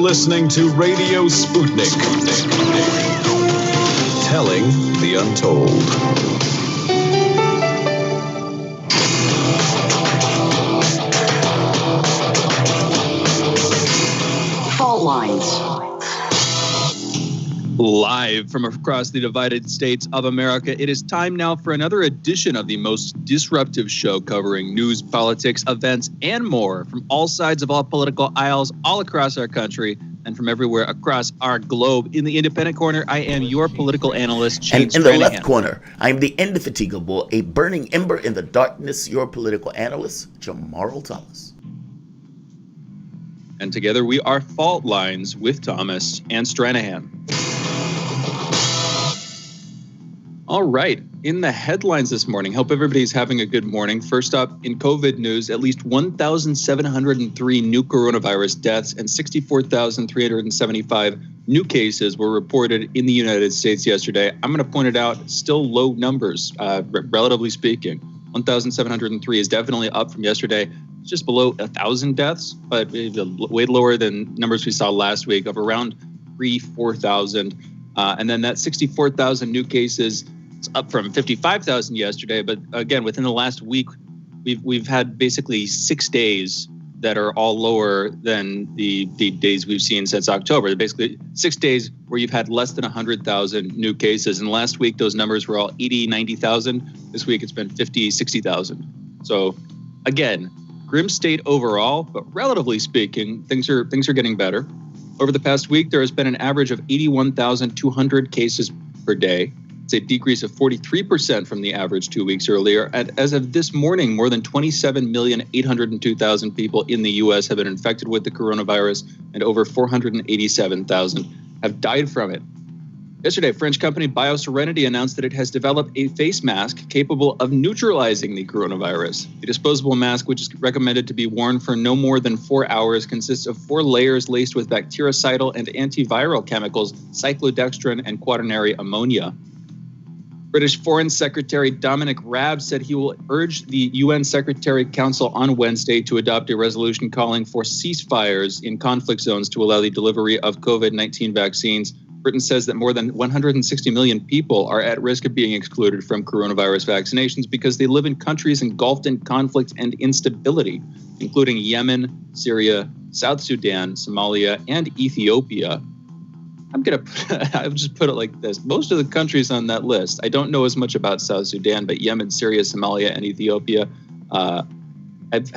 listening to Radio Sputnik. Telling the untold. Fault lines. Live from across the divided states of America, it is time now for another edition of the most disruptive show covering news, politics, events, and more from all sides of all political aisles all across our country and from everywhere across our globe. In the independent corner, I am your political analyst, Shane And in the left corner, I am the indefatigable, a burning ember in the darkness, your political analyst, Jamarl Thomas. And together we are Fault Lines with Thomas and Stranahan. All right, in the headlines this morning, hope everybody's having a good morning. First up, in COVID news, at least 1,703 new coronavirus deaths and 64,375 new cases were reported in the United States yesterday. I'm going to point it out, still low numbers, relatively speaking. 1,703 is definitely up from yesterday. It's just below 1,000 deaths, but way lower than numbers we saw last week of around 4,000. And then that 64,000 new cases, it's up from 55,000 yesterday. But again, within the last week, we've had basically 6 days that are all lower than the days we've seen since October. Basically 6 days where you've had less than 100,000 new cases. And last week, those numbers were all 80, 90,000. This week, it's been 50, 60,000. So again, grim state overall, but relatively speaking, things are getting better. Over the past week, there has been an average of 81,200 cases per day. It's a decrease of 43% from the average 2 weeks earlier. And as of this morning, more than 27,802,000 people in the U.S. have been infected with the coronavirus, and over 487,000 have died from it. Yesterday, French company BioSerenity announced that it has developed a face mask capable of neutralizing the coronavirus. The disposable mask, which is recommended to be worn for no more than 4 hours, consists of 4 layers laced with bactericidal and antiviral chemicals, cyclodextrin and quaternary ammonia. British Foreign Secretary Dominic Raab said he will urge the UN Secretary Council on Wednesday to adopt a resolution calling for ceasefires in conflict zones to allow the delivery of COVID-19 vaccines. Britain says that more than 160 million people are at risk of being excluded from coronavirus vaccinations because they live in countries engulfed in conflict and instability, including Yemen, Syria, South Sudan, Somalia, and Ethiopia. I'll just put it like this. Most of the countries on that list, I don't know as much about South Sudan, but Yemen, Syria, Somalia, and Ethiopia they've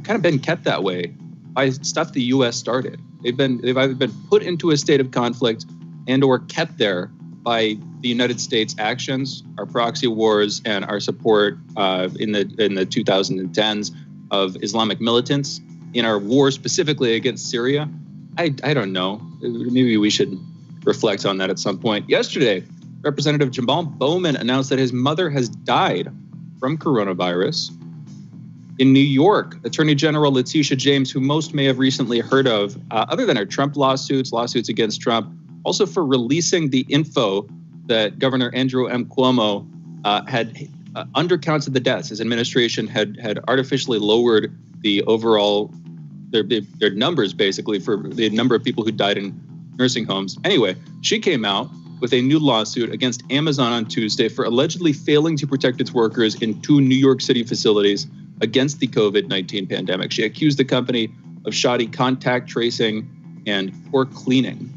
kind of been kept that way by stuff the U.S. started. They've either been put into a state of conflict and or kept there by the United States actions, our proxy wars, and our support in the 2010s of Islamic militants, in our war specifically against Syria. I don't know. Maybe we should reflect on that at some point. Yesterday, Representative Jamarl Bowman announced that his mother has died from coronavirus. In New York, Attorney General Letitia James, who most may have recently heard of, other than her Trump lawsuits against Trump, also for releasing the info that Governor Andrew M. Cuomo had undercounted the deaths. His administration had artificially lowered the overall their numbers, basically, for the number of people who died in nursing homes. Anyway, she came out with a new lawsuit against Amazon on Tuesday for allegedly failing to protect its workers in 2 New York City facilities against the COVID-19 pandemic. She accused the company of shoddy contact tracing and poor cleaning.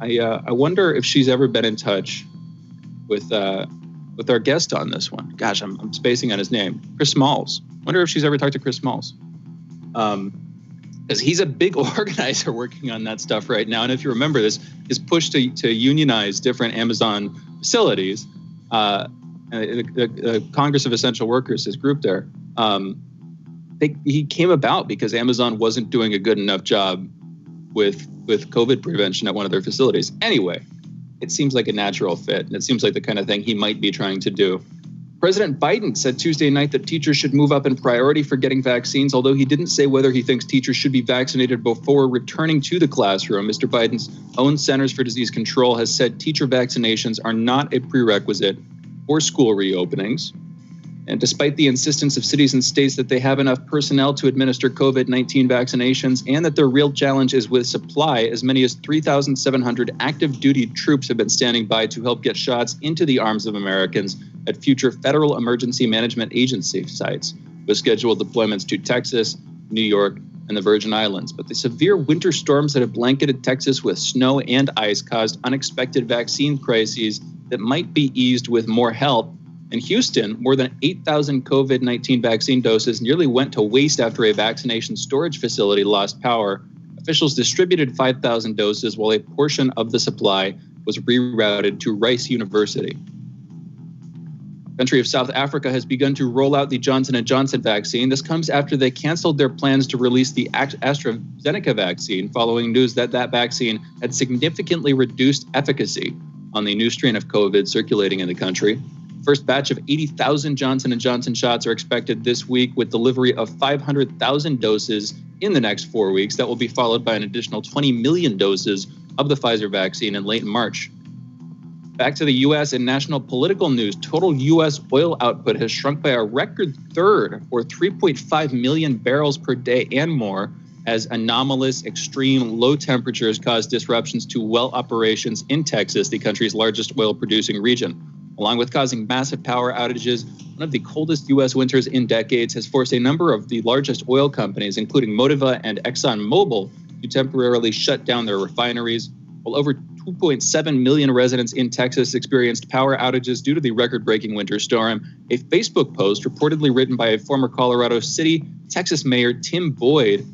I wonder if she's ever been in touch with our guest on this one. Gosh, I'm spacing on his name, Chris Smalls. Wonder if she's ever talked to Chris Smalls. Because he's a big organizer working on that stuff right now. And if you remember this, his push to unionize different Amazon facilities, the Congress of Essential Workers, his group there, he came about because Amazon wasn't doing a good enough job with COVID prevention at one of their facilities. Anyway, it seems like a natural fit, and it seems like the kind of thing he might be trying to do. President Biden said Tuesday night that teachers should move up in priority for getting vaccines, although he didn't say whether he thinks teachers should be vaccinated before returning to the classroom. Mr. Biden's own Centers for Disease Control has said teacher vaccinations are not a prerequisite for school reopenings. And despite the insistence of cities and states that they have enough personnel to administer COVID-19 vaccinations and that their real challenge is with supply, as many as 3,700 active duty troops have been standing by to help get shots into the arms of Americans at future Federal Emergency Management Agency sites, with scheduled deployments to Texas, New York, and the Virgin Islands. But the severe winter storms that have blanketed Texas with snow and ice caused unexpected vaccine crises that might be eased with more help. In Houston, more than 8,000 COVID-19 vaccine doses nearly went to waste after a vaccination storage facility lost power. Officials distributed 5,000 doses while a portion of the supply was rerouted to Rice University. The country of South Africa has begun to roll out the Johnson & Johnson vaccine. This comes after they canceled their plans to release the AstraZeneca vaccine following news that that vaccine had significantly reduced efficacy on the new strain of COVID circulating in the country. First batch of 80,000 Johnson & Johnson shots are expected this week, with delivery of 500,000 doses in the next 4 weeks. That will be followed by an additional 20 million doses of the Pfizer vaccine in late March. Back to the U.S. and national political news, total U.S. oil output has shrunk by a record third, or 3.5 million barrels per day and more, as anomalous, extreme low temperatures cause disruptions to well operations in Texas, the country's largest oil-producing region. Along with causing massive power outages, one of the coldest U.S. winters in decades has forced a number of the largest oil companies, including Motiva and ExxonMobil, to temporarily shut down their refineries, while over 2.7 million residents in Texas experienced power outages due to the record-breaking winter storm. A Facebook post reportedly written by a former Colorado City, Texas Mayor Tim Boyd,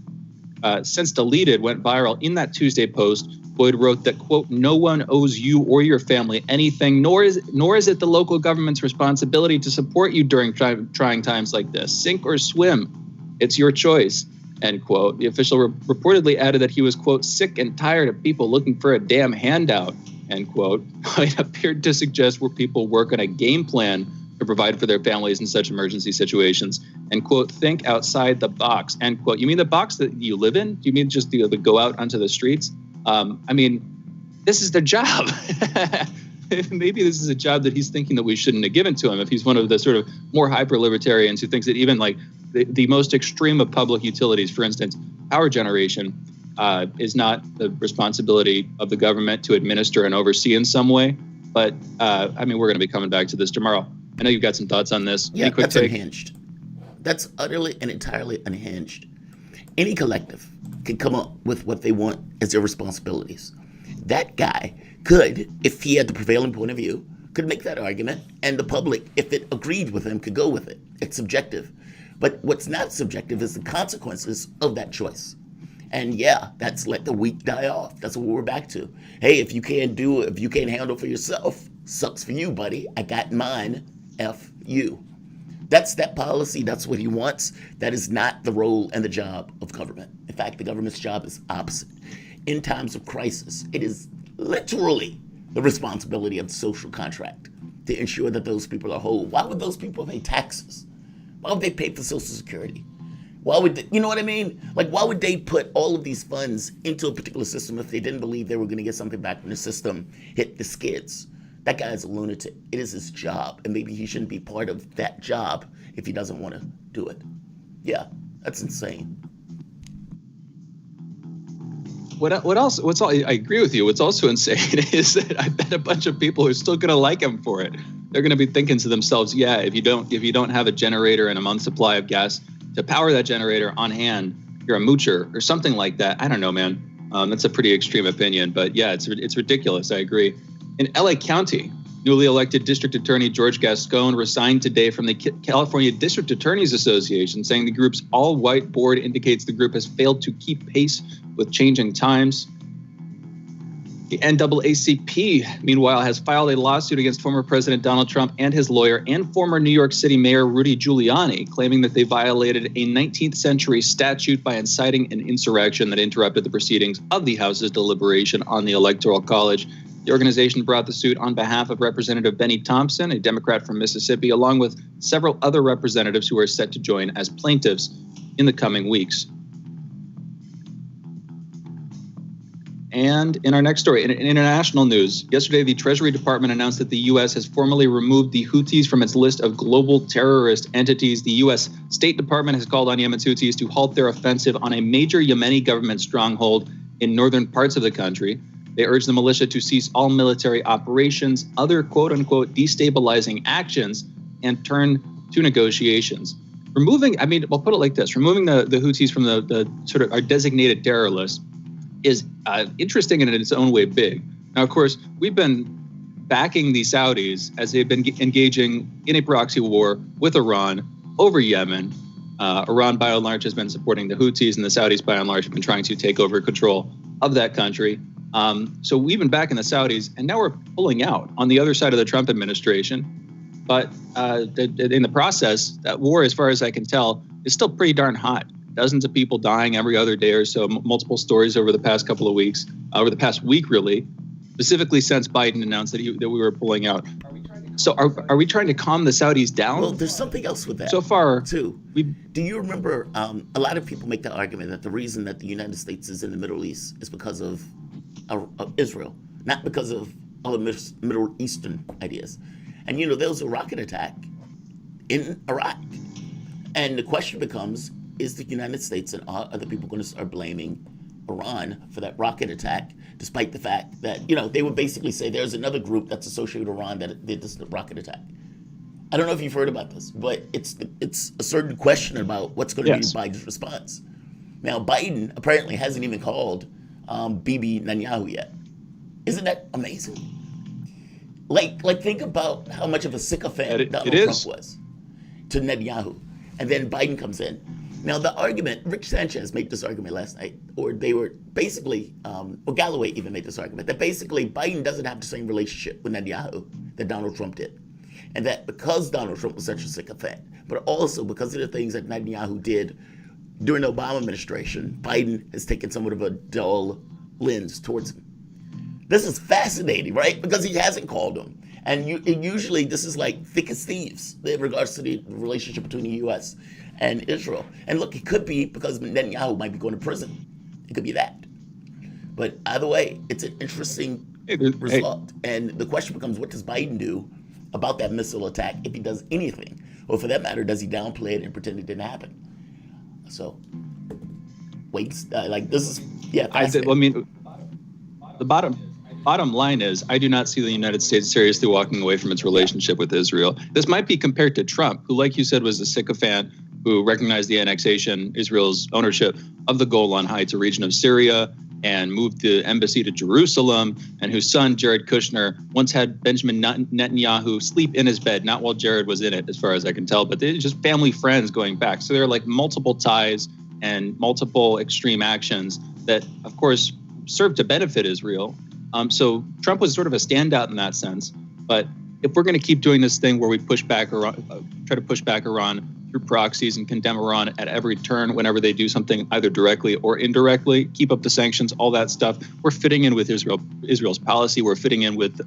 since deleted, went viral. In that Tuesday post, Boyd wrote that, quote, "No one owes you or your family anything, nor is it the local government's responsibility to support you during trying times like this. Sink or swim. It's your choice," end quote. The official reportedly added that he was, quote, "sick and tired of people looking for a damn handout," end quote. It appeared to suggest where people work on a game plan to provide for their families in such emergency situations, and, quote, "think outside the box," end quote. You mean the box that you live in? Do you mean just the go out onto the streets? I mean, this is their job. Maybe this is a job that he's thinking that we shouldn't have given to him, if he's one of the sort of more hyper-libertarians who thinks that even like the most extreme of public utilities, for instance, power generation, is not the responsibility of the government to administer and oversee in some way. But, I mean, we're going to be coming back to this tomorrow. I know you've got some thoughts on this. Yeah, that's unhinged. That's utterly and entirely unhinged. Any collective can come up with what they want as their responsibilities. That guy could, if he had the prevailing point of view, could make that argument, and the public, if it agreed with him, could go with it. It's subjective. But what's not subjective is the consequences of that choice. And yeah, that's let the weak die off. That's what we're back to. Hey, if you can't handle for yourself, sucks for you, buddy. I got mine. F you. That's that policy. That's what he wants. That is not the role and the job of government. In fact, the government's job is opposite. In times of crisis, it is literally the responsibility of the social contract to ensure that those people are whole. Why would those people pay taxes? Why would they pay for Social Security? Why would they, you know what I mean? Like, why would they put all of these funds into a particular system if they didn't believe they were going to get something back when the system hit the skids? That guy's a lunatic. It is his job, and maybe he shouldn't be part of that job if he doesn't want to do it. Yeah, that's insane. I agree with you. What's also insane is that I bet a bunch of people are still going to like him for it. They're going to be thinking to themselves, yeah, if you don't have a generator and a month's supply of gas to power that generator on hand, you're a moocher or something like that. I don't know, man. That's a pretty extreme opinion, but yeah, it's ridiculous. I agree. In LA County, newly elected District Attorney George Gascon resigned today from the California District Attorneys Association, saying the group's all-white board indicates the group has failed to keep pace with changing times. The NAACP, meanwhile, has filed a lawsuit against former President Donald Trump and his lawyer and former New York City Mayor Rudy Giuliani, claiming that they violated a 19th century statute by inciting an insurrection that interrupted the proceedings of the House's deliberation on the Electoral College. The organization brought the suit on behalf of Representative Benny Thompson, a Democrat from Mississippi, along with several other representatives who are set to join as plaintiffs in the coming weeks. And in our next story, in international news, yesterday the Treasury Department announced that the U.S. has formally removed the Houthis from its list of global terrorist entities. The U.S. State Department has called on Yemen's Houthis to halt their offensive on a major Yemeni government stronghold in northern parts of the country. They urge the militia to cease all military operations, other quote-unquote destabilizing actions, and turn to negotiations. We'll put it like this, removing the Houthis from the sort of our designated terror list is interesting and in its own way big. Now, of course, we've been backing the Saudis as they've been engaging in a proxy war with Iran over Yemen. Iran, by and large, has been supporting the Houthis, and the Saudis, by and large, have been trying to take over control of that country. So we've been backing the Saudis, and now we're pulling out on the other side of the Trump administration. But in the process, that war, as far as I can tell, is still pretty darn hot. Dozens of people dying every other day or so, multiple stories over the past couple of weeks, over the past week, really, specifically since Biden announced that we were pulling out. So are we trying to calm the Saudis down? Well, there's something else with that. So far, too. Do you remember, a lot of people make the argument that the reason that the United States is in the Middle East is because of Israel, not because of other Middle Eastern ideas. And, there was a rocket attack in Iraq. And the question becomes, is the United States and other people going to start blaming Iran for that rocket attack, despite the fact that, they would basically say there's another group that's associated with Iran that did this rocket attack. I don't know if you've heard about this, but it's a certain question about what's going to be Biden's response. Now, Biden apparently hasn't even called Bibi Netanyahu yet. Isn't that amazing? Like think about how much of a sycophant Donald Trump was to Netanyahu. And then Biden comes in. Now, the argument, Rick Sanchez made this argument last night, or they were basically, or Galloway even made this argument, that basically Biden doesn't have the same relationship with Netanyahu that Donald Trump did. And that because Donald Trump was such a sycophant, but also because of the things that Netanyahu did during the Obama administration, Biden has taken somewhat of a dull lens towards him. This is fascinating, right? Because he hasn't called him. And usually this is like thick as thieves in regards to the relationship between the U.S. and Israel. And look, it could be because Netanyahu might be going to prison. It could be that. But either way, it's an interesting result. And the question becomes, what does Biden do about that missile attack if he does anything? Or for that matter, does he downplay it and pretend it didn't happen? So, this is, the bottom line is, I do not see the United States seriously walking away from its relationship with Israel. This might be compared to Trump, who, like you said, was a sycophant who recognized the annexation, Israel's ownership of the Golan Heights, a region of Syria, and moved the embassy to Jerusalem, and whose son, Jared Kushner, once had Benjamin Netanyahu sleep in his bed, not while Jared was in it, as far as I can tell, but they're just family friends going back. So there are like multiple ties and multiple extreme actions that, of course, serve to benefit Israel. So Trump was sort of a standout in that sense. But if we're going to keep doing this thing where we push back Iran, try to push back Iran through proxies and condemn Iran at every turn whenever they do something either directly or indirectly, keep up the sanctions, all that stuff, we're fitting in with Israel's policy. We're fitting in with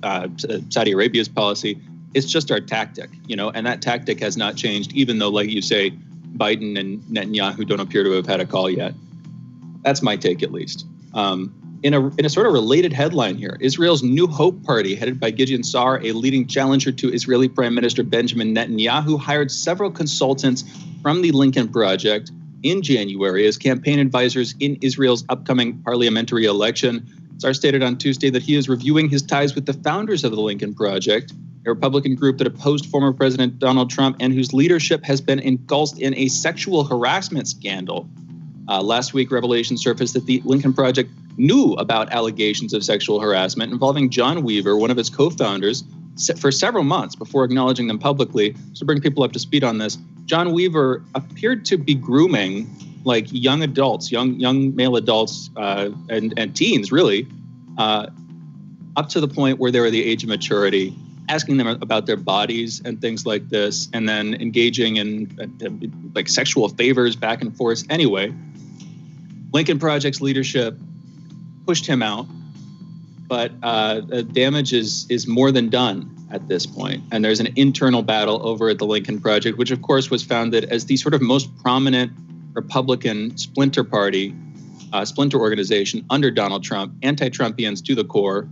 Saudi Arabia's policy. It's just our tactic, and that tactic has not changed, even though, like you say, Biden and Netanyahu don't appear to have had a call yet. That's my take, at least. In a sort of related headline here, Israel's New Hope Party, headed by Gideon Sa'ar, a leading challenger to Israeli Prime Minister Benjamin Netanyahu, hired several consultants from the Lincoln Project in January as campaign advisors in Israel's upcoming parliamentary election. Sa'ar stated on Tuesday that he is reviewing his ties with the founders of the Lincoln Project, a Republican group that opposed former President Donald Trump and whose leadership has been engulfed in a sexual harassment scandal. Last week, revelations surfaced that the Lincoln Project knew about allegations of sexual harassment involving John Weaver, one of its co-founders, for several months before acknowledging them publicly. To bring people up to speed on this, John Weaver appeared to be grooming like young adults, young male adults and teens, really, up to the point where they were the age of maturity, asking them about their bodies and things like this, and then engaging in like sexual favors back and forth. Anyway, Lincoln Project's leadership pushed him out, but the damage is more than done at this point. And there's an internal battle over at the Lincoln Project, which of course was founded as the sort of most prominent Republican splinter party splinter organization under Donald Trump, anti-Trumpians to the core.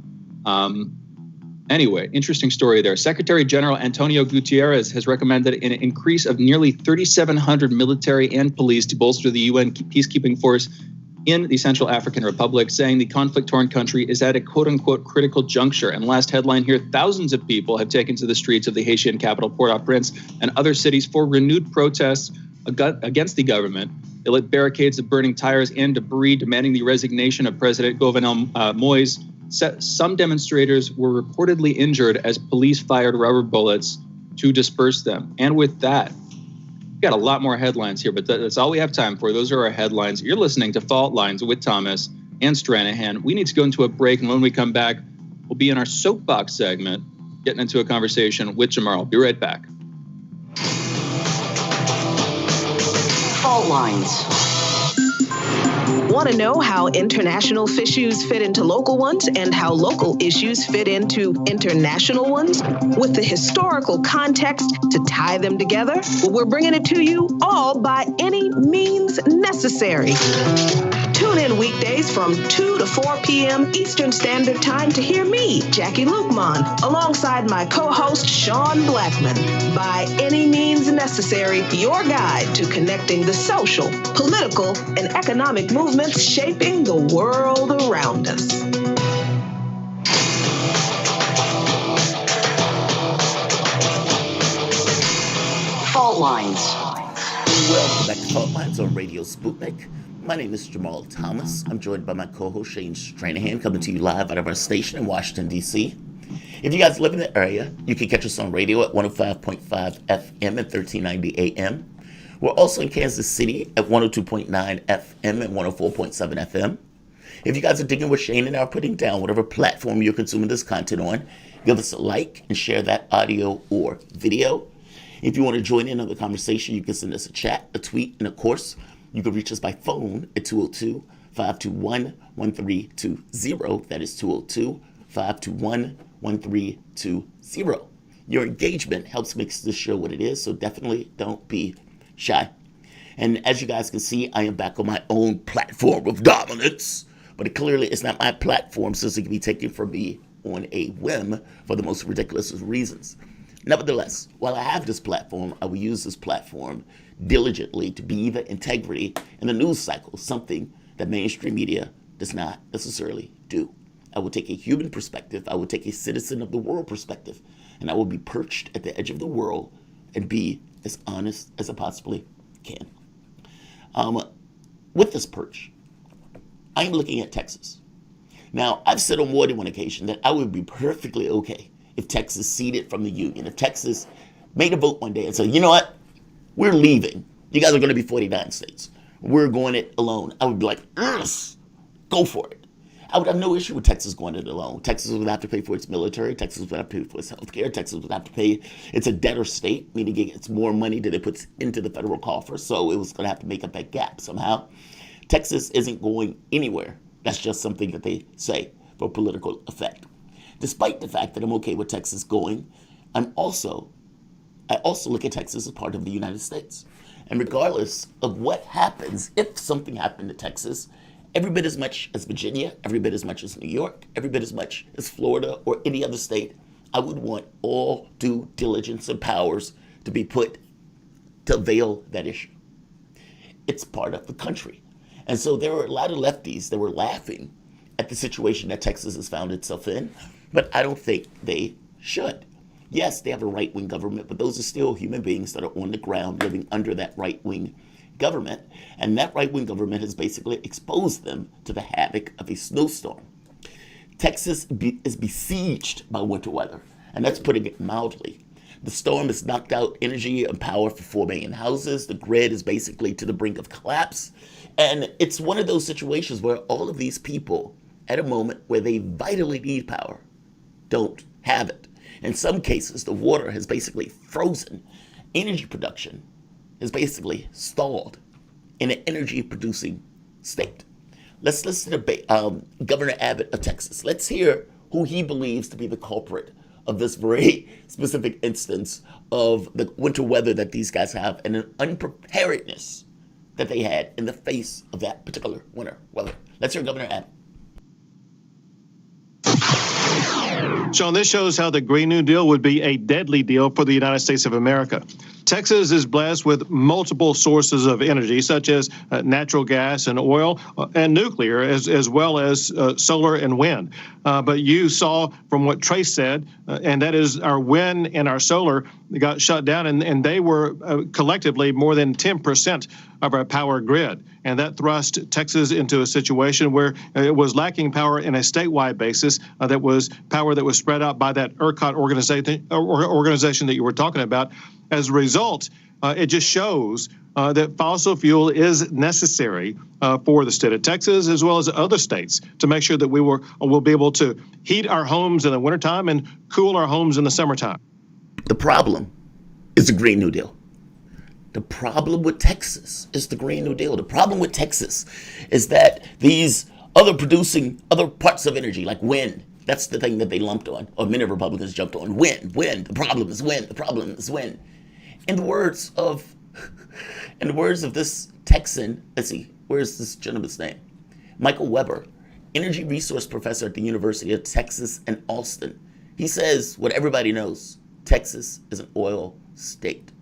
Anyway, interesting story there. Secretary General Antonio Gutierrez has recommended an increase of nearly 3,700 military and police to bolster the UN peacekeeping force in the Central African Republic, saying the conflict-torn country is at a quote-unquote critical juncture. And last headline here, thousands of people have taken to the streets of the Haitian capital Port-au-Prince and other cities for renewed protests against the government. They lit barricades of burning tires and debris, demanding the resignation of President Jovenel Moise. Some demonstrators were reportedly injured as police fired rubber bullets to disperse them. And with that, we've got a lot more headlines here, but that's all we have time for. Those are our headlines. You're listening to Fault Lines with Thomas and Stranahan. We need to go into a break, and when we come back, we'll be in our soapbox segment, getting into a conversation with Jamarl. Be right back. Fault Lines. Want to know how international issues fit into local ones and how local issues fit into international ones? With the historical context to tie them together, we're bringing it to you all by any means necessary. Tune in weekdays from 2 to 4 p.m. Eastern Standard Time to hear me, Jackie Lukman, alongside my co-host, Sean Blackman. By any means necessary, your guide to connecting the social, political, and economic movements shaping the world around us. Fault Lines. Welcome back to Fault Lines on Radio Sputnik. My name is Jamarl Thomas. I'm joined by my co-host Shane Stranahan, coming to you live out of our station in Washington, D.C. If you guys live in the area, you can catch us on radio at 105.5 FM and 1390 AM. We're also in Kansas City at 102.9 FM and 104.7 FM. If you guys are digging what Shane and I are putting down, whatever platform you're consuming this content on, give us a like and share that audio or video. If you want to join in on the conversation, you can send us a chat, a tweet, and of course, you can reach us by phone at 202-521-1320. That is 202-521-1320. Your engagement helps make this show what it is, so definitely don't be shy. And as you guys can see, I am back on my own platform of dominance, but it clearly is not my platform, since it can be taken from me on a whim for the most ridiculous of reasons. Nevertheless, while I have this platform, I will use this platform diligently to be the integrity in the news cycle, something that mainstream media does not necessarily do. I will take a human perspective, I will take a citizen of the world perspective, and I will be perched at the edge of the world and be as honest as I possibly can. With this perch, I'm looking at Texas. Now, I've said on more than one occasion that I would be perfectly okay if Texas ceded from the union, if Texas made a vote one day and said, you know what, we're leaving. You guys are going to be 49 states. We're going it alone. I would be like, yes, go for it. I would have no issue with Texas going it alone. Texas would have to pay for its military. Texas would have to pay for its health care. Texas would have to pay. It's a debtor state, meaning it gets more money than it puts into the federal coffer. So it was going to have to make up that gap somehow. Texas isn't going anywhere. That's just something that they say for political effect. Despite the fact that I'm okay with Texas going, I also look at Texas as part of the United States. And regardless of what happens, if something happened to Texas, every bit as much as Virginia, every bit as much as New York, every bit as much as Florida or any other state, I would want all due diligence and powers to be put to veil that issue. It's part of the country. And so there were a lot of lefties that were laughing at the situation that Texas has found itself in, but I don't think they should. Yes, they have a right-wing government, but those are still human beings that are on the ground living under that right-wing government. And that right-wing government has basically exposed them to the havoc of a snowstorm. Texas is besieged by winter weather, and that's putting it mildly. The storm has knocked out energy and power for 4 million houses. The grid is basically to the brink of collapse. And it's one of those situations where all of these people, at a moment where they vitally need power, don't have it. In some cases, the water has basically frozen. Energy production is basically stalled in an energy-producing state. Let's listen to Governor Abbott of Texas. Let's hear who he believes to be the culprit of this very specific instance of the winter weather that these guys have and an unpreparedness that they had in the face of that particular winter weather. Let's hear Governor Abbott. Sean, this shows how the Green New Deal would be a deadly deal for the United States of America. Texas is blessed with multiple sources of energy, such as natural gas and oil and nuclear, as well as solar and wind. But you saw from what Trace said, and that is our wind and our solar got shut down, and they were collectively more than 10% of our power grid. And that thrust Texas into a situation where it was lacking power in a statewide basis. That was power that was spread out by that ERCOT organization that you were talking about. As a result, it just shows that fossil fuel is necessary for the state of Texas as well as other states to make sure that we'll be able to heat our homes in the wintertime and cool our homes in the summertime. The problem is the Green New Deal. The problem with Texas is the Green New Deal. The problem with Texas is that these other parts of energy, like wind, that's the thing that they lumped on, or many Republicans jumped on. Wind, the problem is wind, the problem is wind. In the words of this Texan, let's see, where's this gentleman's name? Michael Weber, energy resource professor at the University of Texas in Austin. He says what everybody knows, Texas is an oil state.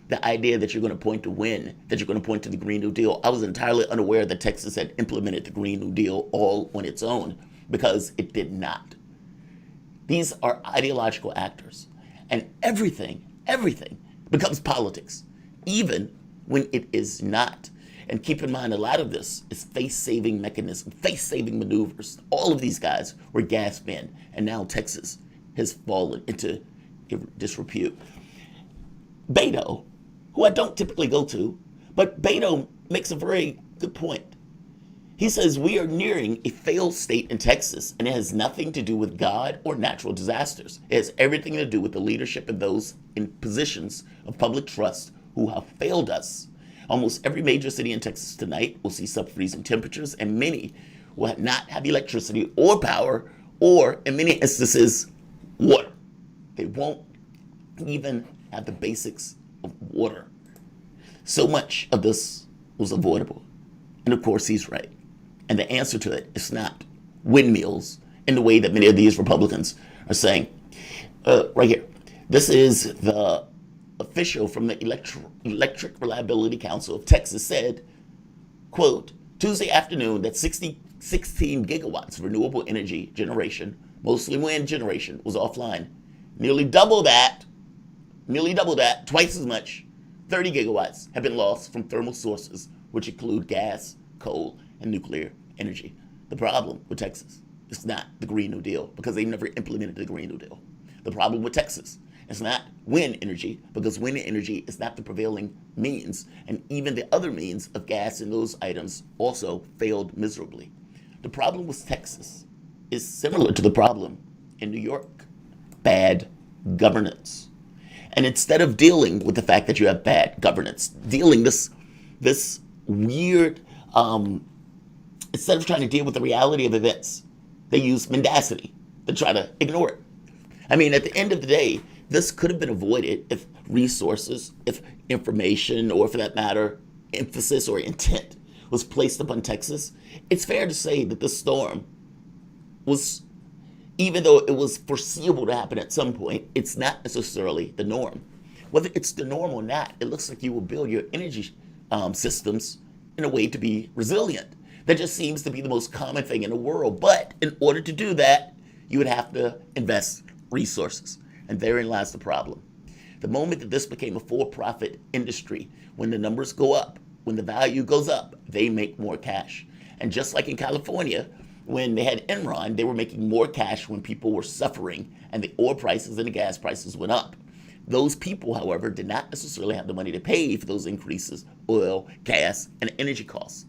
The idea that you're going to point to wind, that you're going to point to the Green New Deal, I was entirely unaware that Texas had implemented the Green New Deal all on its own, because it did not. These are ideological actors, and everything becomes politics, even when it is not. And keep in mind, a lot of this is face-saving mechanism, face-saving maneuvers. All of these guys were gas men, and now Texas has fallen into disrepute. Beto, who I don't typically go to, but Beto makes a very good point. He says we are nearing a failed state in Texas, and it has nothing to do with God or natural disasters. It has everything to do with the leadership of those in positions of public trust who have failed us. Almost every major city in Texas tonight will see sub-freezing temperatures, and many will not have electricity or power, or in many instances, water. They won't even have the basics of water. So much of this was avoidable. And of course, he's right. And the answer to it is not windmills in the way that many of these Republicans are saying. Right here. This is the official from the Electric Reliability Council of Texas said, quote, Tuesday afternoon that 16 gigawatts of renewable energy generation, mostly wind generation, was offline. Nearly double that, twice as much, 30 gigawatts have been lost from thermal sources, which include gas, coal, and nuclear energy. The problem with Texas is not the Green New Deal, because they never implemented the Green New Deal. The problem with Texas is not wind energy, because wind energy is not the prevailing means, and even the other means of gas and those items also failed miserably. The problem with Texas is similar to the problem in New York: bad governance. And instead of dealing with the fact that you have bad governance, dealing this weird, instead of trying to deal with the reality of events, they use mendacity to try to ignore it. I mean, at the end of the day, this could have been avoided if resources, if information, or for that matter, emphasis or intent was placed upon Texas. It's fair to say that this storm was, even though it was foreseeable to happen at some point, it's not necessarily the norm. Whether it's the norm or not, it looks like you will build your energy systems in a way to be resilient. That just seems to be the most common thing in the world. But in order to do that, you would have to invest resources. And therein lies the problem. The moment that this became a for-profit industry, when the numbers go up, when the value goes up, they make more cash. And just like in California, when they had Enron, they were making more cash when people were suffering and the oil prices and the gas prices went up. Those people, however, did not necessarily have the money to pay for those increases, oil, gas, and energy costs.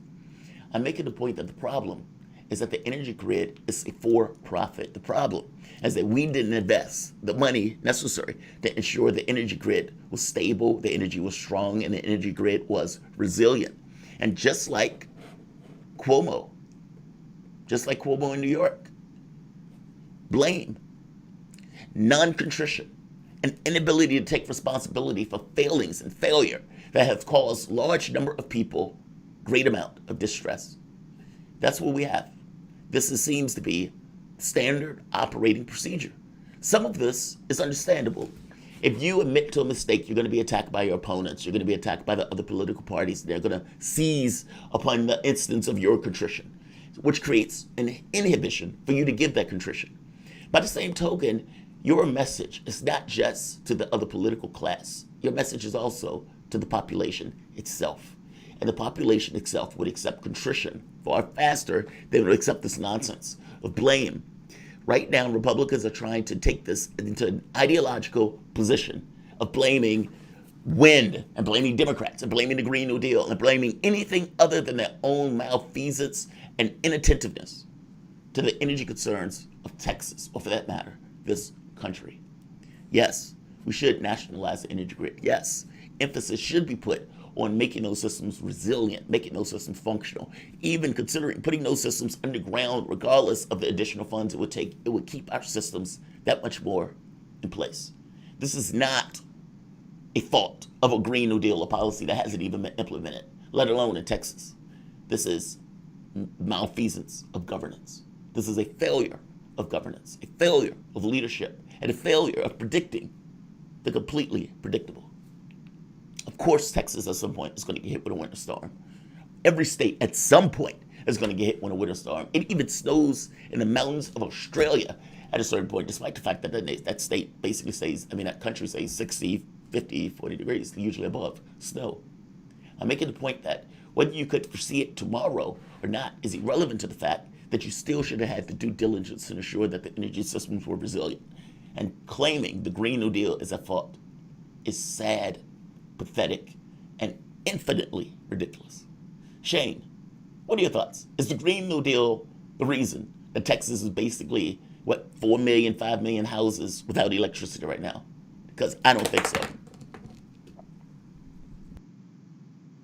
I'm making the point that the problem is that the energy grid is a for-profit. The problem is that we didn't invest the money necessary to ensure the energy grid was stable, the energy was strong, and the energy grid was resilient. And just like Cuomo in New York, blame, non-contrition, an inability to take responsibility for failings and failure that have caused large number of people great amount of distress. That's what we have. Seems to be standard operating procedure. Some of this is understandable. If you admit to a mistake, you're going to be attacked by your opponents. You're going to be attacked by the other political parties. They're going to seize upon the instance of your contrition, which creates an inhibition for you to give that contrition. By the same token, your message is not just to the other political class. Your message is also to the population itself. And the population itself would accept contrition far faster than would accept this nonsense of blame. Right now, Republicans are trying to take this into an ideological position of blaming wind and blaming Democrats and blaming the Green New Deal and blaming anything other than their own malfeasance and inattentiveness to the energy concerns of Texas, or for that matter, this country. Yes, we should nationalize the energy grid. Yes, emphasis should be put on making those systems resilient, making those systems functional, even considering putting those systems underground, regardless of the additional funds it would take. It would keep our systems that much more in place. This is not a fault of a Green New Deal, a policy that hasn't even been implemented, let alone in Texas. This is malfeasance of governance. This is a failure of governance, a failure of leadership, and a failure of predicting the completely predictable. Of course, Texas at some point is going to get hit with a winter storm. Every state at some point is going to get hit with a winter storm. It even snows in the mountains of Australia at a certain point, despite the fact that that state basically stays, that country stays 60, 50, 40 degrees, usually above snow. I'm making the point that whether you could foresee it tomorrow or not is irrelevant to the fact that you still should have had the due diligence to ensure that the energy systems were resilient. And claiming the Green New Deal is at fault is sad, pathetic, and infinitely ridiculous. Shane, what are your thoughts? Is the Green New Deal the reason that Texas is basically, 4 million, 5 million houses without electricity right now? Because I don't think so.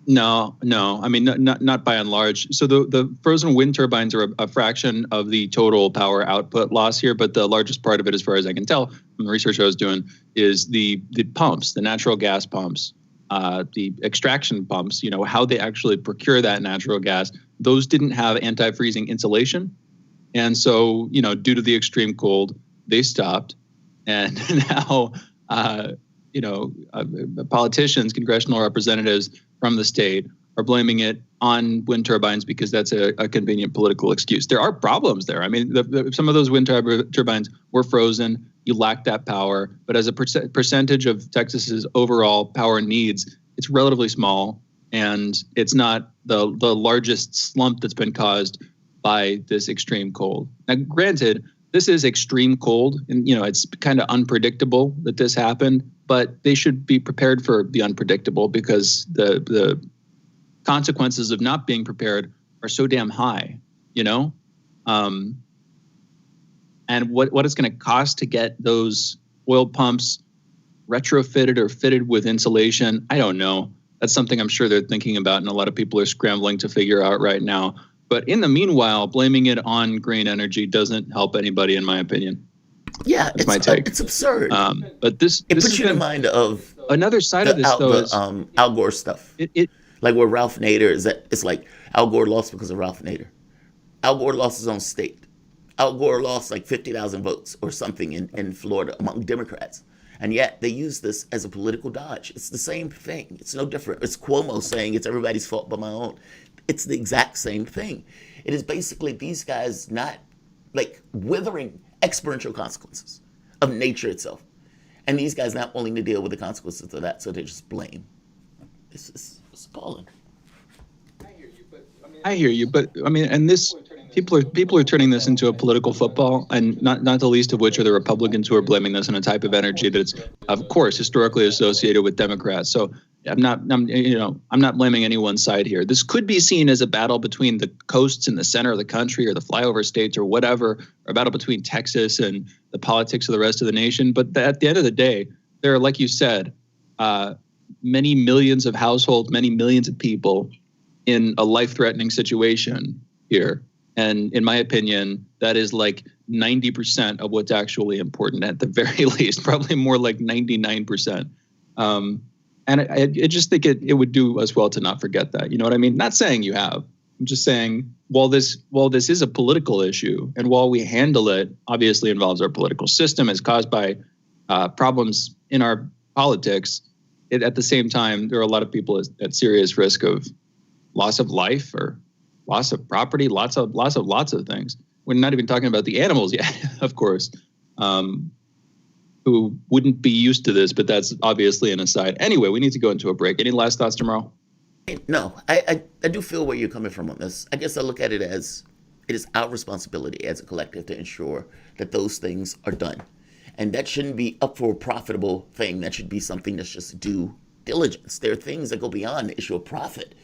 No. Not by and large. So the frozen wind turbines are a fraction of the total power output loss here, but the largest part of it, as far as I can tell from the research I was doing, is the pumps, the natural gas pumps, the extraction pumps, how they actually procure that natural gas. Those didn't have anti-freezing insulation. And so, due to the extreme cold, they stopped. And now, politicians, congressional representatives from the state are blaming it on wind turbines because that's a convenient political excuse. There are problems there. Some of those wind turbines were frozen. You lack that power. But as a percentage of Texas's overall power needs, it's relatively small. And it's not the largest slump that's been caused by this extreme cold. Now, granted, this is extreme cold, and it's kind of unpredictable that this happened, but they should be prepared for the unpredictable because the consequences of not being prepared are so damn high, and what it's going to cost to get those oil pumps retrofitted or fitted with insulation, I don't know. That's something I'm sure they're thinking about, and a lot of people are scrambling to figure out right now. But in the meanwhile, blaming it on green energy doesn't help anybody, in my opinion. Yeah, that's my take. It's absurd. But this puts you in mind of another side of this, though. Al Gore stuff. Like where Ralph Nader is that it's like Al Gore lost because of Ralph Nader. Al Gore lost his own state. Al Gore lost like 50,000 votes or something in Florida among Democrats. And yet they use this as a political dodge. It's the same thing. It's no different. It's Cuomo saying it's everybody's fault but my own. It's the exact same thing. It is basically these guys not like withering exponential consequences of nature itself. And these guys not willing to deal with the consequences of that, so they just blame. This is appalling. I hear you, but and this people are turning this into a political football, and not the least of which are the Republicans who are blaming this on a type of energy that's, of course, historically associated with Democrats. So I'm not blaming any one side here. This could be seen as a battle between the coasts in the center of the country or the flyover states or whatever, or a battle between Texas and the politics of the rest of the nation. But at the end of the day, there are, like you said, many millions of households, many millions of people in a life-threatening situation here. And in my opinion, that is like 90% of what's actually important at the very least, probably more like 99%. And I just think it would do us well to not forget that. You know what I mean? Not saying you have. I'm just saying, while this is a political issue, and while we handle it, obviously involves our political system, is caused by problems in our politics, at the same time, there are a lot of people at serious risk of loss of life or loss of property, lots of things. We're not even talking about the animals yet, of course, who wouldn't be used to this, but that's obviously an aside. Anyway, we need to go into a break. Any last thoughts, Jamarl? No, I do feel where you're coming from on this. I guess I look at it as it is our responsibility as a collective to ensure that those things are done. And that shouldn't be up for a profitable thing. That should be something that's just due diligence. There are things that go beyond the issue of profit.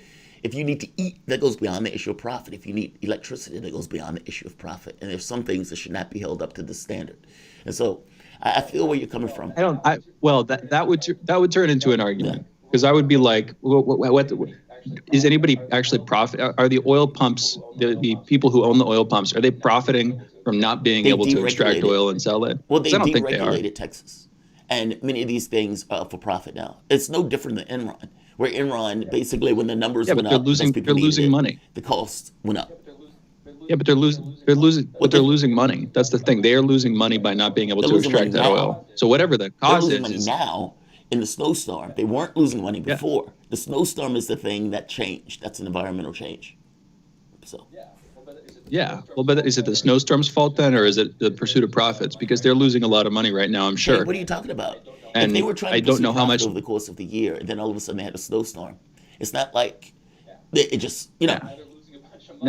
If you need to eat, that goes beyond the issue of profit. If you need electricity, that goes beyond the issue of profit. And there's some things that should not be held up to this standard. And so I feel where you're coming from. That would turn into an argument, because I would be like, what is anybody actually profit? Are the oil pumps, the people who own the oil pumps, are they profiting from not being able to extract oil and sell it? Well, they I don't think they are. deregulated Texas. And many of these things are for profit now. It's no different than Enron, where Enron, basically, when the numbers went up, they're losing money. The cost went up. Yeah, but they're losing money. That's the thing. They are losing money by not being able to extract that oil. So whatever the cause they're losing money now in the snowstorm. They weren't losing money before. Yeah. The snowstorm is the thing that changed. That's an environmental change. So. Yeah. Well, but is it the snowstorm's fault then, or is it the pursuit of profits? Because they're losing a lot of money right now, I'm sure. Hey, what are you talking about? And if they were trying to I don't know how much over the course of the year, and then all of a sudden they had a snowstorm. It's not like it just, Now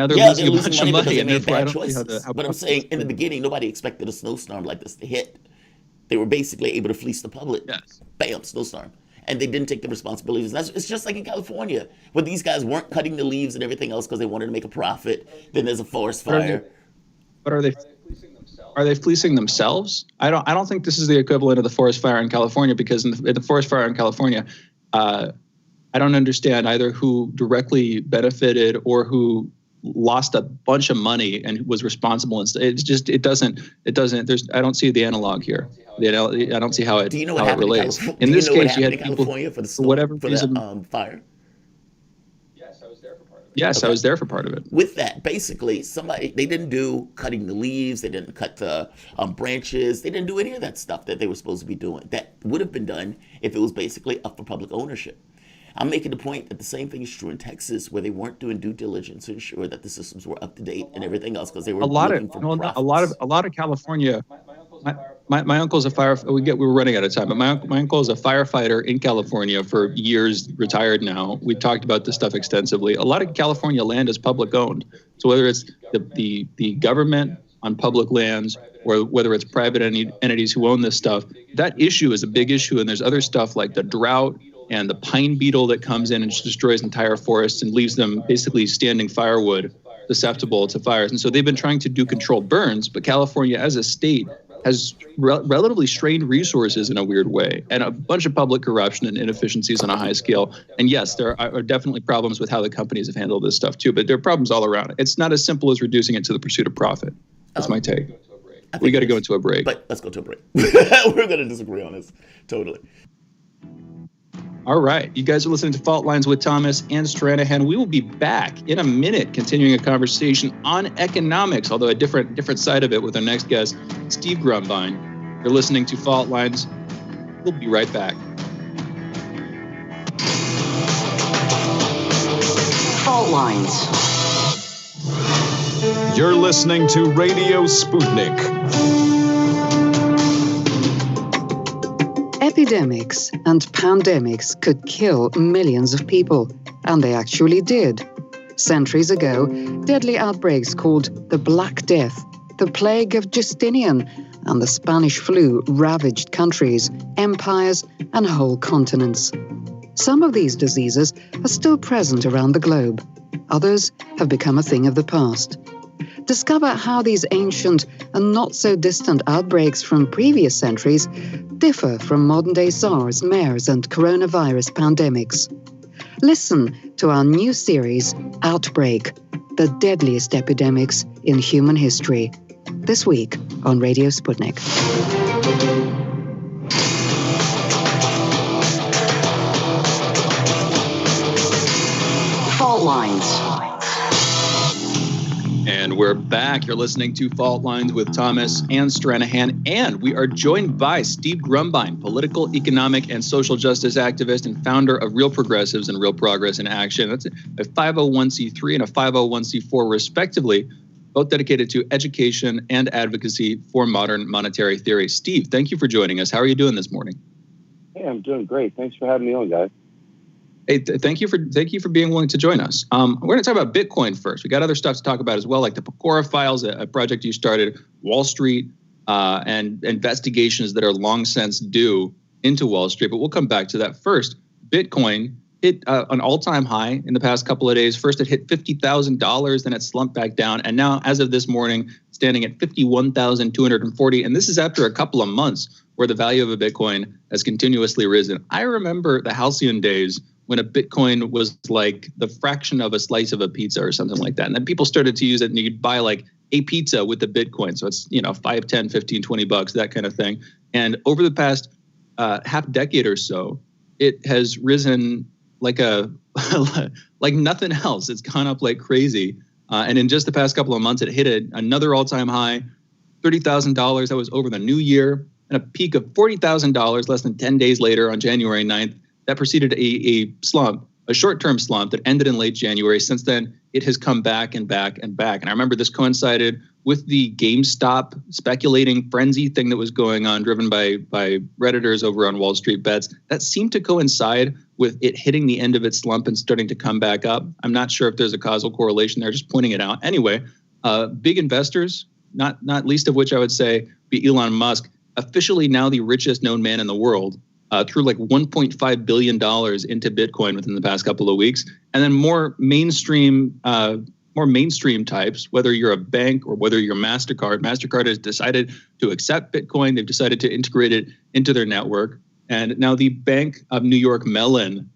they're losing a bunch of money, and therefore I don't see how but I'm saying in the beginning, nobody expected a snowstorm like this to hit. They were basically able to fleece the public. Yes. Bam, snowstorm. And they didn't take the responsibilities. It's just like in California, where these guys weren't cutting the leaves and everything else because they wanted to make a profit. Then there's a forest fire. But are they fleecing themselves? I don't think this is the equivalent of the forest fire in California, because in the forest fire in California, I don't understand either who directly benefited or who lost a bunch of money and was responsible. It doesn't. I don't see the analog here. I don't see how it. Do you know what happened relates? In this case, you had in people California for the snow, whatever for reason. The fire. Yes, I was there for part of it. Yes, okay. I was there for part of it. With that, basically, they didn't do cutting the leaves. They didn't cut the branches. They didn't do any of that stuff that they were supposed to be doing. That would have been done if it was basically up for public ownership. I'm making the point that the same thing is true in Texas, where they weren't doing due diligence to ensure that the systems were up to date and everything else, because they were looking for profits. A lot of California. My uncle's a we were running out of time, but my uncle is a firefighter in California for years, retired now. We talked about this stuff extensively. A lot of California land is public owned. So whether it's the government on public lands or whether it's private entities who own this stuff, that issue is a big issue. And there's other stuff like the drought and the pine beetle that comes in and just destroys entire forests and leaves them basically standing firewood, susceptible to fires. And so they've been trying to do controlled burns, but California as a state has relatively strained resources in a weird way, and a bunch of public corruption and inefficiencies on a high scale. And yes, there are definitely problems with how the companies have handled this stuff too, but there are problems all around. It's not as simple as reducing it to the pursuit of profit. That's my take. We got to go into a break. But let's go to a break. We're going to disagree on this. Totally. All right. You guys are listening to Fault Lines with Thomas and Stranahan. We will be back in a minute, continuing a conversation on economics, although a different side of it with our next guest, Steve Grumbine. You're listening to Fault Lines. We'll be right back. Fault Lines. You're listening to Radio Sputnik. Epidemics and pandemics could kill millions of people, and they actually did. Centuries ago, deadly outbreaks called the Black Death, the plague of Justinian, and the Spanish flu ravaged countries, empires, and whole continents. Some of these diseases are still present around the globe. Others have become a thing of the past. Discover how these ancient and not-so-distant outbreaks from previous centuries differ from modern-day SARS, MERS, and coronavirus pandemics. Listen to our new series, Outbreak, the deadliest epidemics in human history, this week on Radio Sputnik. Fault Lines. And we're back. You're listening to Fault Lines with Thomas and Stranahan. And we are joined by Steve Grumbine, political, economic, and social justice activist and founder of Real Progressives and Real Progress in Action. That's a 501c3 and a 501c4, respectively, both dedicated to education and advocacy for modern monetary theory. Steve, thank you for joining us. How are you doing this morning? Hey, I'm doing great. Thanks for having me on, guys. Hey, thank you for being willing to join us. We're going to talk about Bitcoin first. We got other stuff to talk about as well, like the Pecora files, a project you started, Wall Street, and investigations that are long since due into Wall Street. But we'll come back to that first. Bitcoin hit an all-time high in the past couple of days. First, it hit $50,000, then it slumped back down, and now, as of this morning, standing at $51,240. And this is after a couple of months where the value of a Bitcoin has continuously risen. I remember the halcyon days when a Bitcoin was like the fraction of a slice of a pizza or something like that. And then people started to use it, and you could buy like a pizza with the Bitcoin. So it's, $5, $10, $15, $20, that kind of thing. And over the past half decade or so, it has risen like like nothing else. It's gone up like crazy. And in just the past couple of months, it hit another all-time high, $30,000. That was over the new year, and a peak of $40,000 less than 10 days later on January 9th. That preceded a slump, a short-term slump that ended in late January. Since then, it has come back and back and back. And I remember this coincided with the GameStop speculating frenzy thing that was going on, driven by Redditors over on Wall Street Bets. That seemed to coincide with it hitting the end of its slump and starting to come back up. I'm not sure if there's a causal correlation there, just pointing it out. Anyway, big investors, not least of which I would say be Elon Musk, officially now the richest known man in the world, threw like $1.5 billion into Bitcoin within the past couple of weeks. And then more mainstream types, whether you're a bank or whether you're MasterCard has decided to accept Bitcoin. They've decided to integrate it into their network. And now the Bank of New York Mellon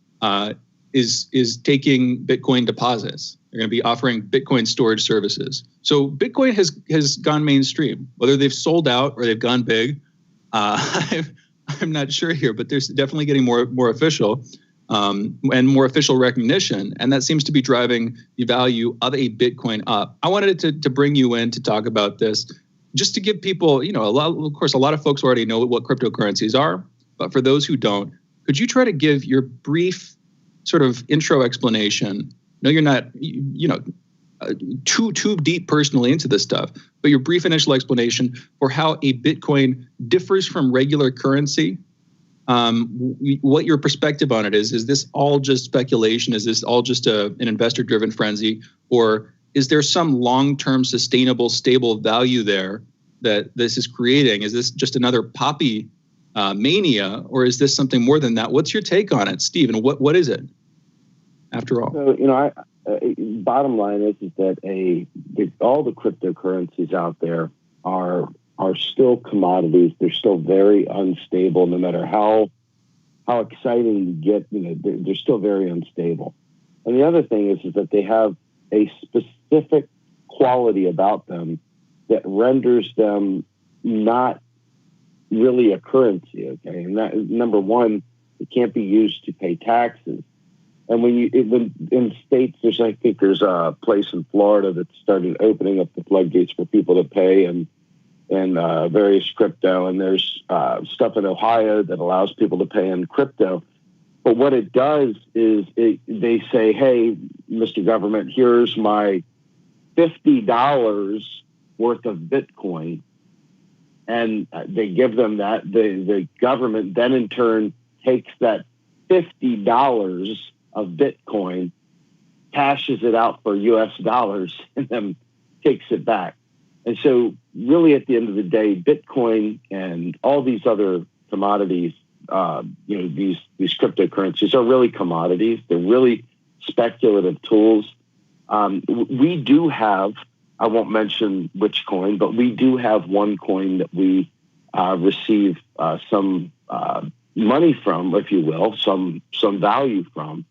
is taking Bitcoin deposits. They're going to be offering Bitcoin storage services. So Bitcoin has gone mainstream. Whether they've sold out or they've gone big, I'm not sure here, but there's definitely getting more official and more official recognition. And that seems to be driving the value of a Bitcoin up. I wanted to bring you in to talk about this, just to give people, a lot of folks already know what cryptocurrencies are. But for those who don't, could you try to give your brief sort of intro explanation? No, you're not, too deep personally into this stuff, but your brief initial explanation for how a Bitcoin differs from regular currency, what your perspective on it is. Is this all just speculation? Is this all just an investor-driven frenzy? Or is there some long-term sustainable, stable value there that this is creating? Is this just another poppy mania, or is this something more than that? What's your take on it, Steve? And what is it, after all? So, bottom line is that all the cryptocurrencies out there are still commodities. They're still very unstable. No matter how exciting you get, they're still very unstable. And the other thing is that they have a specific quality about them that renders them not really a currency. Okay, and that is, number one, it can't be used to pay taxes. And when in states, there's a place in Florida that started opening up the floodgates for people to pay and various crypto. And there's stuff in Ohio that allows people to pay in crypto. But what it does is they say, hey, Mr. Government, here's my $50 worth of Bitcoin. And they give them that. The government then in turn takes that $50 of Bitcoin, cashes it out for US dollars, and then takes it back. And so really at the end of the day, Bitcoin and all these other commodities, these cryptocurrencies are really commodities. They're really speculative tools. We do have, I won't mention which coin, but we do have one coin that we receive some money from, if you will, some value from,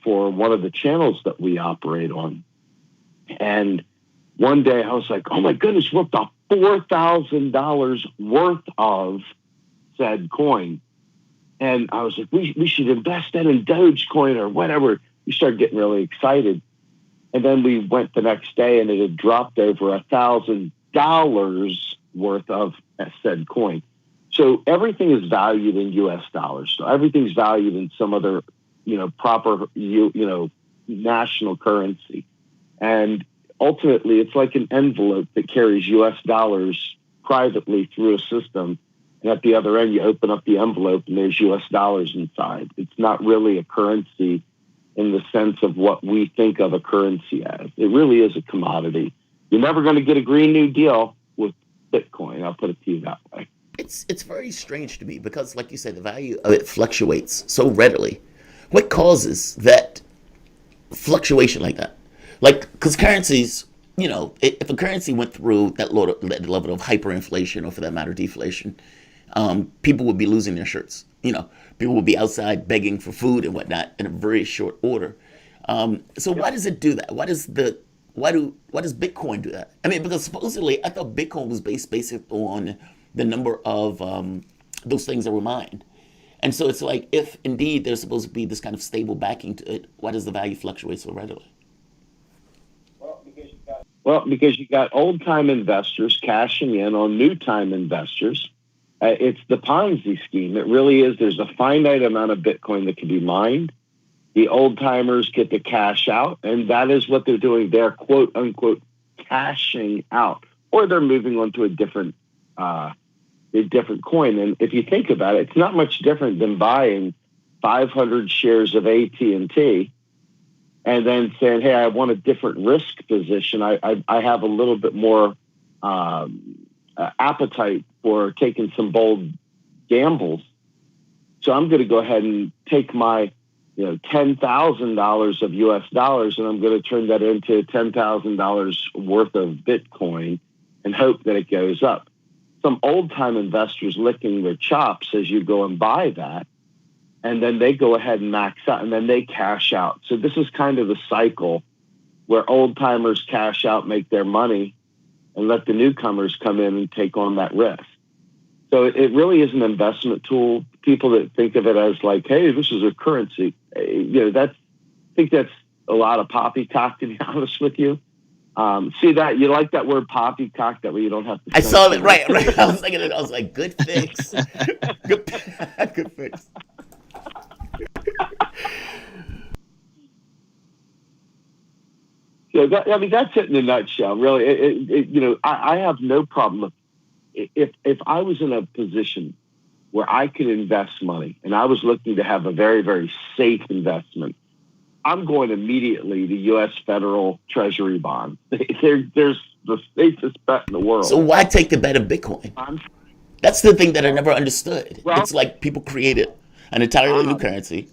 for one of the channels that we operate on. And one day I was like, oh my goodness, what the $4,000 worth of said coin? And I was like, we should invest that in Dogecoin or whatever. you start getting really excited. And then we went the next day and it had dropped over $1,000 worth of said coin. So everything is valued in US dollars. So everything's valued in some other, proper, national currency. And ultimately, it's like an envelope that carries US dollars privately through a system. And at the other end, you open up the envelope and there's US dollars inside. It's not really a currency in the sense of what we think of a currency as. It really is a commodity. You're never going to get a Green New Deal with Bitcoin. I'll put it to you that way. It's very strange to me because, like you said, the value of it fluctuates so readily. What causes that fluctuation like that? Like, because currencies, if a currency went through that level of hyperinflation, or for that matter, deflation, people would be losing their shirts. People would be outside begging for food and whatnot in a very short order. So why does it do that? Why does Bitcoin do that? I mean, because supposedly I thought Bitcoin was based on the number of those things that were mined. And so it's like, if indeed there's supposed to be this kind of stable backing to it, why does the value fluctuate so readily? Because you got old-time investors cashing in on new-time investors. It's the Ponzi scheme. It really is. There's a finite amount of Bitcoin that can be mined. The old-timers get to cash out, and that is what they're doing. They're, quote-unquote, cashing out, or they're moving on to a different coin. And if you think about it, it's not much different than buying 500 shares of AT&T and then saying, hey, I want a different risk position. I have a little bit more appetite for taking some bold gambles. So I'm going to go ahead and take my $10,000 of US dollars, and I'm going to turn that into $10,000 worth of Bitcoin and hope that it goes up. Some old-time investors licking their chops as you go and buy that, and then they go ahead and max out, and then they cash out. So this is kind of the cycle where old-timers cash out, make their money, and let the newcomers come in and take on that risk. So it really is an investment tool. People that think of it as like, hey, this is a currency, I think that's a lot of poppycock, to be honest with you. See that? You like that word poppycock? That way you don't have to. I saw it, right. I was thinking it. I was like, good fix. Good fix. So that's it in a nutshell. Really, I have no problem. If I was in a position where I could invest money and I was looking to have a very, very safe investment, I'm going immediately to U.S. federal treasury bonds. There's the safest bet in the world. So why take the bet of Bitcoin? That's the thing that I never understood. Well, it's like people created an entirely new currency.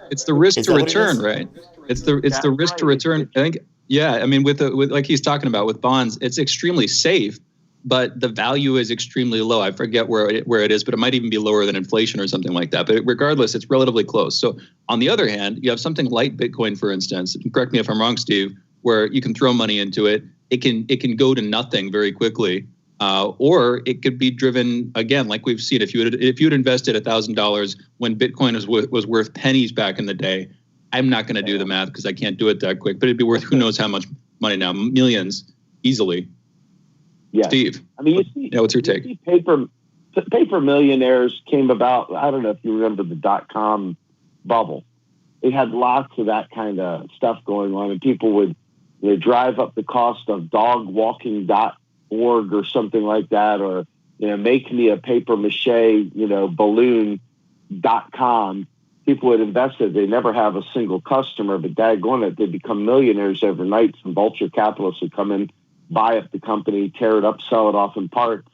It's the risk to return, right? It's the risk to return. I think, yeah. I mean, with like he's talking about with bonds, it's extremely safe, but the value is extremely low. I forget where it is, but it might even be lower than inflation or something like that. But regardless, it's relatively close. So on the other hand, you have something like Bitcoin, for instance. Correct me if I'm wrong, Steve, where you can throw money into it. It can go to nothing very quickly, or it could be driven again, like we've seen. If you'd invested $1,000 when Bitcoin was worth pennies back in the day, I'm not going to do the math because I can't do it that quick. But it'd be worth who knows how much money now, millions easily. Yeah. Steve, I mean, what's your take? Paper millionaires came about. I don't know if you remember the .com bubble. It had lots of that kind of stuff going on, and people would drive up the cost of dogwalking.org or something like that, or make me a paper mache balloon.com. People would invest it. They never have a single customer, but daggone it, they become millionaires overnight. Some vulture capitalists would come in, buy up the company, tear it up, sell it off in parts,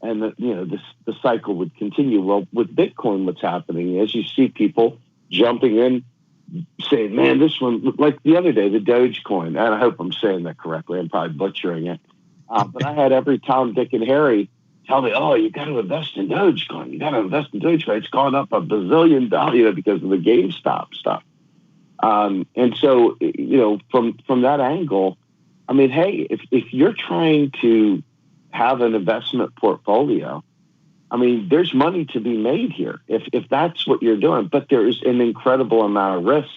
and the cycle would continue. Well, with Bitcoin, what's happening is you see people jumping in, saying, "Man, this one," like the other day, the Dogecoin. And I hope I'm saying that correctly. I'm probably butchering it, but I had every Tom, Dick, and Harry tell me, "Oh, you got to invest in Dogecoin. You got to invest in Dogecoin. It's gone up $1 bazillion, because of the GameStop stuff." And so, from that angle, I mean, hey, if you're trying to have an investment portfolio, I mean, there's money to be made here if that's what you're doing. But there is an incredible amount of risk.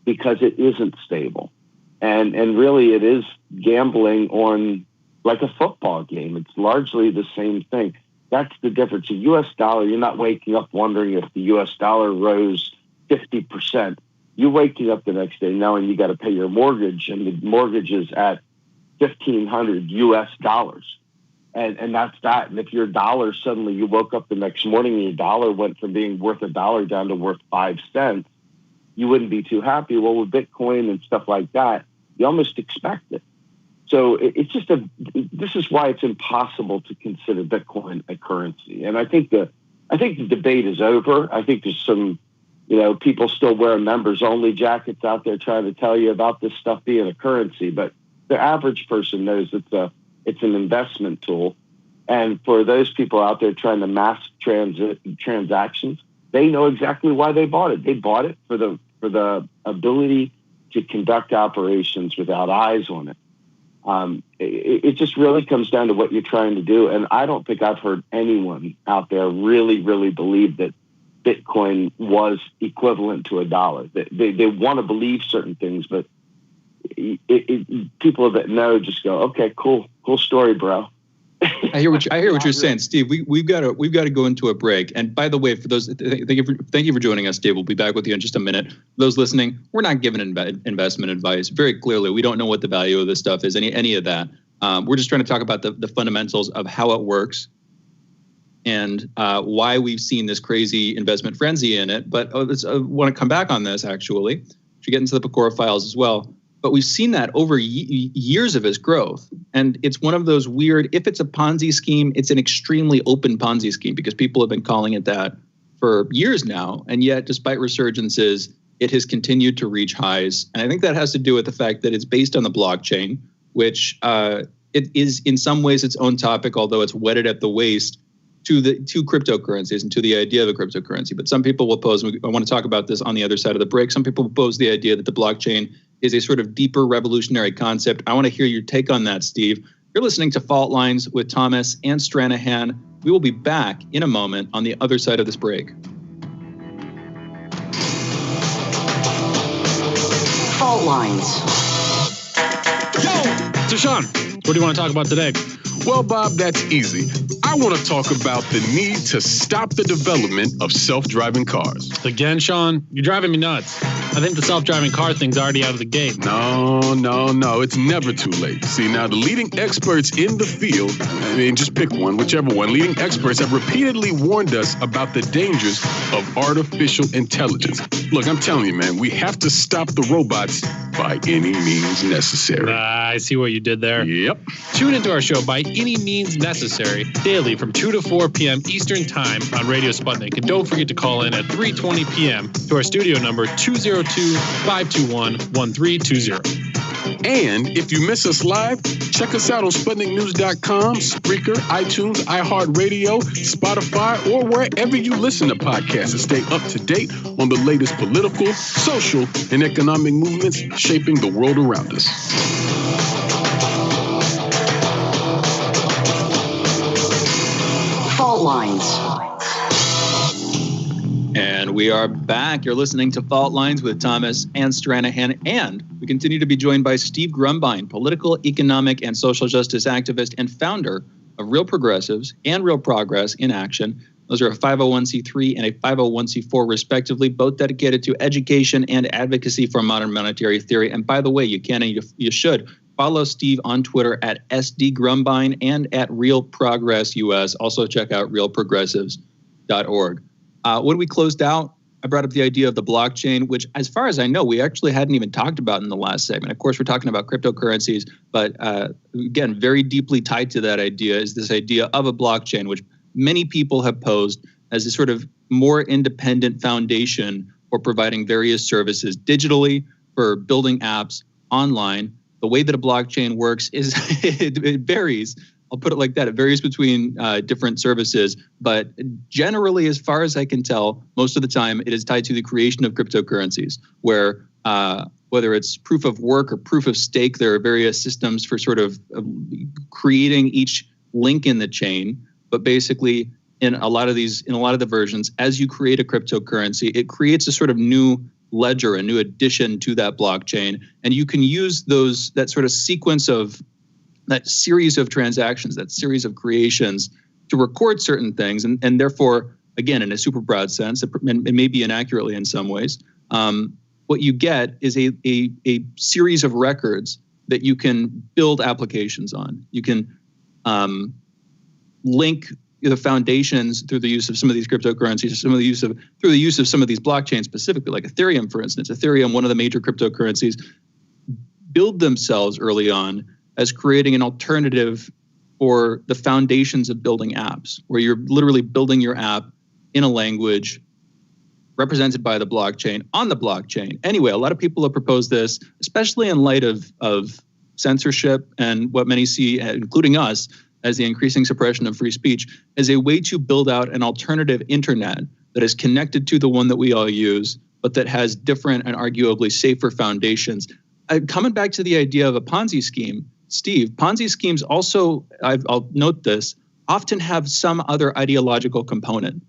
because it isn't stable. And really it is gambling on like a football game. It's largely the same thing. That's the difference. A U.S. dollar, you're not waking up wondering if the U.S. dollar rose 50%. You're waking up the next day knowing you got to pay your mortgage, and the mortgage is at $1,500 U.S. dollars. And that's that. And if your dollar, suddenly you woke up the next morning and your dollar went from being worth $1 down to worth 5 cents, you wouldn't be too happy. Well, with Bitcoin and stuff like that, you almost expect it. So it's just this is why it's impossible to consider Bitcoin a currency. And I think the debate is over. I think there's some, people still wearing members only jackets out there trying to tell you about this stuff being a currency, but the average person knows it's an investment tool. And for those people out there trying to mass transactions, they know exactly why they bought it. They bought it for the ability to conduct operations without eyes on it. It just really comes down to what you're trying to do. And I don't think I've heard anyone out there really, really believe that Bitcoin was equivalent to $1. They want to believe certain things, but people that know just go, okay, cool story, bro. I hear what you're saying, Steve. We've got to go into a break. And by the way, for those, thank you for joining us, Steve. We'll be back with you in just a minute. For those listening, we're not giving investment advice. Very clearly, we don't know what the value of this stuff is. Any of that. We're just trying to talk about the fundamentals of how it works and why we've seen this crazy investment frenzy in it. But I want to come back on this actually. To get into the Pecora files as well. But we've seen that over years of its growth. And it's one of those weird, if it's a Ponzi scheme, it's an extremely open Ponzi scheme because people have been calling it that for years now. And yet, despite resurgences, it has continued to reach highs. And I think that has to do with the fact that it's based on the blockchain, which it is in some ways its own topic, although it's wetted at the waist to cryptocurrencies and to the idea of a cryptocurrency. But some people will pose, I want to talk about this on the other side of the break, some people pose the idea that the blockchain is a sort of deeper revolutionary concept. I want to hear your take on that, Steve. You're listening to Fault Lines with Thomas and Stranahan. We will be back in a moment on the other side of this break. Fault Lines. Yo! So, Sean, what do you want to talk about today? Well, Bob, that's easy. I want to talk about the need to stop the development of self-driving cars. Again, Sean, you're driving me nuts. I think the self-driving car thing's already out of the gate. No. It's never too late. See, now the leading experts in the field, just pick one, whichever one, leading experts have repeatedly warned us about the dangers of artificial intelligence. Look, I'm telling you, man, we have to stop the robots by any means necessary. I see what you did there. Yep. Tune into our show By Any Means Necessary daily from 2 to 4 p.m. Eastern Time on Radio Sputnik. And don't forget to call in at 3:20 p.m. to our studio number 202-521-1320. And if you miss us live, check us out on SputnikNews.com, Spreaker, iTunes, iHeartRadio, Spotify, or wherever you listen to podcasts to stay up to date on the latest political, social, and economic movements shaping the world around us. Fault Lines. And we are back. You're listening to Fault Lines with Thomas and Stranahan. And we continue to be joined by Steve Grumbine, political, economic, and social justice activist and founder of Real Progressives and Real Progress in Action. Those are a 501c3 and a 501c4, respectively, both dedicated to education and advocacy for modern monetary theory. And by the way, you can and you should follow Steve on Twitter at SDGrumbine and at Real Progress US. Also check out realprogressives.org. When we closed out, I brought up the idea of the blockchain, which, as far as I know, we actually hadn't even talked about in the last segment. Of course, we're talking about cryptocurrencies, but again, very deeply tied to that idea is this idea of a blockchain, which many people have posed as a sort of more independent foundation for providing various services digitally, for building apps online. The way that a blockchain works is it varies. I'll put it like that. It varies between different services, but generally, as far as I can tell, most of the time it is tied to the creation of cryptocurrencies, where whether it's proof of work or proof of stake, there are various systems for sort of creating each link in the chain. But basically, in a lot of the versions, as you create a cryptocurrency, it creates a sort of new ledger, a new addition to that blockchain, and you can use that sort of sequence of that series of transactions, that series of creations to record certain things, and therefore, again, in a super broad sense, it may be inaccurately in some ways, what you get is a series of records that you can build applications on. You can link the foundations through the use of some of these cryptocurrencies, through the use of some of these blockchains specifically, like Ethereum, for instance. Ethereum, one of the major cryptocurrencies, build themselves early on as creating an alternative for the foundations of building apps, where you're literally building your app in a language represented by the blockchain on the blockchain. Anyway, a lot of people have proposed this, especially in light of censorship and what many see, including us, as the increasing suppression of free speech, as a way to build out an alternative internet that is connected to the one that we all use, but that has different and arguably safer foundations. Coming back to the idea of a Ponzi scheme, Steve, Ponzi schemes also, I'll note this, often have some other ideological component.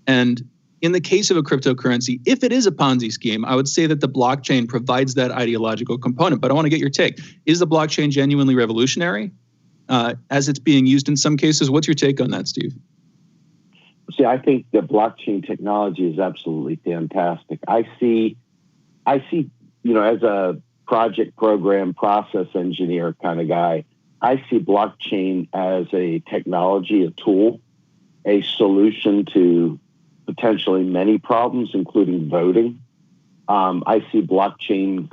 And in the case of a cryptocurrency, if it is a Ponzi scheme, I would say that the blockchain provides that ideological component. But I want to get your take. Is the blockchain genuinely revolutionary as it's being used in some cases? What's your take on that, Steve? See, I think the blockchain technology is absolutely fantastic. I see, as a project program process engineer kind of guy, I see blockchain as a technology, a tool, a solution to potentially many problems, including voting. I see blockchain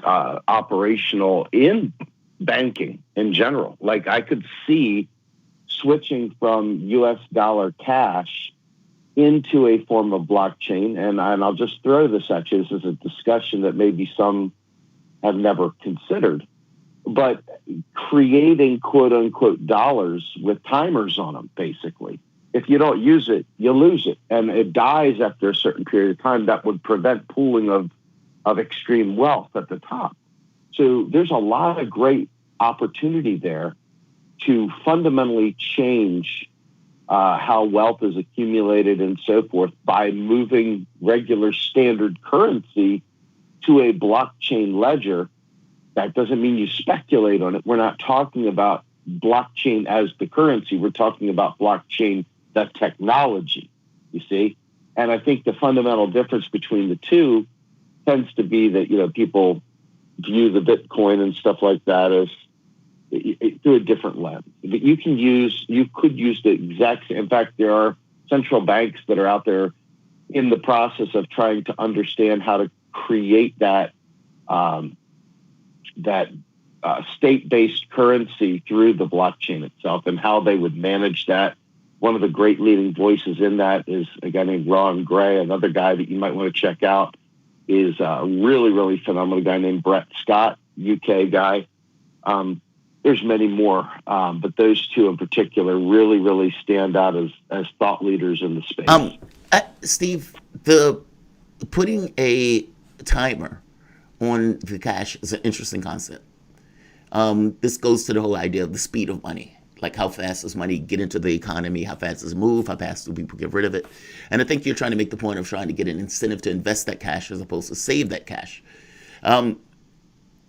operational in banking in general. Like, I could see switching from US dollar cash into a form of blockchain. And I'll just throw this at you. This is a discussion that maybe some have never considered. But creating quote unquote dollars with timers on them, basically. If you don't use it, you lose it. And it dies after a certain period of time. That would prevent pooling of extreme wealth at the top. So there's a lot of great opportunity there to fundamentally change how wealth is accumulated and so forth by moving regular standard currency to a blockchain ledger. That doesn't mean you speculate on it. We're not talking about blockchain as the currency. We're talking about blockchain, the technology, you see? And I think the fundamental difference between the two tends to be that, people view the Bitcoin and stuff like that as through a different lens. But you could use the exact, in fact, there are central banks that are out there in the process of trying to understand how to create that state-based currency through the blockchain itself and how they would manage that. One of the great leading voices in that is a guy named Ron Gray. Another guy that you might want to check out is a really, really phenomenal guy named Brett Scott, UK guy. There's many more, but those two in particular really, really stand out as thought leaders in the space. Steve, the putting a timer on the cash is an interesting concept. This goes to the whole idea of the speed of money. Like, how fast does money get into the economy? How fast does it move? How fast do people get rid of it? And I think you're trying to make the point of trying to get an incentive to invest that cash as opposed to save that cash. I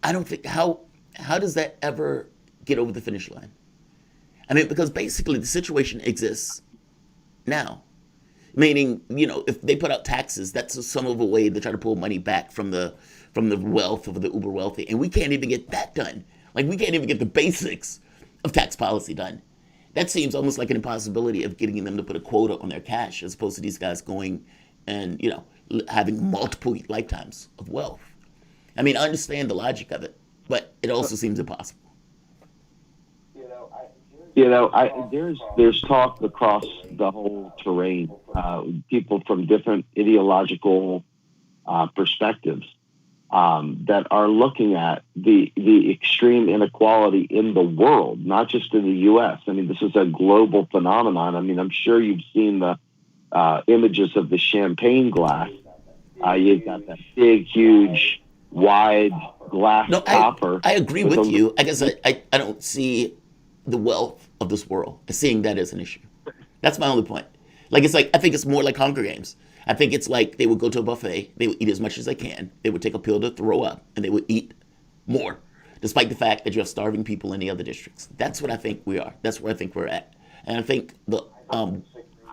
don't think, how does that ever get over the finish line? I mean, because basically the situation exists now. Meaning, if they put out taxes, that's some of a way to try to pull money back from the wealth of the uber wealthy. And we can't even get that done. Like, we can't even get the basics of tax policy done. That seems almost like an impossibility of getting them to put a quota on their cash, as opposed to these guys going and, having multiple lifetimes of wealth. I mean, I understand the logic of it, but it also seems impossible. There's talk across the whole terrain, people from different ideological perspectives that are looking at the extreme inequality in the world, not just in the U.S. I mean, this is a global phenomenon. I mean, I'm sure you've seen the images of the champagne glass. You've got that big, huge, wide glass topper. I agree with you. I guess I don't see the wealth of this world as seeing that as an issue. That's my only point. Like, it's like, I think it's more like Hunger Games. I think it's like they would go to a buffet, they would eat as much as they can, they would take a pill to throw up, and they would eat more, despite the fact that you have starving people in the other districts. That's what I think we are. That's where I think we're at. And I think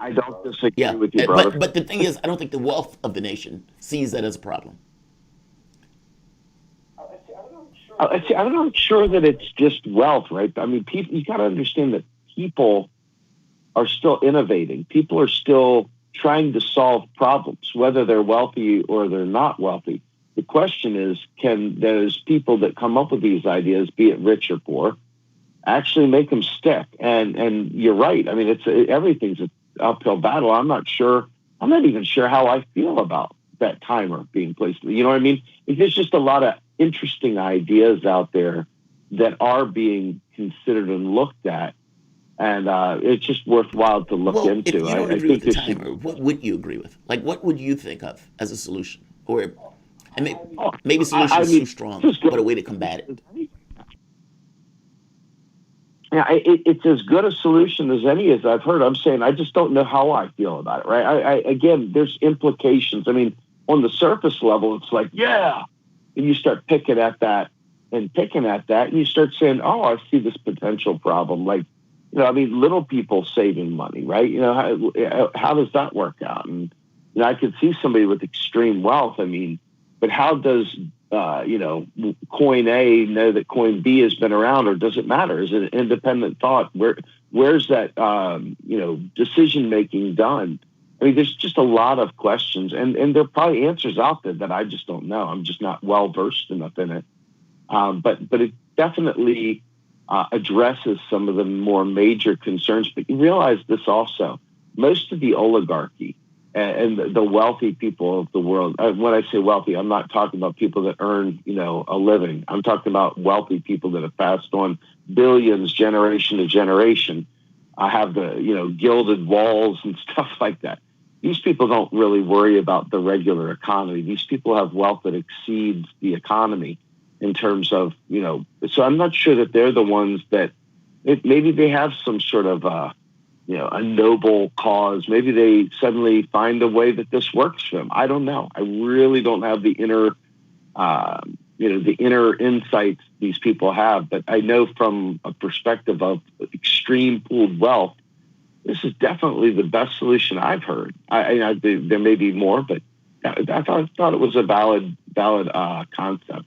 I don't disagree with you, brother. But the thing is, I don't think the wealth of the nation sees that as a problem. I'm not sure that it's just wealth, right? I mean, people, you got to understand that people are still innovating. People are still trying to solve problems, whether they're wealthy or they're not wealthy. The question is, can those people that come up with these ideas, be it rich or poor, actually make them stick? And you're right. I mean, everything's an uphill battle. I'm not even sure how I feel about that timer being placed. You know what I mean? There's just a lot of interesting ideas out there that are being considered and looked at. And it's just worthwhile to look into. If you don't agree with the timer, what would you agree with? Like, what would you think of as a solution? Maybe solution is too strong, but a way to combat it. Yeah, it's as good a solution as any as I've heard. I'm saying I just don't know how I feel about it, right? Again, there's implications. I mean, on the surface level, it's like, yeah. And you start picking at that, and you start saying, oh, I see this potential problem. Like, you know, I mean, little people saving money, right? You know, how does that work out? And, you know, I could see somebody with extreme wealth. I mean, but how does, coin A know that coin B has been around, or does it matter? Is it an independent thought? Where's that, decision-making done? I mean, there's just a lot of questions, and there are probably answers out there that I just don't know. I'm just not well-versed enough in it. But it definitely addresses some of the more major concerns. But you realize this also, most of the oligarchy and the wealthy people of the world, when I say wealthy, I'm not talking about people that earn, a living. I'm talking about wealthy people that have passed on billions generation to generation. I have the, gilded walls and stuff like that. These people don't really worry about the regular economy. These people have wealth that exceeds the economy in terms of, so I'm not sure that they're the ones that maybe they have some sort of, a noble cause. Maybe they suddenly find a way that this works for them. I don't know. I really don't have the inner, the inner insights these people have. But I know from a perspective of extreme pooled wealth, this is definitely the best solution I've heard. There may be more, but I thought it was a valid concept.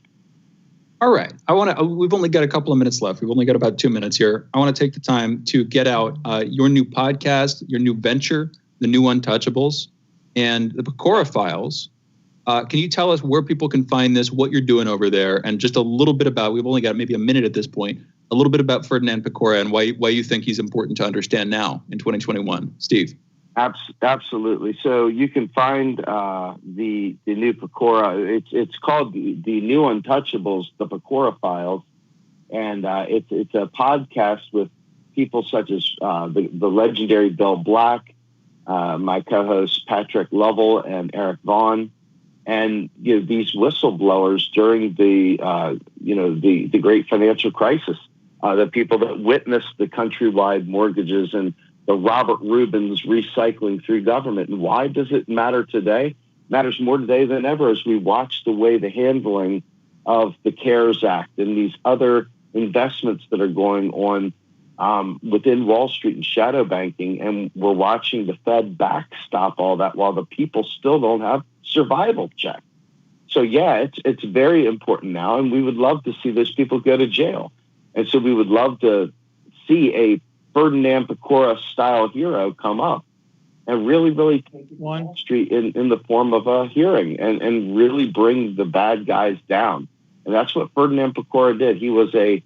All right. We've only got a couple of minutes left. We've only got about 2 minutes here. I want to take the time to get out your new podcast, your new venture, the new Untouchables, and the Pecora Files. Can you tell us where people can find this, what you're doing over there, and just a little bit about, we've only got maybe a minute at this point, a little bit about Ferdinand Pecora and why you think he's important to understand now in 2021. Steve. Absolutely. So you can find the new Pecora. It's called the new Untouchables, the Pecora Files, and it's a podcast with people such as the legendary Bill Black, my co-hosts Patrick Lovell and Eric Vaughn, and these whistleblowers during the great financial crisis, the people that witnessed the countrywide mortgages and the Robert Rubin's recycling through government. And why does it matter today? It matters more today than ever as we watch the way the handling of the CARES Act and these other investments that are going on within Wall Street and shadow banking. And we're watching the Fed backstop all that while the people still don't have survival check. So, yeah, it's very important now. And we would love to see those people go to jail. And so we would love to see a Ferdinand Pecora style hero come up and really take Wall Street in the form of a hearing and really bring the bad guys down. And that's what Ferdinand Pecora did. He was a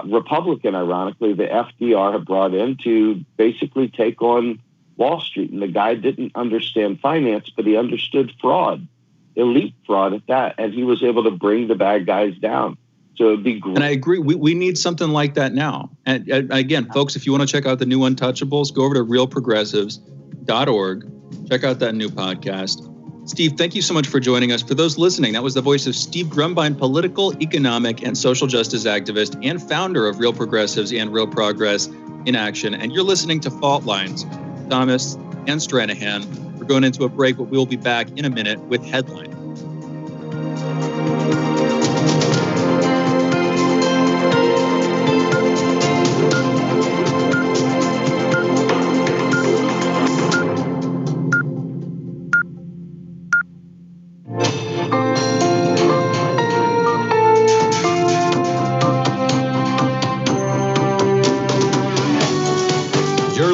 Republican, ironically, the FDR had brought in to basically take on Wall Street. And the guy didn't understand finance, but he understood fraud, elite fraud at that. And he was able to bring the bad guys down. So it'd be great. And I agree. We need something like that now. And again, folks, if you want to check out the new Untouchables, go over to realprogressives.org. Check out that new podcast. Steve, thank you so much for joining us. For those listening, that was the voice of Steve Grumbine, political, economic, and social justice activist and founder of Real Progressives and Real Progress in Action. And you're listening to Fault Lines. Thomas, and Stranahan. We're going into a break, but we'll be back in a minute with Headline.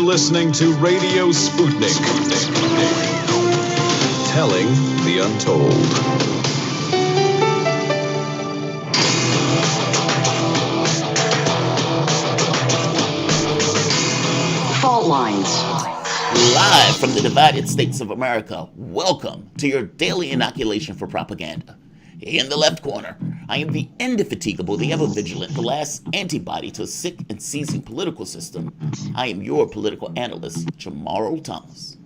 Listening to Radio Sputnik. Telling the untold. Fault lines. Live from the divided states of America, welcome to your daily inoculation for propaganda. In the left corner, I am the indefatigable, the ever-vigilant, the last antibody to a sick and seizing political system. I am your political analyst, Jamarl Thomas.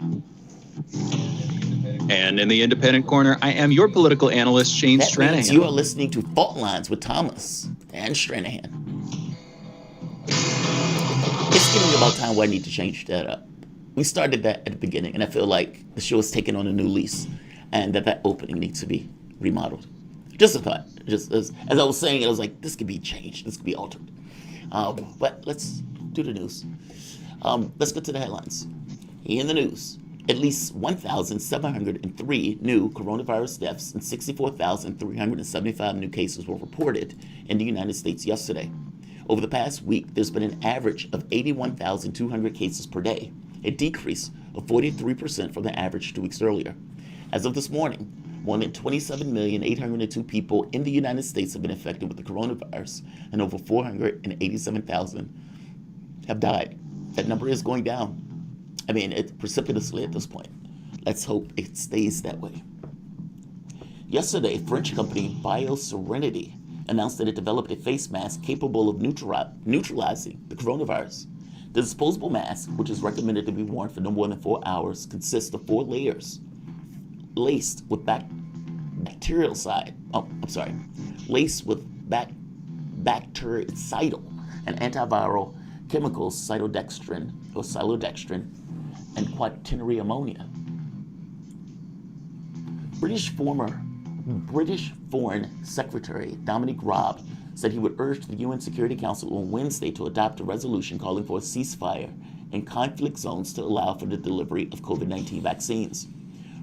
And in the independent corner, I am your political analyst, Shane That Stranahan. means you are listening to Fault Lines with Thomas and Stranahan. It's getting about time where I need to change that up. We started that at the beginning, and I feel like the show is taking on a new lease, and that opening needs to be remodeled. Just a thought. Just as I was saying it, I was like, this could be changed. This could be altered. But let's do the news. Let's get to the headlines. In the news, at least 1,703 new coronavirus deaths and 64,375 new cases were reported in the United States yesterday. Over the past week, there's been an average of 81,200 cases per day, a decrease of 43% from the average 2 weeks earlier. As of this morning, more than 27,802 people in the United States have been infected with the coronavirus, and over 487,000 have died. That number is going down. I mean, it's precipitously at this point. Let's hope it stays that way. Yesterday, French company BioSerenity announced that it developed a face mask capable of neutralizing the coronavirus. The disposable mask, which is recommended to be worn for no more than 4 hours, consists of 4 layers laced with bactericidal and antiviral chemicals, cytodextrin and quaternary ammonia. British Foreign Secretary Dominic Raab said he would urge the UN Security Council on Wednesday to adopt a resolution calling for a ceasefire in conflict zones to allow for the delivery of COVID-19 vaccines.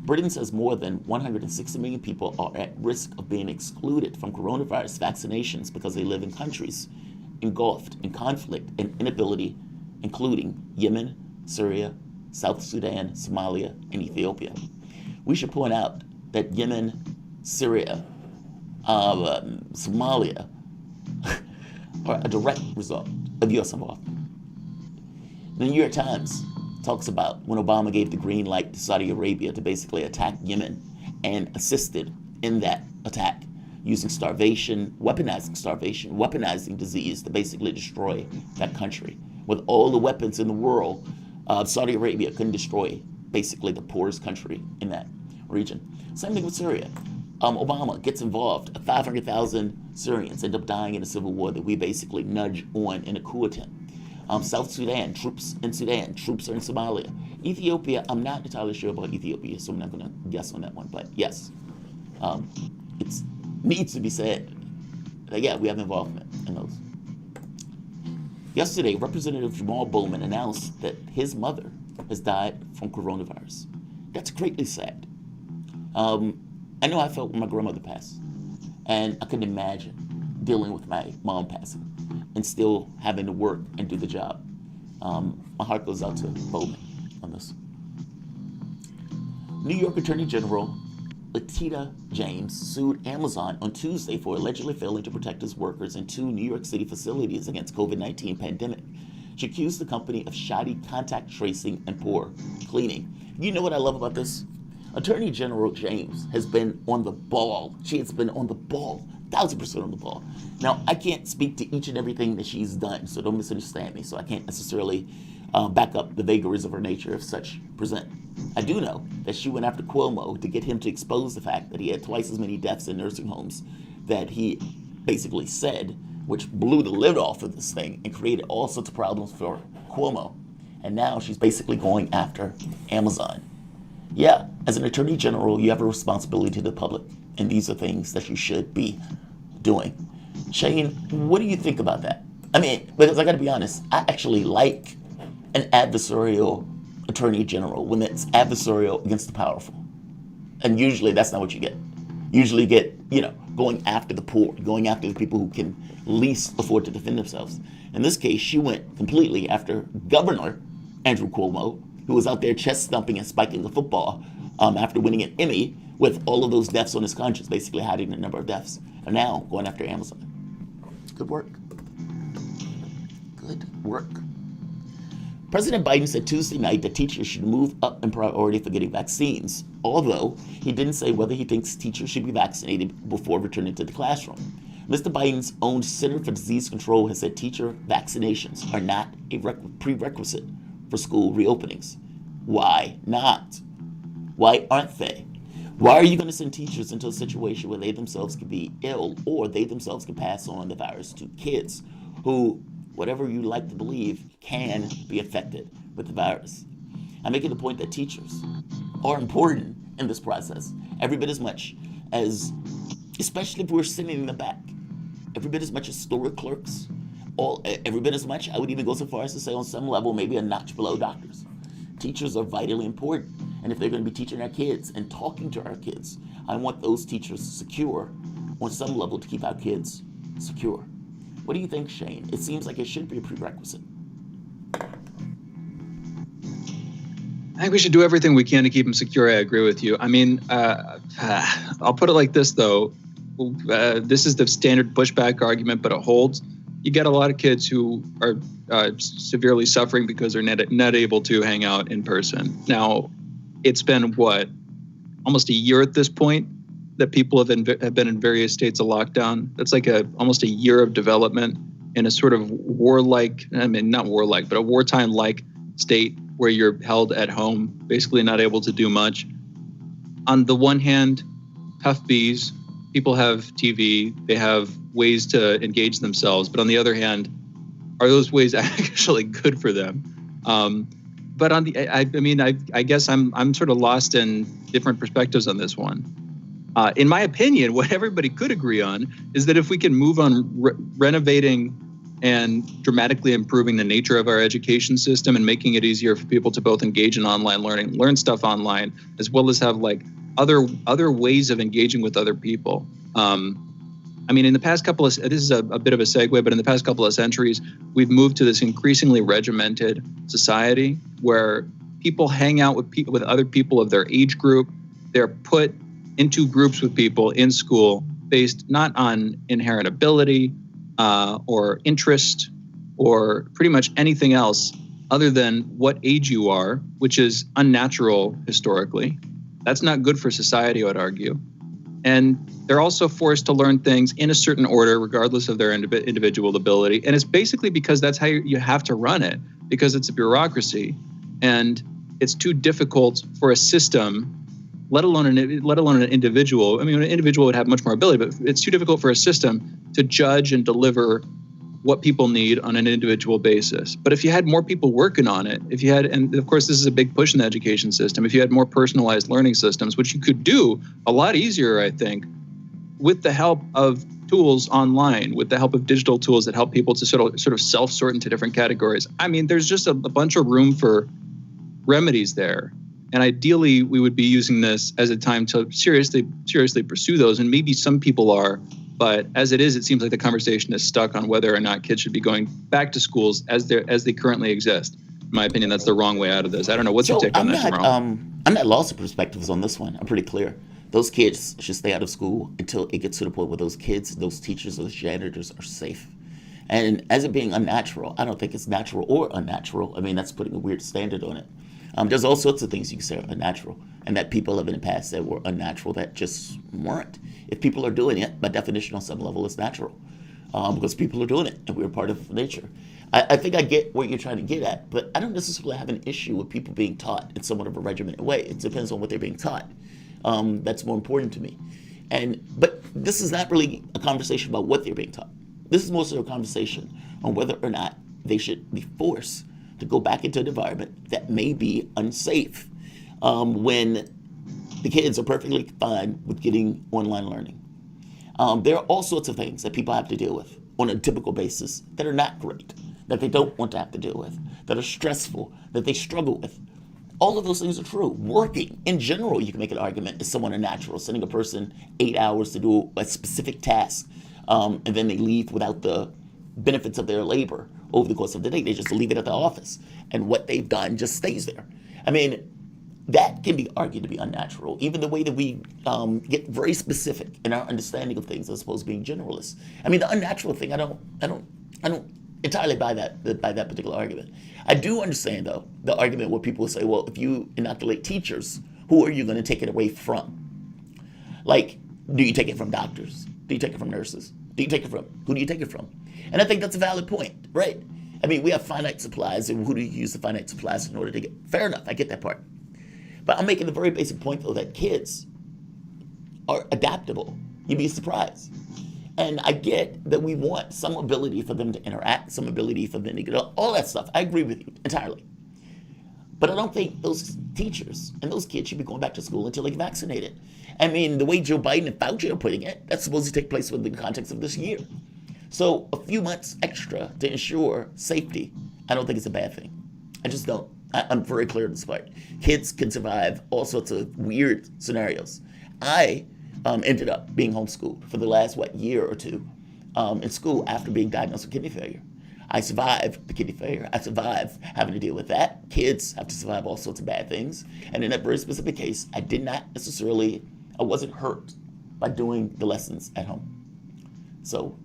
Britain says more than 160 million people are at risk of being excluded from coronavirus vaccinations because they live in countries engulfed in conflict and inability, including Yemen, Syria, South Sudan, Somalia, and Ethiopia. We should point out that Yemen, Syria, Somalia are a direct result of U.S. involvement. The New York Times talks about when Obama gave the green light to Saudi Arabia to basically attack Yemen and assisted in that attack using weaponizing disease to basically destroy that country. With all the weapons in the world, Saudi Arabia couldn't destroy basically the poorest country in that region. Same thing with Syria. Obama gets involved. 500,000 Syrians end up dying in a civil war that we basically nudge on in a coup attempt. South Sudan, troops in Sudan, troops are in Somalia. Ethiopia, I'm not entirely sure about Ethiopia, so I'm not going to guess on that one. But yes, it needs to be said that, yeah, we have involvement in those. Yesterday, Representative Jamarl Bowman announced that his mother has died from coronavirus. That's greatly sad. I know I felt when my grandmother passed, and I couldn't imagine dealing with my mom passing and still having to work and do the job. My heart goes out to Bowman on this. New York Attorney General Letitia James sued Amazon on Tuesday for allegedly failing to protect its workers in 2 New York City facilities against COVID-19 pandemic. She accused the company of shoddy contact tracing and poor cleaning. You know what I love about this? Attorney General James has been on the ball. She has been on the ball, 1,000% on the ball. Now, I can't speak to each and everything that she's done, so don't misunderstand me. So I can't necessarily back up the vagaries of her nature if such present. I do know that she went after Cuomo to get him to expose the fact that he had twice as many deaths in nursing homes that he basically said, which blew the lid off of this thing and created all sorts of problems for Cuomo. And now she's basically going after Amazon. Yeah, as an attorney general, you have a responsibility to the public, and these are things that you should be doing. Shane, what do you think about that? I mean, because I got to be honest, I actually like an adversarial attorney general when it's adversarial against the powerful. And usually that's not what you get. Usually you get, going after the poor, going after the people who can least afford to defend themselves. In this case, she went completely after Governor Andrew Cuomo, who was out there chest thumping and spiking the football after winning an Emmy with all of those deaths on his conscience, basically hiding the number of deaths. And now going after Amazon. Good work. Good work. President Biden said Tuesday night that teachers should move up in priority for getting vaccines, although he didn't say whether he thinks teachers should be vaccinated before returning to the classroom. Mr. Biden's own Center for Disease Control has said teacher vaccinations are not a prerequisite for school reopenings. Why not? Why aren't they? Why are you going to send teachers into a situation where they themselves could be ill or they themselves can pass on the virus to kids who, whatever you like to believe, can be affected with the virus? I'm making the point that teachers are important in this process, every bit as much as, especially if we're sitting in the back, every bit as much as store clerks, every bit as much, I would even go so far as to say on some level, maybe a notch below doctors. Teachers are vitally important. And if they're going to be teaching our kids and talking to our kids, I want those teachers secure on some level to keep our kids secure. What do you think, Shane? It seems like it should be a prerequisite. I think we should do everything we can to keep them secure. I agree with you. I mean, I'll put it like this, though. This is the standard pushback argument, but it holds. You get a lot of kids who are severely suffering because they're not able to hang out in person. Now, it's been, almost a year at this point that people have been in various states of lockdown. That's like almost a year of development in a sort of warlike, not warlike, but a wartime-like state where you're held at home, basically not able to do much. On the one hand, tough bees, people have TV, they have ways to engage themselves, but on the other hand, are those ways actually good for them? But on the, I guess I'm sort of lost in different perspectives on this one. In my opinion, what everybody could agree on is that if we can move on renovating and dramatically improving the nature of our education system and making it easier for people to both engage in online learning, learn stuff online, as well as have like other ways of engaging with other people. In the past couple of, this is a bit of a segue, but in the past couple of centuries, we've moved to this increasingly regimented society where people hang out with other people of their age group. They're put into groups with people in school based not on inherent ability or interest or pretty much anything else other than what age you are, which is unnatural historically. That's not good for society, I would argue. And they're also forced to learn things in a certain order, regardless of their individual ability. And it's basically because that's how you have to run it, because it's a bureaucracy. And it's too difficult for a system, let alone an individual. An individual would have much more ability, but it's too difficult for a system to judge and deliver what people need on an individual basis. But if you had more people working on it, and of course this is a big push in the education system, if you had more personalized learning systems, which you could do a lot easier, I think, with the help of tools online, with the help of digital tools that help people to sort of self-sort into different categories. There's just a bunch of room for remedies there. And ideally, we would be using this as a time to seriously pursue those. And maybe some people are. But as it is, it seems like the conversation is stuck on whether or not kids should be going back to schools as they currently exist. In my opinion, that's the wrong way out of this. I don't know. What's your take on that, Jamarl? I'm not lost of perspectives on this one. I'm pretty clear. Those kids should stay out of school until it gets to the point where those kids, those teachers, those janitors are safe. And as it being unnatural, I don't think it's natural or unnatural. That's putting a weird standard on it. There's all sorts of things you can say are unnatural and that people have in the past said were unnatural that just weren't. If people are doing it, by definition, on some level, it's natural because people are doing it and we're part of nature. I think I get what you're trying to get at, but I don't necessarily have an issue with people being taught in somewhat of a regimented way. It depends on what they're being taught. That's more important to me. But this is not really a conversation about what they're being taught. This is mostly a conversation on whether or not they should be forced to go back into an environment that may be unsafe when the kids are perfectly fine with getting online learning. There are all sorts of things that people have to deal with on a typical basis that are not great, that they don't want to have to deal with, that are stressful, that they struggle with. All of those things are true. Working, in general, you can make an argument, is somewhat unnatural. Sending a person 8 hours to do a specific task, and then they leave without the benefits of their labor over the course of the day. They just leave it at the office, and what they've done just stays there. I mean, that can be argued to be unnatural. Even the way that we get very specific in our understanding of things as opposed to being generalists. I mean, the unnatural thing, I don't entirely buy that particular argument. I do understand, though, the argument where people will say, well, if you inoculate teachers, who are you going to take it away from? Like, do you take it from doctors? Do you take it from nurses? Who do you take it from? And I think that's a valid point, right? I mean, we have finite supplies, and who do you use the finite supplies in order to get? Fair enough, I get that part. But I'm making the very basic point, though, that kids are adaptable. You'd be surprised. And I get that we want some ability for them to interact, some ability for them to get all that stuff. I agree with you entirely. But I don't think those teachers and those kids should be going back to school until they get vaccinated. I mean, the way Joe Biden and Fauci are putting it, that's supposed to take place within the context of this year. So a few months extra to ensure safety, I don't think it's a bad thing. I just don't. I'm very clear on this part. Kids can survive all sorts of weird scenarios. I ended up being homeschooled for the last, year or two in school after being diagnosed with kidney failure. I survived the kidney failure. I survived having to deal with that. Kids have to survive all sorts of bad things. And in that very specific case, I wasn't hurt by doing the lessons at home. So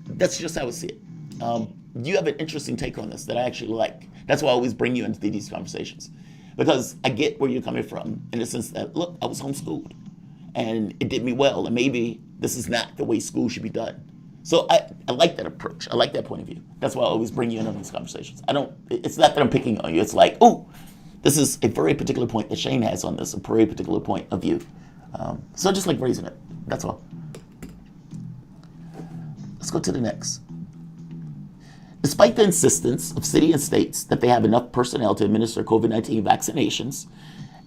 that's just how I see it. You have an interesting take on this that I actually like. That's why I always bring you into these conversations, because I get where you're coming from in the sense that, look, I was homeschooled and it did me well, and maybe this is not the way school should be done. So I like that approach. I like that point of view. That's why I always bring you into these conversations. It's not that I'm picking on you. It's like, oh, this is a very particular point that Shane has on this, a very particular point of view. So I just like raising it. That's all. Let's go to the next. Despite the insistence of cities and states that they have enough personnel to administer COVID-19 vaccinations,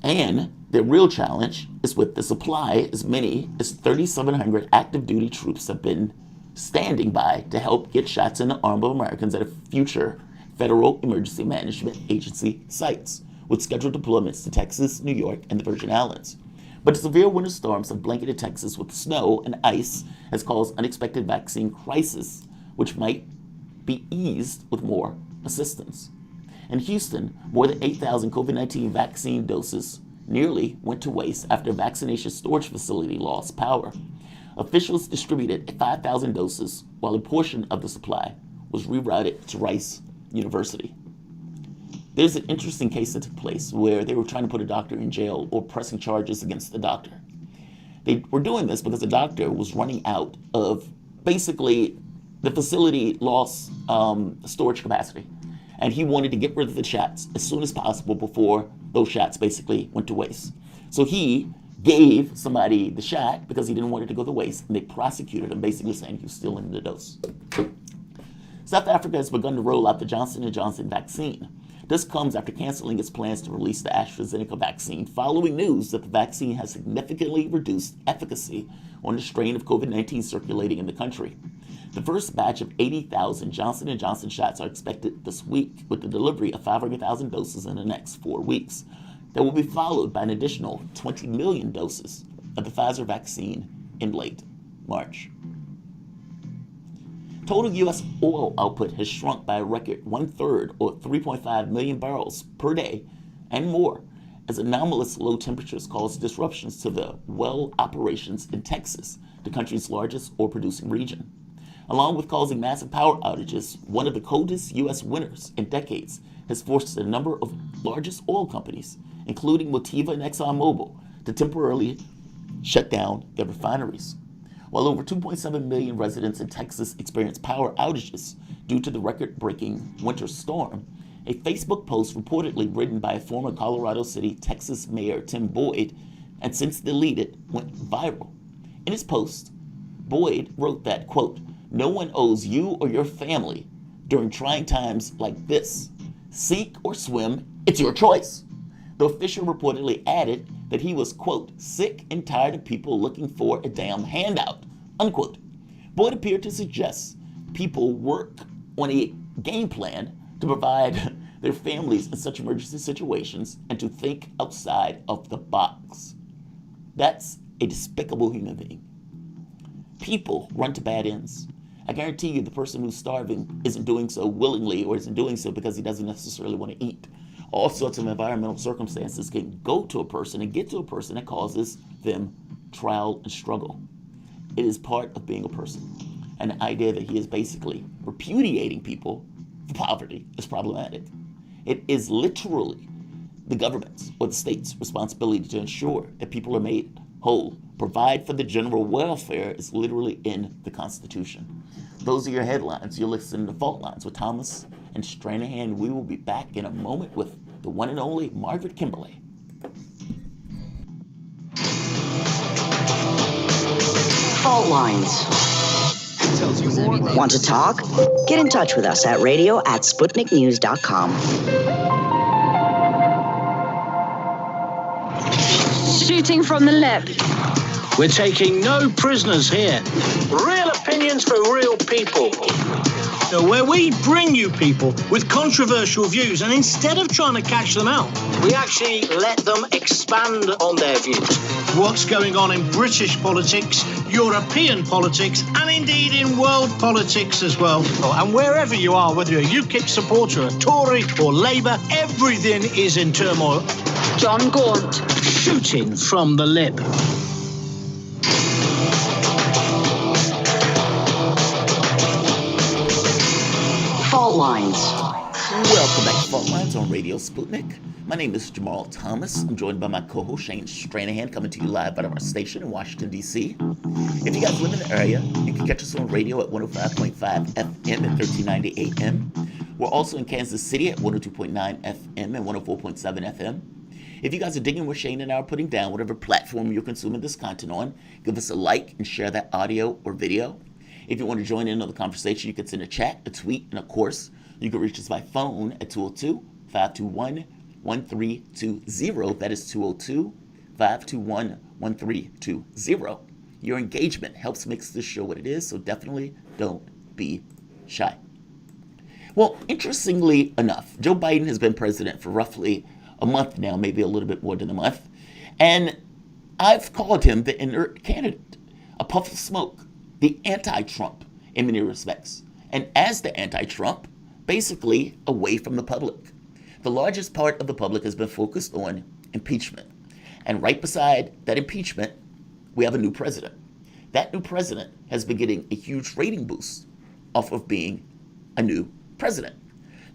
and their real challenge is with the supply, as many as 3,700 active duty troops have been standing by to help get shots in the arm of Americans at future Federal Emergency Management Agency sites, with scheduled deployments to Texas, New York, and the Virgin Islands. But the severe winter storms have blanketed Texas with snow and ice has caused unexpected vaccine crisis, which might be eased with more assistance. In Houston, more than 8,000 COVID-19 vaccine doses nearly went to waste after a vaccination storage facility lost power. Officials distributed 5,000 doses, while a portion of the supply was rerouted to Rice University. There's an interesting case that took place where they were trying to put a doctor in jail or pressing charges against the doctor. They were doing this because the doctor was running out of, basically, the facility lost storage capacity, and he wanted to get rid of the shots as soon as possible before those shots basically went to waste. So he gave somebody the shot because he didn't want it to go to waste, and they prosecuted him, basically saying he was stealing the dose. South Africa has begun to roll out the Johnson & Johnson vaccine. This comes after canceling its plans to release the AstraZeneca vaccine following news that the vaccine has significantly reduced efficacy on the strain of COVID-19 circulating in the country. The first batch of 80,000 Johnson & Johnson shots are expected this week, with the delivery of 500,000 doses in the next 4 weeks. That will be followed by an additional 20 million doses of the Pfizer vaccine in late March. Total U.S. oil output has shrunk by a record 1/3, or 3.5 million barrels per day and more, as anomalous low temperatures cause disruptions to the well operations in Texas, the country's largest oil-producing region. Along with causing massive power outages, one of the coldest U.S. winters in decades has forced a number of largest oil companies, including Motiva and ExxonMobil, to temporarily shut down their refineries. While over 2.7 million residents in Texas experienced power outages due to the record-breaking winter storm, a Facebook post reportedly written by a former Colorado City, Texas Mayor Tim Boyd, and since deleted, went viral. In his post, Boyd wrote that, quote, "No one owes you or your family during trying times like this. Sink or swim, it's your choice. The official reportedly added that he was, quote, sick and tired of people looking for a damn handout, unquote. Boyd appeared to suggest people work on a game plan to provide their families in such emergency situations and to think outside of the box. That's a despicable human being. People run to bad ends. I guarantee you the person who's starving isn't doing so willingly or isn't doing so because he doesn't necessarily want to eat. All sorts of environmental circumstances can go to a person and get to a person that causes them trial and struggle. It is part of being a person. And the idea that he is basically repudiating people for poverty is problematic. It is literally the government's or the state's responsibility to ensure that people are made whole. Provide for the general welfare is literally in the Constitution. Those are your headlines. You're listening to Fault Lines with Thomas and Stranahan. We will be back in a moment with the one and only Margaret Kimberly. Fault Lines. Want to talk? Get in touch with us at radio@sputniknews.com. Shooting from the lip. We're taking no prisoners here. Real opinions for real people. Where we bring you people with controversial views, and instead of trying to cash them out, we actually let them expand on their views. What's going on in British politics, European politics, and indeed in world politics as well. And wherever you are, whether you're a UKIP supporter, a Tory or Labour, everything is in turmoil. John Gaunt. Shooting from the lip. Fault Lines. Welcome back to Fault Lines on Radio Sputnik. My name is Jamarl Thomas. I'm joined by my co-host Shane Stranahan, coming to you live out of our station in Washington, D.C. If you guys live in the area, you can catch us on radio at 105.5 FM and 1390 AM. We're also in Kansas City at 102.9 FM and 104.7 FM. If you guys are digging what Shane and I are putting down, whatever platform you're consuming this content on, give us a like and share that audio or video. If you want to join in on the conversation, you can send a chat, a tweet, and of course, you can reach us by phone at 202-521-1320. That is 202-521-1320. Your engagement helps make this show what it is, so definitely don't be shy. Well, interestingly enough, Joe Biden has been president for roughly a month now, maybe a little bit more than a month, and I've called him the inert candidate, a puff of smoke, the anti-Trump in many respects, and as the anti-Trump, basically away from the public. The largest part of the public has been focused on impeachment, and right beside that impeachment, we have a new president. That new president has been getting a huge rating boost off of being a new president.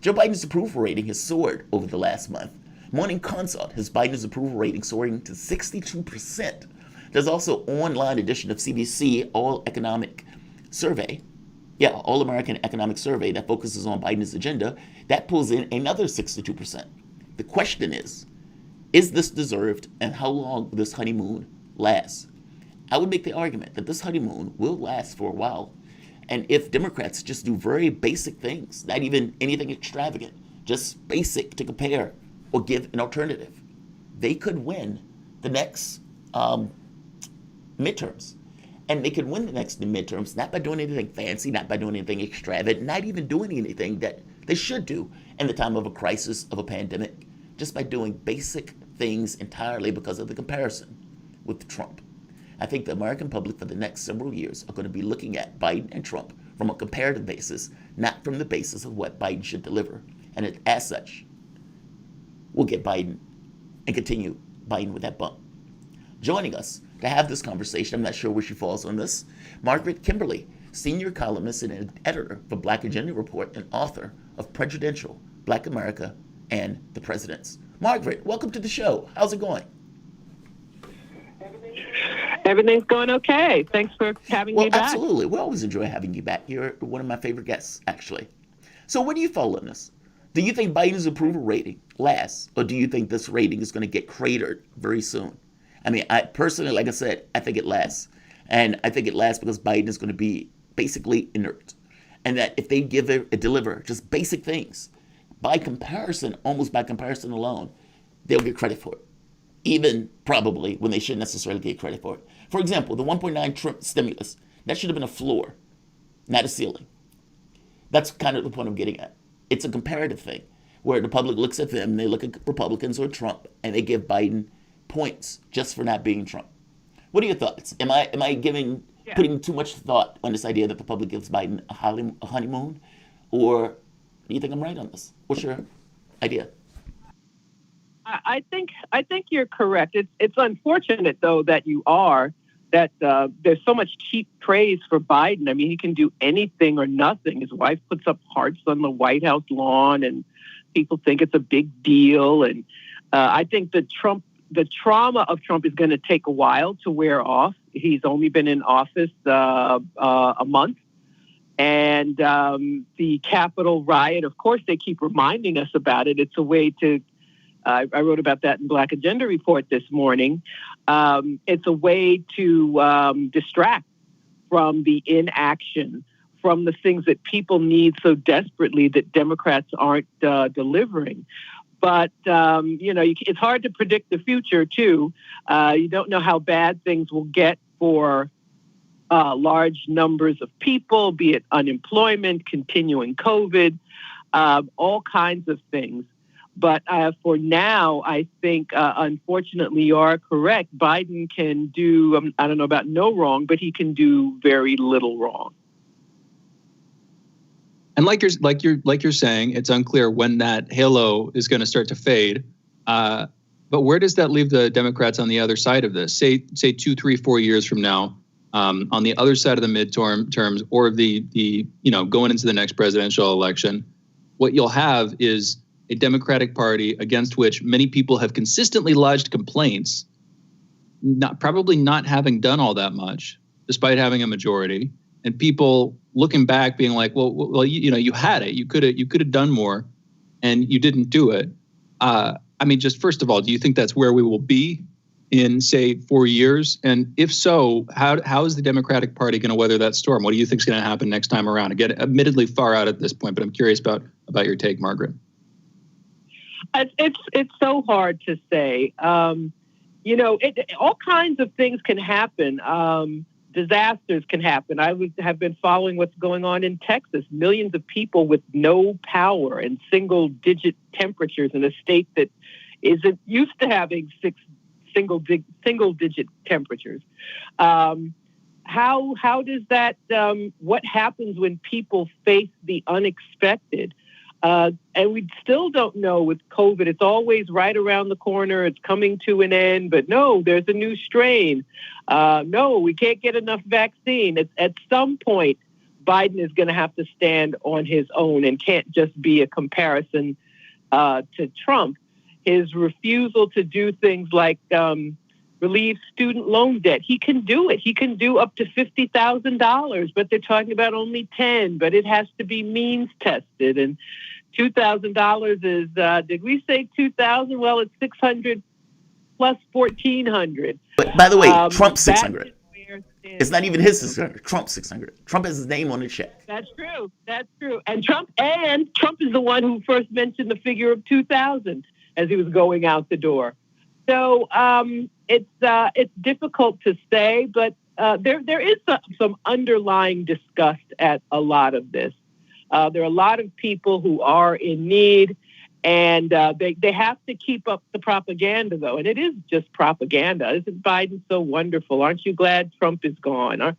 Joe Biden's approval rating has soared over the last month. Morning Consult has Biden's approval rating soaring to 62%. There's also an online edition of CBC All-American Economic Survey that focuses on Biden's agenda. That pulls in another 62%. The question is this deserved, and how long will this honeymoon last? I would make the argument that this honeymoon will last for a while. And if Democrats just do very basic things, not even anything extravagant, just basic to compare or give an alternative, they could win the next midterms. And they could win the next midterms not by doing anything fancy, not by doing anything extravagant, not even doing anything that they should do in the time of a crisis, of a pandemic, just by doing basic things entirely because of the comparison with Trump. I think the American public for the next several years are going to be looking at Biden and Trump from a comparative basis, not from the basis of what Biden should deliver. And as such, we'll get Biden and continue Biden with that bump. Joining us to have this conversation, I'm not sure where she falls on this, Margaret Kimberly, senior columnist and editor for Black Agenda Report and author of Prejudicial, Black America and the Presidents. Margaret, welcome to the show. How's it going? Everything's going okay. Thanks for having me back. Absolutely. We always enjoy having you back. You're one of my favorite guests, actually. So where do you fall on this? Do you think Biden's approval rating lasts, or do you think this rating is going to get cratered very soon? I mean, I personally, like I said, I think it lasts. And I think it lasts because Biden is going to be basically inert. And that if they deliver just basic things, by comparison, almost by comparison alone, they'll get credit for it. Even probably when they shouldn't necessarily get credit for it. For example, the 1.9 Trump stimulus, that should have been a floor, not a ceiling. That's kind of the point I'm getting at. It's a comparative thing where the public looks at them, and they look at Republicans or Trump, and they give Biden points just for not being Trump. What are your thoughts? Am I putting too much thought on this idea that the public gives Biden a honeymoon, or do you think I'm right on this? What's your idea? I think you're correct. It's unfortunate though that you are. That there's so much cheap praise for Biden. I mean, he can do anything or nothing. His wife puts up hearts on the White House lawn, and people think it's a big deal. And I think the trauma of Trump is going to take a while to wear off. He's only been in office a month. And the Capitol riot, of course, they keep reminding us about it. It's a way to, I wrote about that in Black Agenda Report this morning. It's a way to distract from the inaction, from the things that people need so desperately that Democrats aren't delivering. But, it's hard to predict the future, too. You don't know how bad things will get for large numbers of people, be it unemployment, continuing COVID, all kinds of things. But for now, I think, unfortunately, you are correct. Biden can do, I don't know about no wrong, but he can do very little wrong. And like you're saying, it's unclear when that halo is going to start to fade. But where does that leave the Democrats on the other side of this? Say 2, 3, 4 years from now, on the other side of the midterm terms, or the going into the next presidential election, what you'll have is a Democratic Party against which many people have consistently lodged complaints, probably not having done all that much, despite having a majority, and people looking back being like, well, you had it, you could have done more, and you didn't do it. Just first of all, do you think that's where we will be in, say, 4 years? And if so, how is the Democratic Party going to weather that storm? What do you think is going to happen next time around? Again, admittedly far out at this point, but I'm curious about your take, Margaret. It's so hard to say. All kinds of things can happen. Disasters can happen. I have been following what's going on in Texas. Millions of people with no power and single-digit temperatures in a state that isn't used to having single-digit temperatures. How does that? What happens when people face the unexpected? And we still don't know with COVID. It's always right around the corner. It's coming to an end. But no, there's a new strain. No, we can't get enough vaccine. At some point, Biden is going to have to stand on his own and can't just be a comparison to Trump. His refusal to do things like relieve student loan debt. He can do it. He can do up to $50,000, but they're talking about only $10,000, but it has to be means tested. And $2,000 is, did we say 2,000? Well, it's 600 plus 1,400. But by the way, Trump's 600. It's not even his 600. Trump's 600. Trump has his name on the check. That's true. And Trump is the one who first mentioned the figure of 2,000 as he was going out the door. So it's difficult to say, but there is some underlying disgust at a lot of this. There are a lot of people who are in need, and they have to keep up the propaganda, though. And it is just propaganda. Isn't Biden so wonderful? Aren't you glad Trump is gone?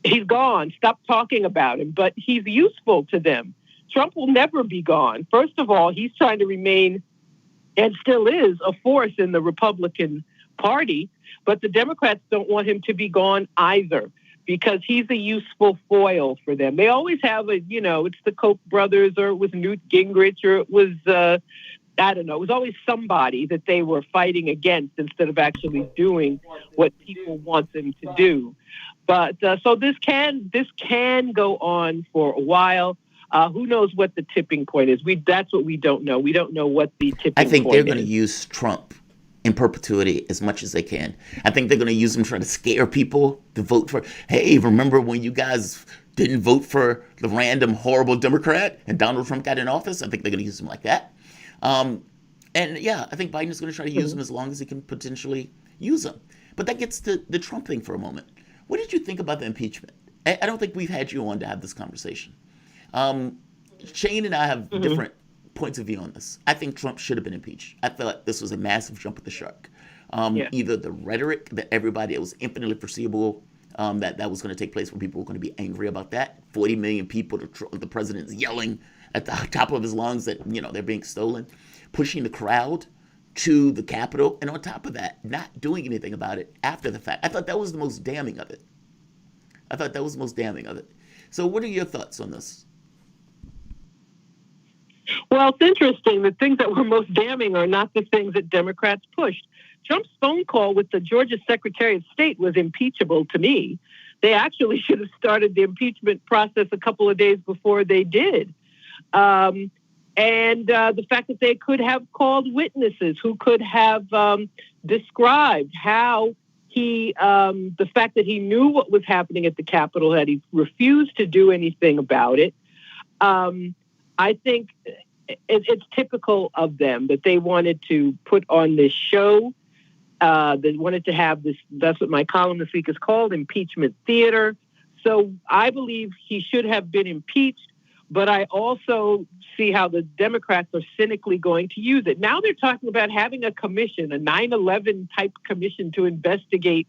He's gone. Stop talking about him. But he's useful to them. Trump will never be gone. First of all, he's trying to remain, and still is, a force in the Republican Party, but the Democrats don't want him to be gone either, because he's a useful foil for them. They always have it's the Koch brothers, or it was Newt Gingrich, or it was, it was always somebody that they were fighting against instead of actually doing what people want them to do. But so this can go on for a while. Who knows what the tipping point is? That's what we don't know. We don't know what the tipping point is. I think they're going to use Trump in perpetuity as much as they can. I think they're going to use him trying to scare people to vote for. Hey, remember when you guys didn't vote for the random horrible Democrat and Donald Trump got in office. I think they're going to use him like that. And yeah, I think Biden is going to try to use him as long as he can potentially use him. But that gets to the Trump thing for a moment. What did you think about the impeachment? I don't think we've had you on to have this conversation. Shane and I have different points of view on this. I think Trump should have been impeached. I felt like this was a massive jump of the shark. Either the rhetoric that it was infinitely foreseeable that was going to take place where people were going to be angry about that. 40 million people, the president's yelling at the top of his lungs that, they're being stolen, pushing the crowd to the Capitol, and on top of that, not doing anything about it after the fact. I thought that was the most damning of it. So what are your thoughts on this? Well, it's interesting. The things that were most damning are not the things that Democrats pushed. Trump's phone call with the Georgia Secretary of State was impeachable to me. They actually should have started the impeachment process a couple of days before they did. And the fact that they could have called witnesses who could have described how the fact that he knew what was happening at the Capitol, that he refused to do anything about it. I think it's typical of them that they wanted to put on this show. They wanted to have this, that's what my column this week is called, impeachment theater. So I believe he should have been impeached, but I also see how the Democrats are cynically going to use it. Now they're talking about having a commission, a 9/11 type commission to investigate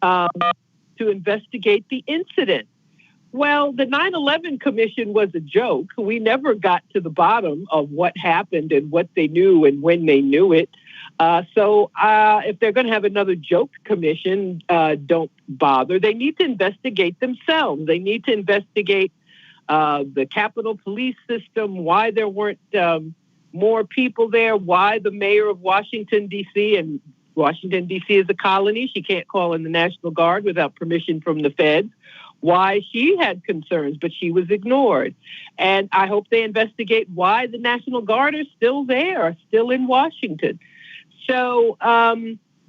the incident. Well, the 9/11 commission was a joke. We never got to the bottom of what happened and what they knew and when they knew it. So if they're going to have another joke commission, don't bother. They need to investigate themselves. They need to investigate the Capitol Police system, why there weren't more people there, why the mayor of Washington, D.C., and Washington, D.C. is a colony. She can't call in the National Guard without permission from the feds. Why she had concerns, but she was ignored. And I hope they investigate why the National Guard are still there, still in Washington. So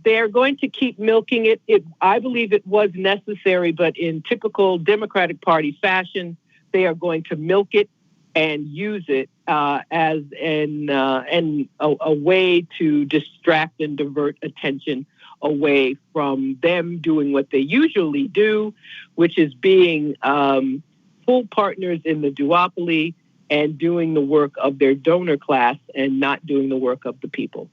they're going to keep milking it. I believe it was necessary, but in typical Democratic Party fashion, they are going to milk it and use it as a way to distract and divert attention away from them doing what they usually do, which is being full partners in the duopoly and doing the work of their donor class and not doing the work of the people.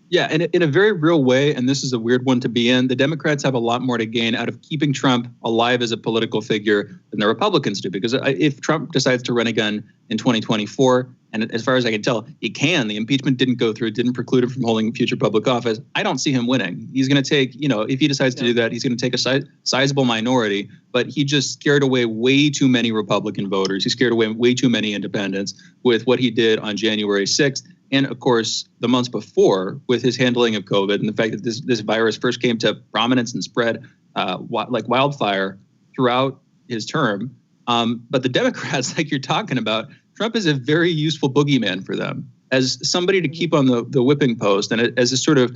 Yeah, and in a very real way, and this is a weird one to be in, the Democrats have a lot more to gain out of keeping Trump alive as a political figure than the Republicans do. Because if Trump decides to run again in 2024, and as far as I can tell, he can, the impeachment didn't go through, didn't preclude him from holding future public office, I don't see him winning. He's going to take, if he decides to do that, he's going to take a sizable minority, but he just scared away way too many Republican voters. He scared away way too many independents with what he did on January 6th. And, of course, the months before with his handling of COVID and the fact that this virus first came to prominence and spread like wildfire throughout his term. But the Democrats, like you're talking about, Trump is a very useful boogeyman for them as somebody to keep on the whipping post and as a sort of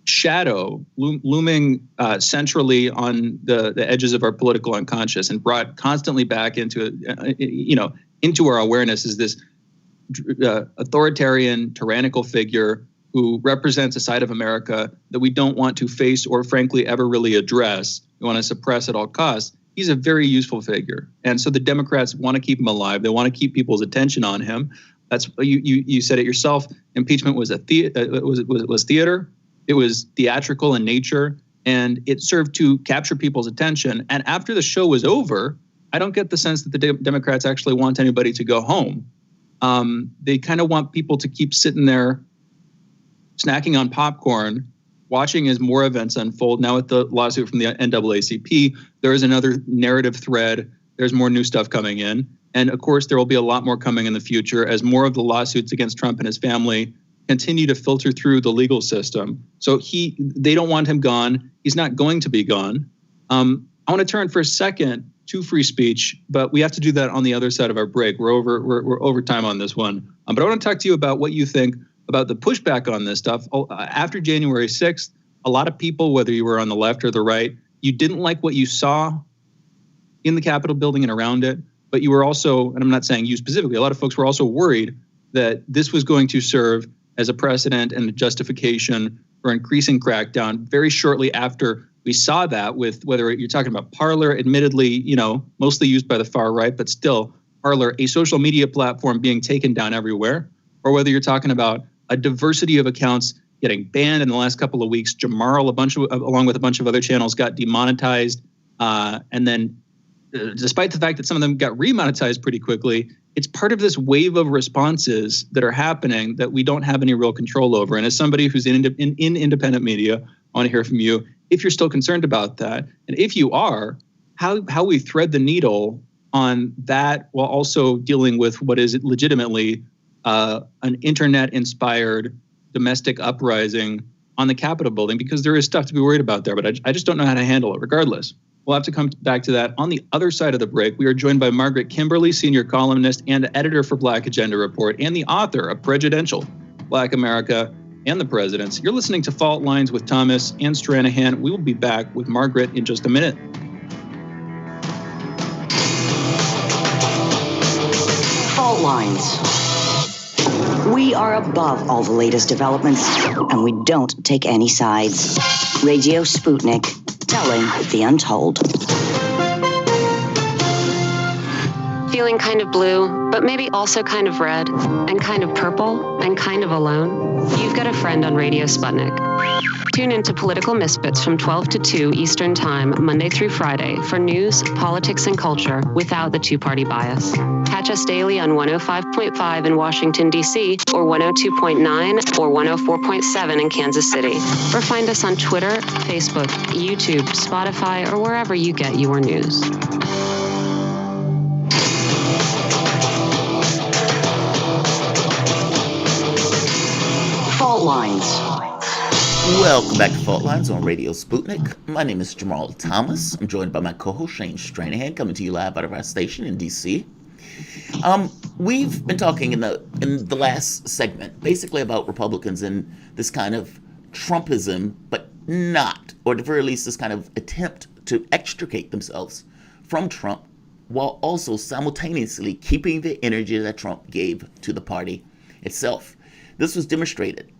shadow looming centrally on the edges of our political unconscious and brought constantly back into our awareness is this authoritarian, tyrannical figure who represents a side of America that we don't want to face or frankly ever really address. We want to suppress at all costs. He's a very useful figure. And so the Democrats want to keep him alive. They want to keep people's attention on him. That's you said it yourself. Impeachment was was theater. It was theatrical in nature, and it served to capture people's attention. And after the show was over, I don't get the sense that the Democrats actually want anybody to go home. They kind of want people to keep sitting there snacking on popcorn, watching as more events unfold. Now with the lawsuit from the NAACP, there is another narrative thread. There's more new stuff coming in. And of course, there will be a lot more coming in the future as more of the lawsuits against Trump and his family continue to filter through the legal system. So they don't want him gone. He's not going to be gone. I want to turn for a second to free speech, but we have to do that on the other side of our break. We're over time on this one. But I want to talk to you about what you think about the pushback on this stuff. After January 6th, a lot of people, whether you were on the left or the right, you didn't like what you saw in the Capitol building and around it. But you were also, and I'm not saying you specifically, a lot of folks were also worried that this was going to serve as a precedent and a justification for increasing crackdown very shortly after we saw that, with whether you're talking about Parler, admittedly, mostly used by the far right, but still Parler, a social media platform being taken down everywhere, or whether you're talking about a diversity of accounts getting banned in the last couple of weeks. Jamarl, along with a bunch of other channels, got demonetized. And then despite the fact that some of them got remonetized pretty quickly, it's part of this wave of responses that are happening that we don't have any real control over. And as somebody who's in independent media, I want to hear from you if you're still concerned about that. And if you are, how we thread the needle on that while also dealing with what is legitimately an internet-inspired domestic uprising on the Capitol building, because there is stuff to be worried about there, but I just don't know how to handle it. Regardless, we'll have to come back to that on the other side of the break. We are joined by Margaret Kimberly, senior columnist and editor for Black Agenda Report, and the author of Prejudential, Black America and the Presidents. You're listening to Fault Lines with Thomas and Stranahan. We will be back with Margaret in just a minute. Fault Lines. We are above all the latest developments, and we don't take any sides. Radio Sputnik, telling the untold. Feeling kind of blue, but maybe also kind of red, and kind of purple, and kind of alone? You've got a friend on Radio Sputnik. Tune into Political Misfits from 12 to 2 Eastern Time, Monday through Friday, for news, politics, and culture without the two-party bias. Catch us daily on 105.5 in Washington, D.C., or 102.9 or 104.7 in Kansas City. Or find us on Twitter, Facebook, YouTube, Spotify, or wherever you get your news. Fault Lines. Welcome back to Fault Lines on Radio Sputnik. My name is Jamarl Thomas. I'm joined by my co-host Shane Stranahan, coming to you live out of our station in D.C. We've been talking in the last segment basically about Republicans and this kind of Trumpism, but not, or at the very least this kind of attempt to extricate themselves from Trump while also simultaneously keeping the energy that Trump gave to the party itself. This was demonstrated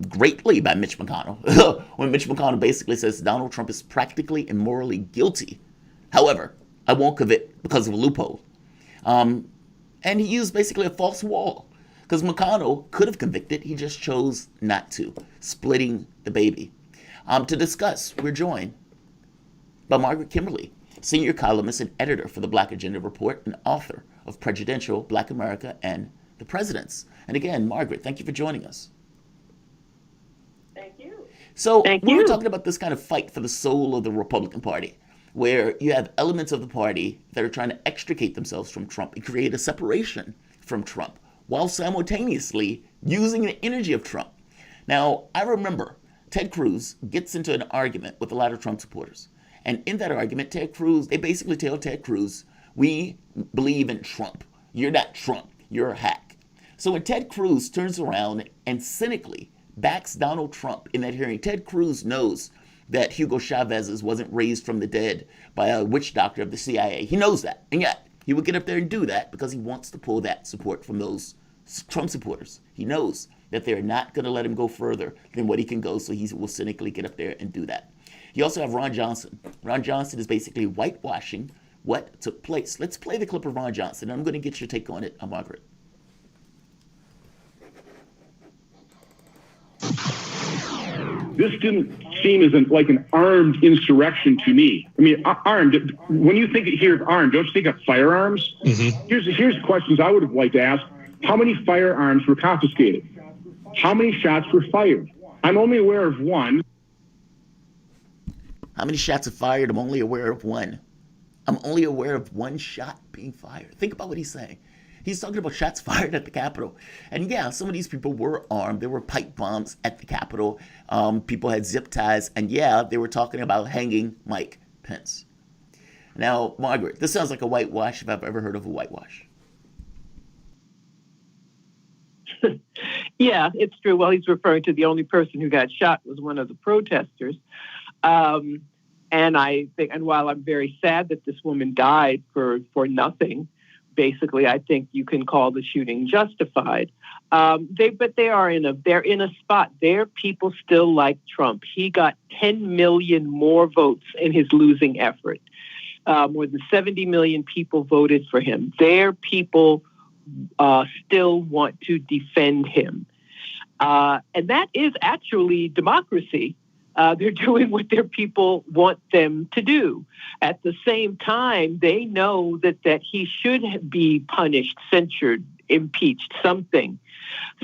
greatly by Mitch McConnell when Mitch McConnell basically says Donald Trump is practically and morally guilty. However, I won't convict because of a loophole. And he used basically a false wall because McConnell could have convicted. He just chose not to, splitting the baby. To discuss, we're joined by Margaret Kimberly, senior columnist and editor for the Black Agenda Report and author of Prejudential, Black America and the Presidents. And again, Margaret, thank you for joining us. Thank you. So we were talking about this kind of fight for the soul of the Republican Party, where you have elements of the party that are trying to extricate themselves from Trump and create a separation from Trump while simultaneously using the energy of Trump. Now, I remember Ted Cruz gets into an argument with a lot of Trump supporters. And in that argument, they basically tell Ted Cruz, we believe in Trump. You're not Trump. You're a hack. So when Ted Cruz turns around and cynically backs Donald Trump in that hearing, Ted Cruz knows that Hugo Chavez wasn't raised from the dead by a witch doctor of the CIA. He knows that. And yet, he would get up there and do that because he wants to pull that support from those Trump supporters. He knows that they're not going to let him go further than what he can go, so he will cynically get up there and do that. You also have Ron Johnson. Ron Johnson is basically whitewashing what took place. Let's play the clip of Ron Johnson. I'm going to get your take on it, Margaret. This didn't seem as like an armed insurrection to me. I mean, armed, when you hear of armed, don't you think of firearms? Mm-hmm. Here's questions I would have liked to ask. How many firearms were confiscated? How many shots were fired? I'm only aware of one. How many shots are fired? I'm only aware of one. I'm only aware of one shot being fired. Think about what he's saying. He's talking about shots fired at the Capitol. And yeah, some of these people were armed. There were pipe bombs at the Capitol. People had zip ties. And yeah, they were talking about hanging Mike Pence. Now, Margaret, this sounds like a whitewash if I've ever heard of a whitewash. Yeah, it's true. Well, he's referring to the only person who got shot was one of the protesters. And I think, and while I'm very sad that this woman died for nothing, basically, I think you can call the shooting justified. They're in a spot. Their people still like Trump. He got 10 million more votes in his losing effort. More than 70 million people voted for him. Their people still want to defend him. And that is actually democracy. They're doing what their people want them to do. At the same time, they know that he should be punished, censured, impeached, something.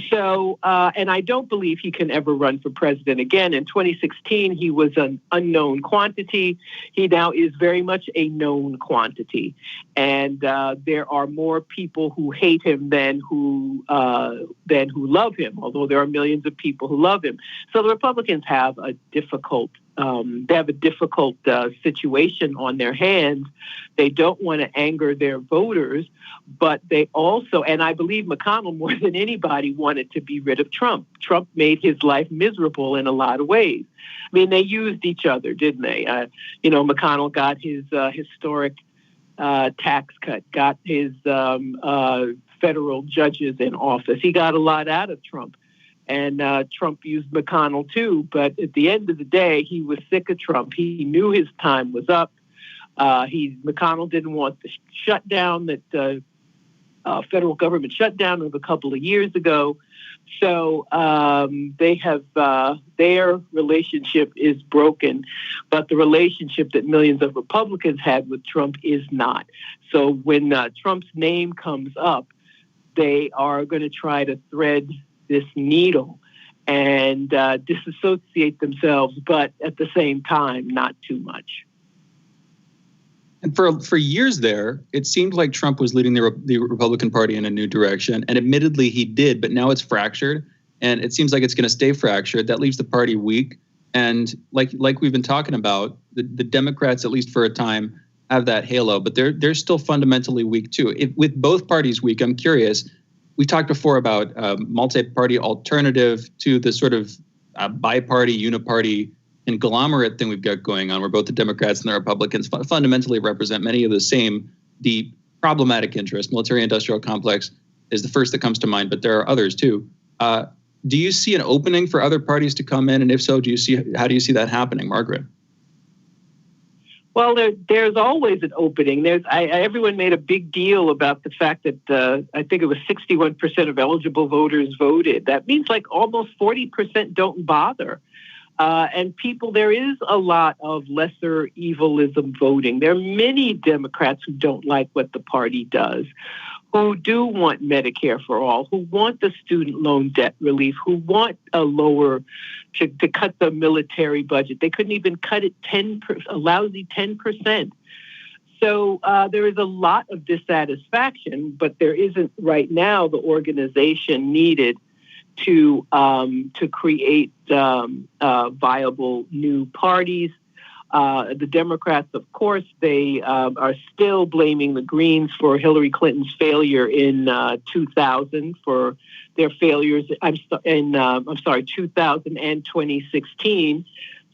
So, and I don't believe he can ever run for president again. In 2016, he was an unknown quantity. He now is very much a known quantity. And there are more people who hate him than who love him, although there are millions of people who love him. So the Republicans have a difficult situation on their hands. They don't want to anger their voters, but they also, and I believe McConnell more than anybody, wanted to be rid of Trump. Trump made his life miserable in a lot of ways. I mean, they used each other, didn't they? McConnell got his historic tax cut, got his federal judges in office. He got a lot out of Trump. And Trump used McConnell too, but at the end of the day, he was sick of Trump. He knew his time was up. McConnell didn't want the shutdown that the federal government shut down a couple of years ago. So they have their relationship is broken, but the relationship that millions of Republicans had with Trump is not. So when Trump's name comes up, they are going to try to thread this needle and disassociate themselves, but at the same time, not too much. And for years there, it seemed like Trump was leading the Republican Party in a new direction. And admittedly, he did, but now it's fractured. And it seems like it's going to stay fractured. That leaves the party weak. And like we've been talking about, the Democrats, at least for a time, have that halo, but they're still fundamentally weak too. With both parties weak, I'm curious, we talked before about multi-party alternative to the sort of bi-party, uniparty conglomerate thing we've got going on, where both the Democrats and the Republicans fundamentally represent many of the same deep problematic interests. Military-industrial complex is the first that comes to mind, but there are others too. Do you see an opening for other parties to come in? And if so, how do you see that happening, Margaret? Well, there's always an opening. Everyone made a big deal about the fact that I think it was 61% of eligible voters voted. That means like almost 40% don't bother. And there is a lot of lesser evilism voting. There are many Democrats who don't like what the party does, who do want Medicare for all, who want the student loan debt relief, who want to cut the military budget. They couldn't even cut it a lousy 10%. So there is a lot of dissatisfaction, but there isn't right now the organization needed to create viable new parties. The Democrats, of course, they are still blaming the Greens for Hillary Clinton's failure in 2000, for their failures in 2000 and 2016.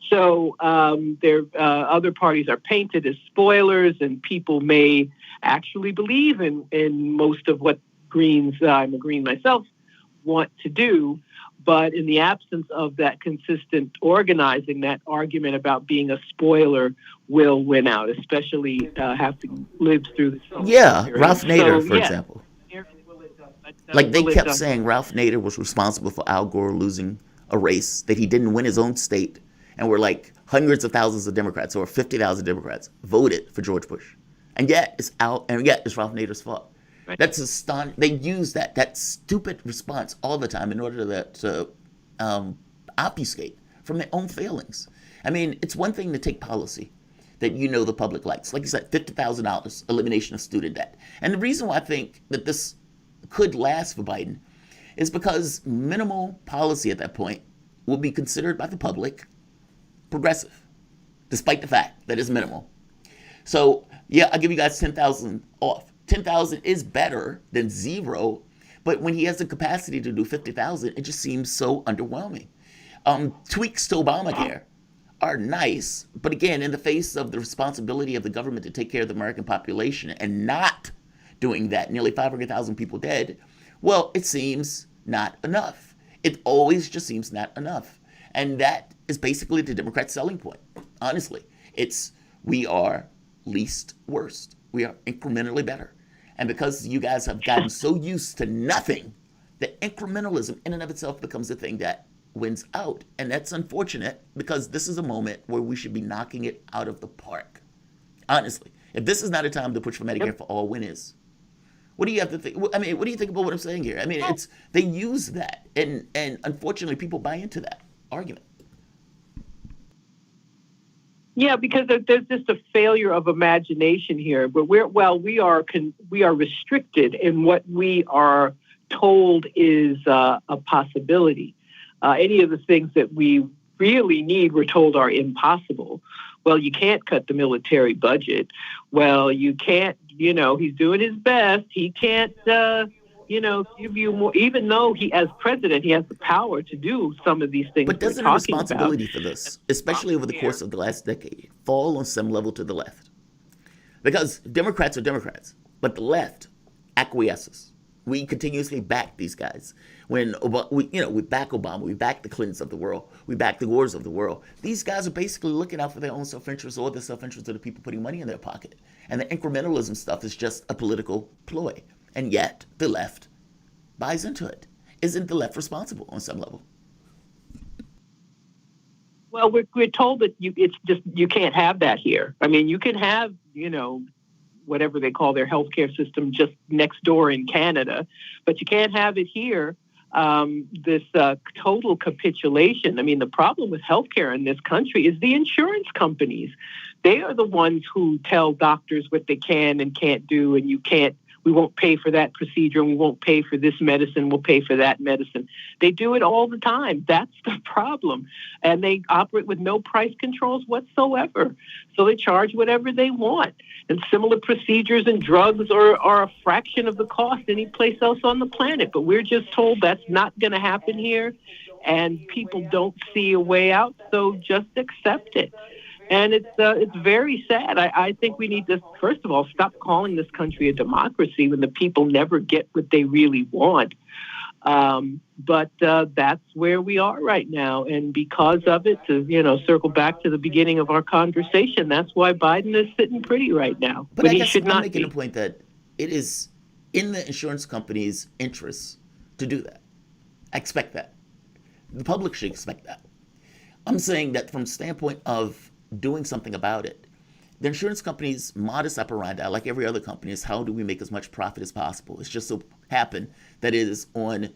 So other parties are painted as spoilers, and people may actually believe in most of what Greens, I'm a Green myself, want to do. But in the absence of that consistent organizing, that argument about being a spoiler will win out, especially having lived through the Civil War. Ralph Nader, for example. Like they kept saying Ralph Nader was responsible for Al Gore losing a race, that he didn't win his own state. And we're like hundreds of thousands of Democrats, or 50,000 Democrats, voted for George Bush. And yet it's Ralph Nader's fault. Right. That's astonishing. They use that stupid response all the time in order to obfuscate from their own failings. I mean, it's one thing to take policy that the public likes. Like you said, $50,000, elimination of student debt. And the reason why I think that this could last for Biden is because minimal policy at that point will be considered by the public progressive, despite the fact that it's minimal. So, yeah, I'll give you guys 10,000 off. 10,000 is better than zero, but when he has the capacity to do 50,000, it just seems so underwhelming. Tweaks to Obamacare are nice, but again, in the face of the responsibility of the government to take care of the American population and not doing that, nearly 500,000 people dead, well, it seems not enough. It always just seems not enough. And that is basically the Democrat selling point. Honestly, we are least worst. We are incrementally better. And because you guys have gotten so used to nothing, that incrementalism in and of itself becomes the thing that wins out. And that's unfortunate, because this is a moment where we should be knocking it out of the park. Honestly, if this is not a time to push for Medicare for all, when is? What do you have to think? I mean, what do you think about what I'm saying here? I mean, they use that, and unfortunately, people buy into that argument. Yeah, because there's just a failure of imagination here. But we are restricted in what we are told is a possibility. Any of the things that we really need, we're told, are impossible. Well, you can't cut the military budget. Well, you can't, he's doing his best. He can't, give you more, even though he, as president, he has the power to do some of these things. But doesn't the responsibility for this, especially over the course of the last decade, fall on some level to the left? Because Democrats are Democrats, but the left acquiesces. We continuously back these guys. When we back Obama, we back the Clintons of the world, we back the Gores of the world. These guys are basically looking out for their own self-interest or the self-interest of the people putting money in their pocket. And the incrementalism stuff is just a political ploy. And yet the left buys into it. Isn't the left responsible on some level? Well, we're told that you can't have that here. I mean, you can have, whatever they call their healthcare system just next door in Canada, but you can't have it here. This total capitulation. I mean, the problem with healthcare in this country is the insurance companies. They are the ones who tell doctors what they can and can't do, and we won't pay for that procedure, and we won't pay for this medicine, we'll pay for that medicine. They do it all the time. That's the problem. And they operate with no price controls whatsoever. So they charge whatever they want. And similar procedures and drugs are a fraction of the cost any place else on the planet. But we're just told that's not going to happen here, and people don't see a way out, so just accept it. And it's very sad. I think we need to, first of all, stop calling this country a democracy when the people never get what they really want. But that's where we are right now. And because of it, to circle back to the beginning of our conversation, that's why Biden is sitting pretty right now. But I he guess should I'm not making be. a point that it is in the insurance company's interests to do that. I expect that. The public should expect that. I'm saying that from the standpoint of doing something about it, the insurance company's modus operandi, like every other company, is how do we make as much profit as possible. It's just so happened that it is on...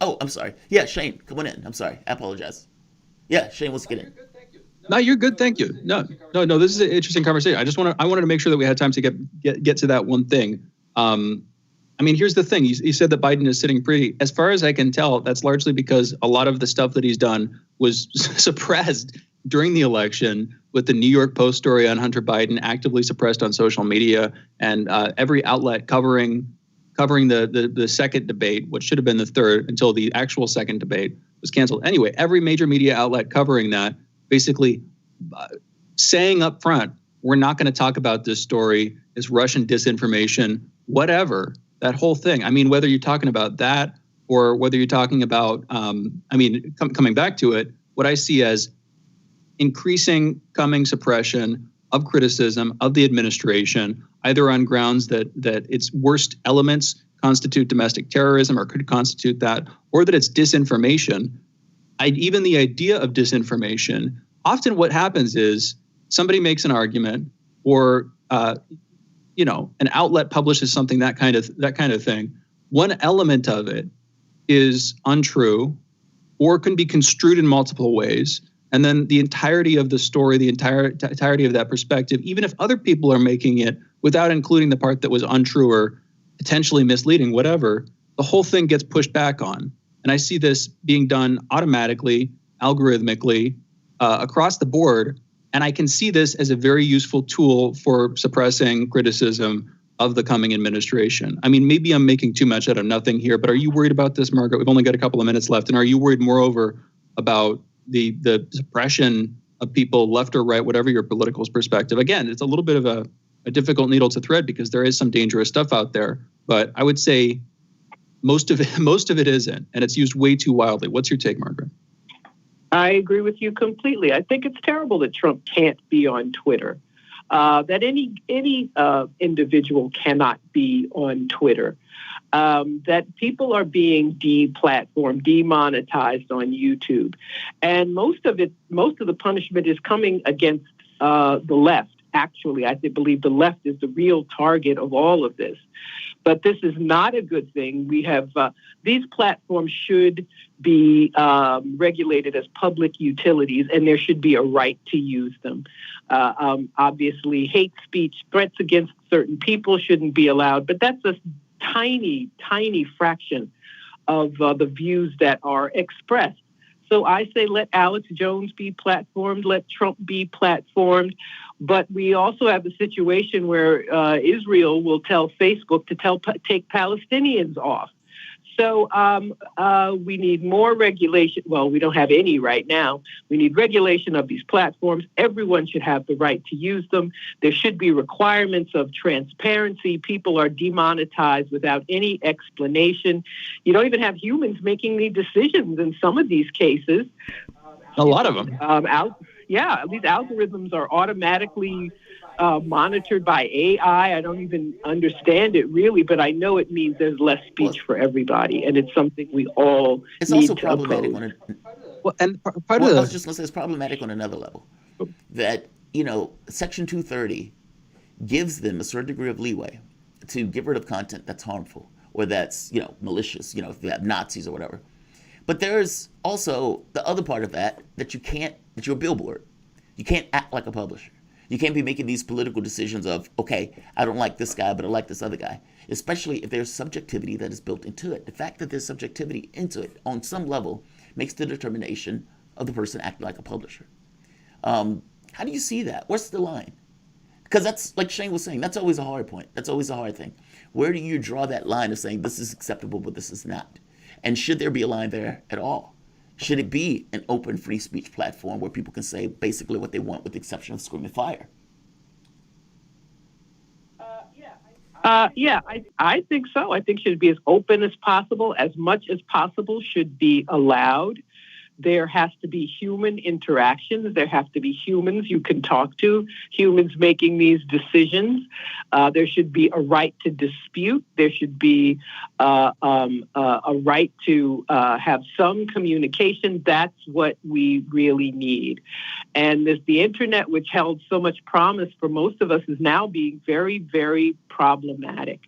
Oh, I'm sorry. Yeah, Shane, come on in. I'm sorry. I apologize. Yeah, Shane wants to get in. No, you're good. Thank you. No. This is an interesting conversation. I wanted to make sure that we had time to get to that one thing. I mean, here's the thing. You said that Biden is sitting pretty. As far as I can tell, that's largely because a lot of the stuff that he's done was suppressed during the election, with the New York Post story on Hunter Biden actively suppressed on social media, and every outlet covering the second debate, which should have been the third, until the actual second debate was canceled. Anyway, every major media outlet covering that, basically saying up front, we're not going to talk about this story, it's Russian disinformation, whatever, that whole thing. I mean, whether you're talking about that or whether you're talking about, coming back to it, what I see as increasing coming suppression of criticism of the administration, either on grounds that its worst elements constitute domestic terrorism or could constitute that, or that it's disinformation. Even the idea of disinformation, often what happens is somebody makes an argument, or an outlet publishes something, that kind of thing. One element of it is untrue or can be construed in multiple ways. And then the entirety of the story, the entirety of that perspective, even if other people are making it without including the part that was untrue or potentially misleading, whatever, the whole thing gets pushed back on. And I see this being done automatically, algorithmically, across the board. And I can see this as a very useful tool for suppressing criticism of the coming administration. I mean, maybe I'm making too much out of nothing here, but are you worried about this, Margaret? We've only got a couple of minutes left. And are you worried, moreover, about the suppression of people, left or right, whatever your political perspective. Again, it's a little bit of a difficult needle to thread because there is some dangerous stuff out there. But I would say most of it isn't, and it's used way too wildly. What's your take, Margaret? I agree with you completely. I think it's terrible that Trump can't be on Twitter, that any individual cannot be on Twitter, that people are being deplatformed, demonetized on YouTube. And most of the punishment is coming against the left. Actually, I believe the left is the real target of all of this. But this is not a good thing. We have these platforms should be regulated as public utilities, and there should be a right to use them. Obviously, hate speech, threats against certain people shouldn't be allowed, but that's a tiny, tiny fraction of the views that are expressed. So I say let Alex Jones be platformed, let Trump be platformed. But we also have the situation where Israel will tell Facebook to take Palestinians off. So we need more regulation. Well, we don't have any right now. We need regulation of these platforms. Everyone should have the right to use them. There should be requirements of transparency. People are demonetized without any explanation. You don't even have humans making the decisions in some of these cases. A lot of them. These algorithms are automatically monitored by AI. I don't even understand it really, but I know it means there's less speech for everybody, and it's something we all it's need also to problematic oppose. I was just going to say it's problematic on another level. That, Section 230 gives them a certain degree of leeway to get rid of content that's harmful or that's, malicious, if you have Nazis or whatever. But there's also the other part of that that you're a billboard. You can't act like a publisher. You can't be making these political decisions of, okay, I don't like this guy, but I like this other guy, especially if there's subjectivity that is built into it. The fact that there's subjectivity into it on some level makes the determination of the person acting like a publisher. How do you see that? What's the line? Because that's, like Shane was saying, that's always a hard point. That's always a hard thing. Where do you draw that line of saying this is acceptable, but this is not? And should there be a line there at all? Should it be an open free speech platform where people can say basically what they want with the exception of screaming fire? I think so. I think it should be as open as possible. As much as possible should be allowed. There has to be human interactions. There have to be humans you can talk to, humans making these decisions. There should be a right to dispute. There should be a right to have some communication. That's what we really need. And the internet, which held so much promise for most of us, is now being very, very problematic.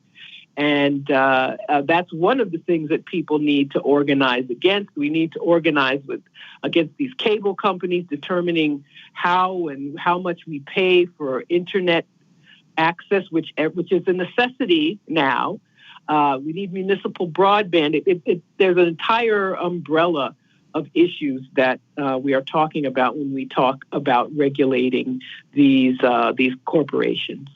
And that's one of the things that people need to organize against. We need to organize against these cable companies, determining how and how much we pay for internet access, which is a necessity now. We need municipal broadband. There's an entire umbrella of issues that we are talking about when we talk about regulating these corporations.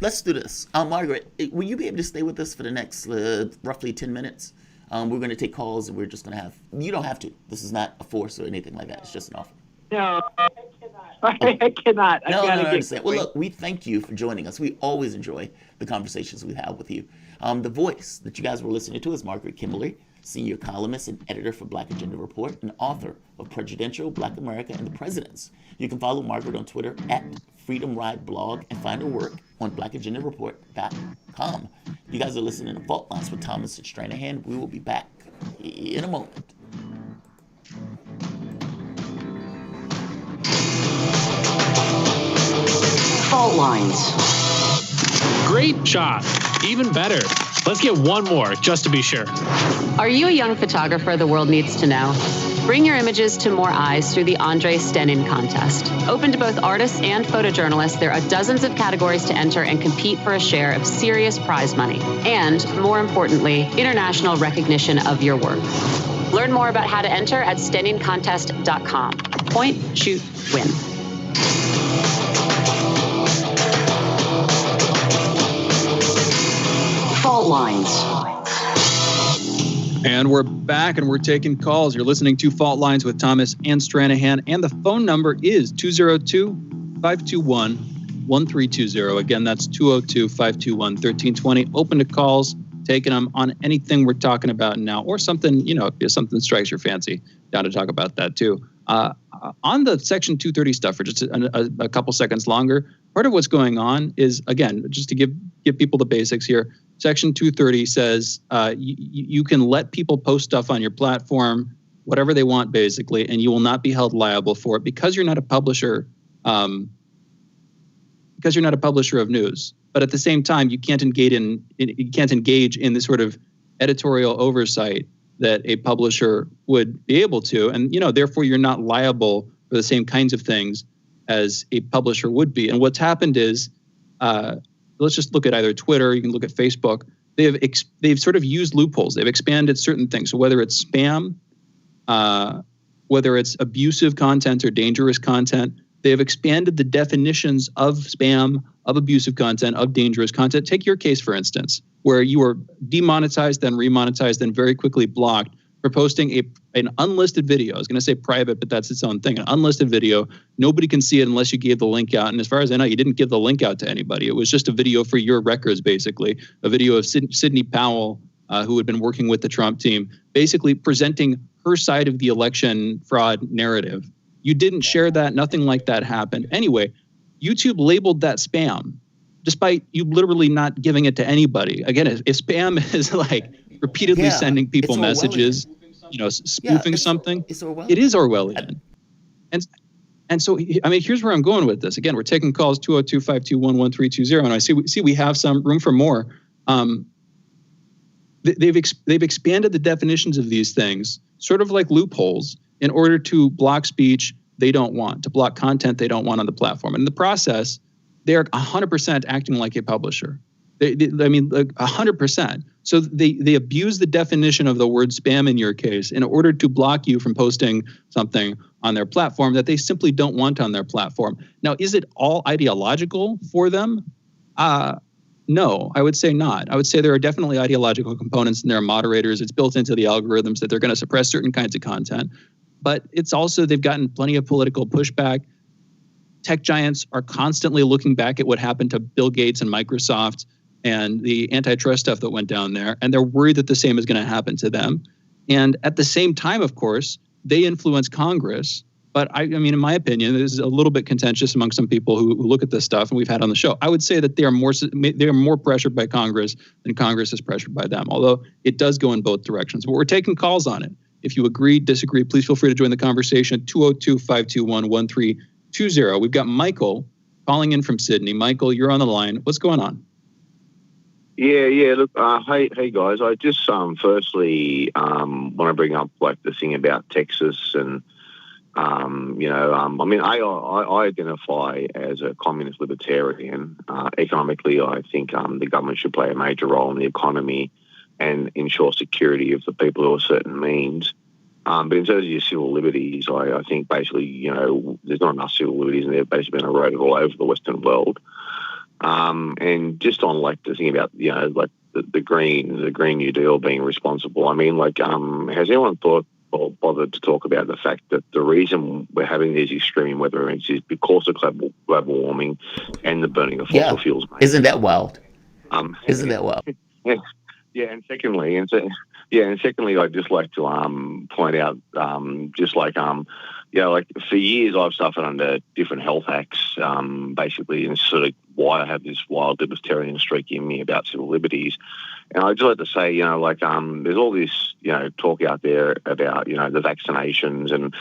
Let's do this. Margaret, will you be able to stay with us for the next roughly 10 minutes? We're going to take calls, and we're just going to have... You don't have to. This is not a force or anything like that. It's just an offer. No, I cannot. No, I understand. Well, look, we thank you for joining us. We always enjoy the conversations we have with you. The voice that you guys were listening to is Margaret Kimberly, senior columnist and editor for Black Agenda Report and author of Presidential, Black America, and the Presidents. You can follow Margaret on Twitter at Freedom Ride Blog and find her work on blackagendareport.com. You guys are listening to Fault Lines with Thomas and Stranahan. We will be back in a moment. Fault Lines. Great shot. Even better. Let's get one more, just to be sure. Are you a young photographer the world needs to know? Bring your images to more eyes through the Andre Stenin contest. Open to both artists and photojournalists, there are dozens of categories to enter and compete for a share of serious prize money. And, more importantly, international recognition of your work. Learn more about how to enter at stenincontest.com. Point, shoot, win. Fault Lines. And we're back and we're taking calls. You're listening to Fault Lines with Thomas and Stranahan. And the phone number is 202-521-1320. Again, that's 202-521-1320. Open to calls, taking them on anything we're talking about now or something, if something strikes your fancy, down to talk about that too. On the Section 230 stuff for just a couple seconds longer, part of what's going on is, again, just to give people the basics here, Section 230 says you can let people post stuff on your platform, whatever they want, basically, and you will not be held liable for it because you're not a publisher. Because you're not a publisher of news, but at the same time, you can't engage in the sort of editorial oversight that a publisher would be able to, and therefore you're not liable for the same kinds of things as a publisher would be. And what's happened is, let's just look at either Twitter, you can look at Facebook. They've sort of used loopholes. They've expanded certain things. So whether it's spam, whether it's abusive content or dangerous content, they have expanded the definitions of spam, of abusive content, of dangerous content. Take your case, for instance, where you were demonetized, then remonetized, then very quickly blocked for posting an unlisted video. I was going to say private, but that's its own thing. An unlisted video. Nobody can see it unless you gave the link out. And as far as I know, you didn't give the link out to anybody. It was just a video for your records, basically. A video of Sidney Powell, who had been working with the Trump team, basically presenting her side of the election fraud narrative. You didn't share that. Nothing like that happened. Anyway, YouTube labeled that spam, despite you literally not giving it to anybody. Again, if spam is like repeatedly sending people messages, spoofing something, it is Orwellian. And so, I mean, here's where I'm going with this. Again, we're taking calls 202-521-1320, and I see we have some room for more. They've expanded the definitions of these things, sort of like loopholes, in order to block speech they don't want, to block content they don't want on the platform. And in the process, they're 100% acting like a publisher. Like 100%. So they abuse the definition of the word spam in your case in order to block you from posting something on their platform that they simply don't want on their platform. Now, is it all ideological for them? No, I would say not. I would say there are definitely ideological components in their moderators. It's built into the algorithms that they're going to suppress certain kinds of content. But it's also, they've gotten plenty of political pushback. Tech giants are constantly looking back at what happened to Bill Gates and Microsoft and the antitrust stuff that went down there. And they're worried that the same is going to happen to them. And at the same time, of course, they influence Congress. But I mean, in my opinion, this is a little bit contentious among some people who look at this stuff, and we've had on the show. I would say that they are more pressured by Congress than Congress is pressured by them, although it does go in both directions. But we're taking calls on it. If you agree, disagree, please feel free to join the conversation at 202-521-1320. We've got Michael calling in from Sydney. Michael, you're on the line. What's going on? Yeah. Look, hey guys. I just firstly want to bring up like the thing about Texas and I identify as a communist libertarian. Economically, I think the government should play a major role in the economy and ensure security of the people who are certain means. But in terms of your civil liberties, I think basically, there's not enough civil liberties and they've basically been eroded all over the Western world. And just on like the thing about, like the Green New Deal being responsible. I mean, like, has anyone thought or bothered to talk about the fact that the reason we're having these extreme weather events is because of global warming and the burning of fossil fuels? Mate. Isn't that wild? Isn't that wild? Yeah, and secondly, I'd just like to point out, like for years I've suffered under different health hacks, basically, and it's sort of why I have this wild libertarian streak in me about civil liberties. And I'd just like to say, there's all this, talk out there about, the vaccinations and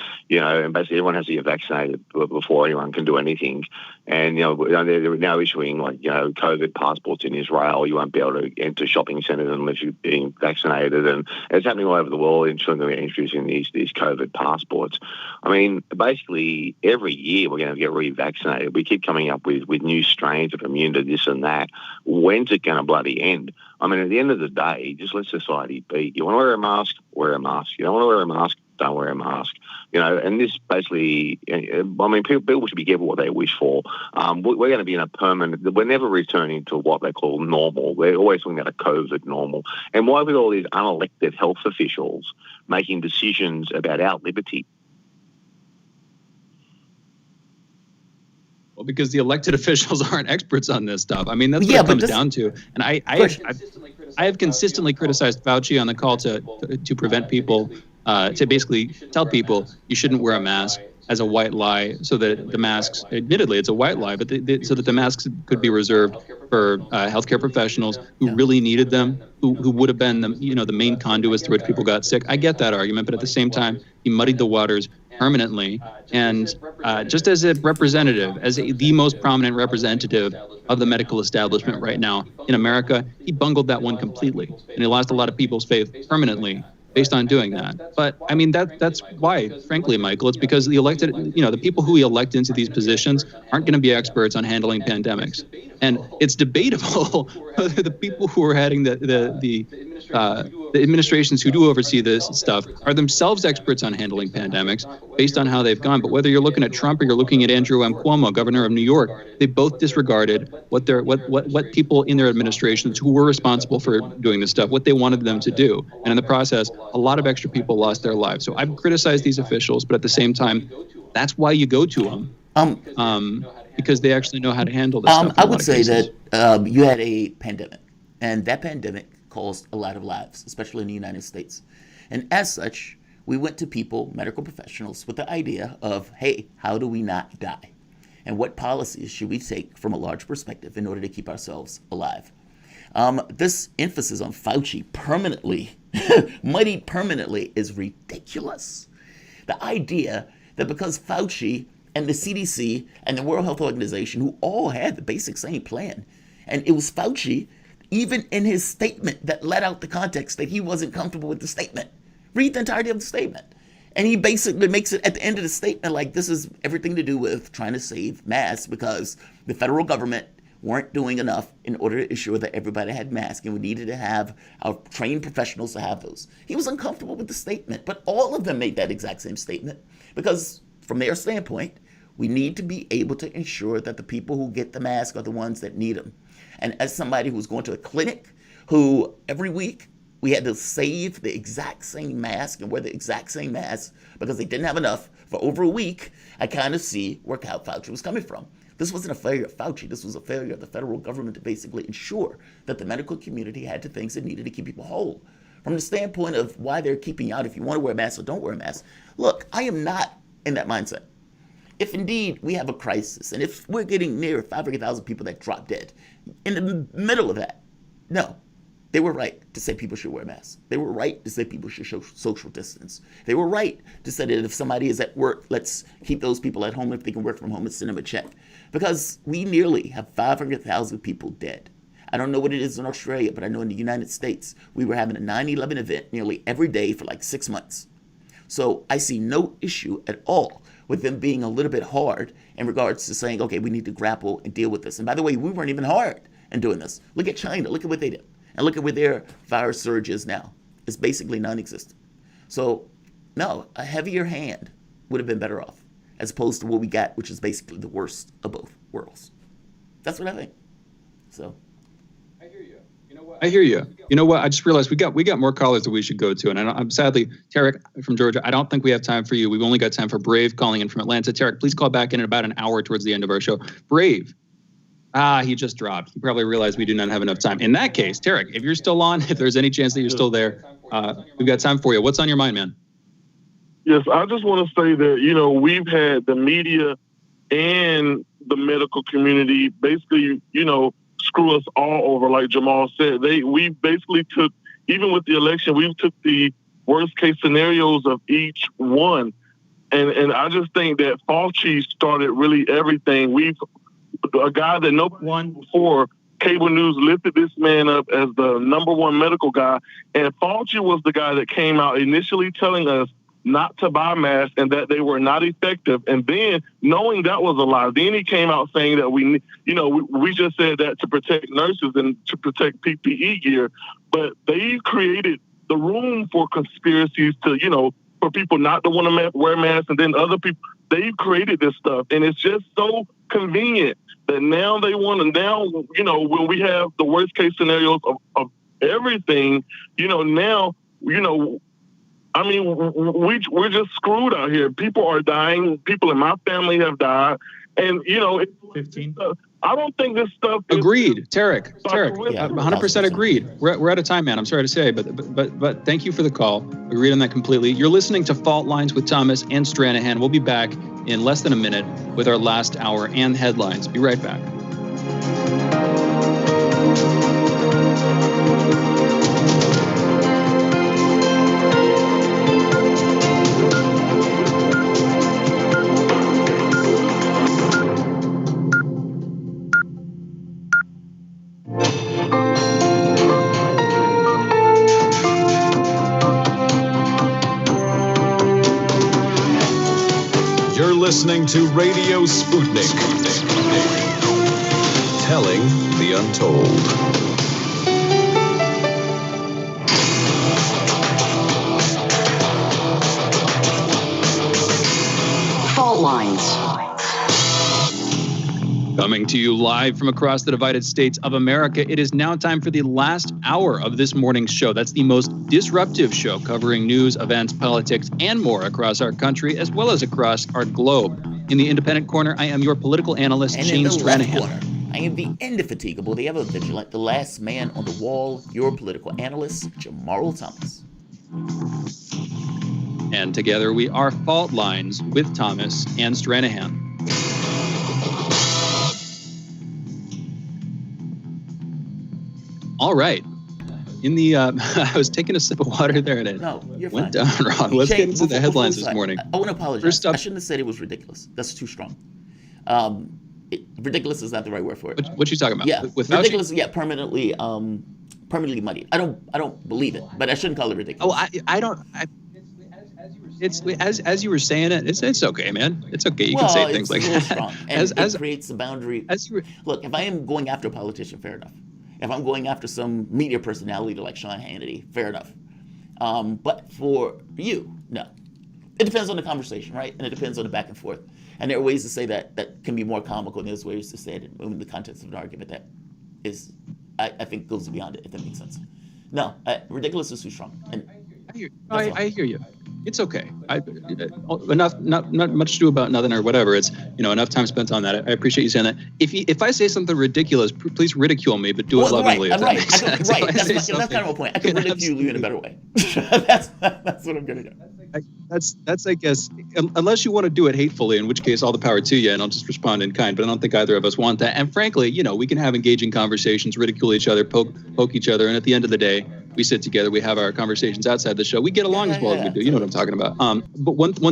basically everyone has to get vaccinated before anyone can do anything. And, they're now issuing COVID passports in Israel. You won't be able to enter shopping centres unless you're being vaccinated. And it's happening all over the world in terms of introducing these COVID passports. I mean, basically every year we're going to get re-vaccinated. We keep coming up with new strains of immune to this and that. When's it going to bloody end? I mean, at the end of the day, just let society be. You want to wear a mask? Wear a mask. You don't want to wear a mask? Don't wear a mask. And this basically, people should be careful what they wish for. We're going to be in a permanent, we're never returning to what they call normal. We're always talking about a COVID normal. And why with all these unelected health officials making decisions about our liberty? Well, because the elected officials aren't experts on this stuff. I mean, that's what it comes down to. And I have consistently criticized Fauci on the call to prevent people, to basically tell people you shouldn't wear a mask as a white lie, so that the masks, admittedly, it's a white lie, but so that the masks could be reserved for healthcare professionals who really needed them, who would have been the main conduits through which people got sick. I get that argument, but at the same time, he muddied the waters permanently. And just as a representative, the most prominent representative of the medical establishment right now in America, he bungled that one completely, and he lost a lot of people's faith permanently based on doing that. But I mean, that's why, frankly, Michael, it's because the elected, the people who we elect into these positions aren't going to be experts on handling pandemics. And it's debatable whether the people who are heading the administrations who do oversee this stuff are themselves experts on handling pandemics based on how they've gone. But whether you're looking at Trump or you're looking at Andrew M. Cuomo, governor of New York, they both disregarded what people in their administrations who were responsible for doing this stuff, what they wanted them to do. And in the process, a lot of extra people lost their lives. So I've criticized these officials, but at the same time, that's why you go to them. Because they actually know how to handle this stuff. I would say that you had a pandemic, and that pandemic caused a lot of lives, especially in the United States. And as such, we went to people, medical professionals, with the idea of, hey, how do we not die? And what policies should we take from a large perspective in order to keep ourselves alive? This emphasis on Fauci permanently, muddied permanently, is ridiculous. The idea that because Fauci and the CDC and the World Health Organization, who all had the basic same plan, and it was Fauci, even in his statement, that let out the context that he wasn't comfortable with the statement. Read the entirety of the statement. And he basically makes it at the end of the statement like this is everything to do with trying to save masks because the federal government weren't doing enough in order to ensure that everybody had masks, and we needed to have our trained professionals to have those. He was uncomfortable with the statement, but all of them made that exact same statement because from their standpoint, we need to be able to ensure that the people who get the mask are the ones that need them. And as somebody who's going to a clinic, who every week we had to save the exact same mask and wear the exact same mask because they didn't have enough for over a week, I kind of see where Fauci was coming from. This wasn't a failure of Fauci. This was a failure of the federal government to basically ensure that the medical community had the things it needed to keep people whole. From the standpoint of why they're keeping you out, if you want to wear a mask or don't wear a mask, look, I am not in that mindset. If indeed we have a crisis, and if we're getting near 500,000 people that drop dead, in the middle of that, no, they were right to say people should wear masks. They were right to say people should show social distance. They were right to say that if somebody is at work, let's keep those people at home if they can work from home and send them a check. Because we nearly have 500,000 people dead. I don't know what it is in Australia, but I know in the United States, we were having a 9/11 event nearly every day for like 6 months. So I see no issue at all with them being a little bit hard in regards to saying, okay, we need to grapple and deal with this. And by the way, we weren't even hard in doing this. Look at China. Look at what they did. And look at where their virus surge is now. It's basically non-existent. So, no, a heavier hand would have been better off as opposed to what we got, which is basically the worst of both worlds. That's what I think. So. I hear you. You know what? I just realized we got more callers that we should go to, and I'm sadly, Tarek from Georgia. I don't think we have time for you. We've only got time for Brave calling in from Atlanta. Tarek, please call back in about an hour towards the end of our show. Brave. He just dropped. You probably realized we do not have enough time. In that case, Tarek, if you're still on, if there's any chance that you're still there, we've got time for you. What's on your mind, man? Yes, I just want to say that, we've had the media and the medical community basically, screw us all over, like Jamarl said. We basically took, even with the election, we took the worst case scenarios of each one. And I just think that Fauci started really everything. A guy that no one before cable news lifted this man up as the number one medical guy. And Fauci was the guy that came out initially telling us not to buy masks and that they were not effective. And then knowing that was a lie, then he came out saying that we just said that to protect nurses and to protect PPE gear, but they created the room for conspiracies to, for people not to want to wear masks, and then other people, they've created this stuff, and it's just so convenient that now they want to, now, you know, when we have the worst case scenarios of everything, you know, now, you know, I mean, we're just screwed out here. People are dying. People in my family have died. And, you know, 15. I don't think this stuff. Agreed, Tarek. 100% agreed. We're out of time, man. I'm sorry to say, but thank you for the call. Agreed on that completely. You're listening to Fault Lines with Thomas and Stranahan. We'll be back in less than a minute with our last hour and headlines. Be right back. Listening to Radio Sputnik. Telling the untold. Fault lines. Coming to you live from across the divided states of America, it is now time for the last hour of this morning's show. That's the most disruptive show covering news, events, politics, and more across our country, as well as across our globe. In the independent corner, I am your political analyst, Shane Stranahan. I am the indefatigable, the ever vigilant, the last man on the wall, your political analyst, Jamarl Thomas. And together we are Fault Lines with Thomas and Stranahan. All right. In the, I was taking a sip of water there and it went down wrong. Let's get into the headlines this morning. I want to apologize. First up, I shouldn't have said it was ridiculous. That's too strong. Ridiculous is not the right word for it. What you talking about? Yeah, with ridiculous. Yeah, permanently muddied. I don't believe it, but I shouldn't call it ridiculous. Oh, I don't. It's as you were saying it. It's okay, man. It's okay. You can say things like that. Strong. And it creates a boundary. Look, if I am going after a politician, fair enough. If I'm going after some media personality like Sean Hannity, fair enough. But for you, no. It depends on the conversation, right? And it depends on the back and forth. And there are ways to say that can be more comical, and there's ways to say it in the context of an argument that is, I think, goes beyond it, if that makes sense. No, ridiculous is too strong. And I hear you. It's okay. Enough, not much to do about nothing or whatever. It's, enough time spent on that. I appreciate you saying that. If I say something ridiculous, please ridicule me, but do it lovingly. Right. That's kind of my point. I can ridicule you in a better way. That's what I'm gonna do. That's I guess, unless you want to do it hatefully, in which case all the power to you, and I'll just respond in kind. But I don't think either of us want that. And frankly, we can have engaging conversations, ridicule each other, poke each other, and at the end of the day, we sit together, we have our conversations outside the show. We get along as well as we do. You know what I'm talking about. But one thing,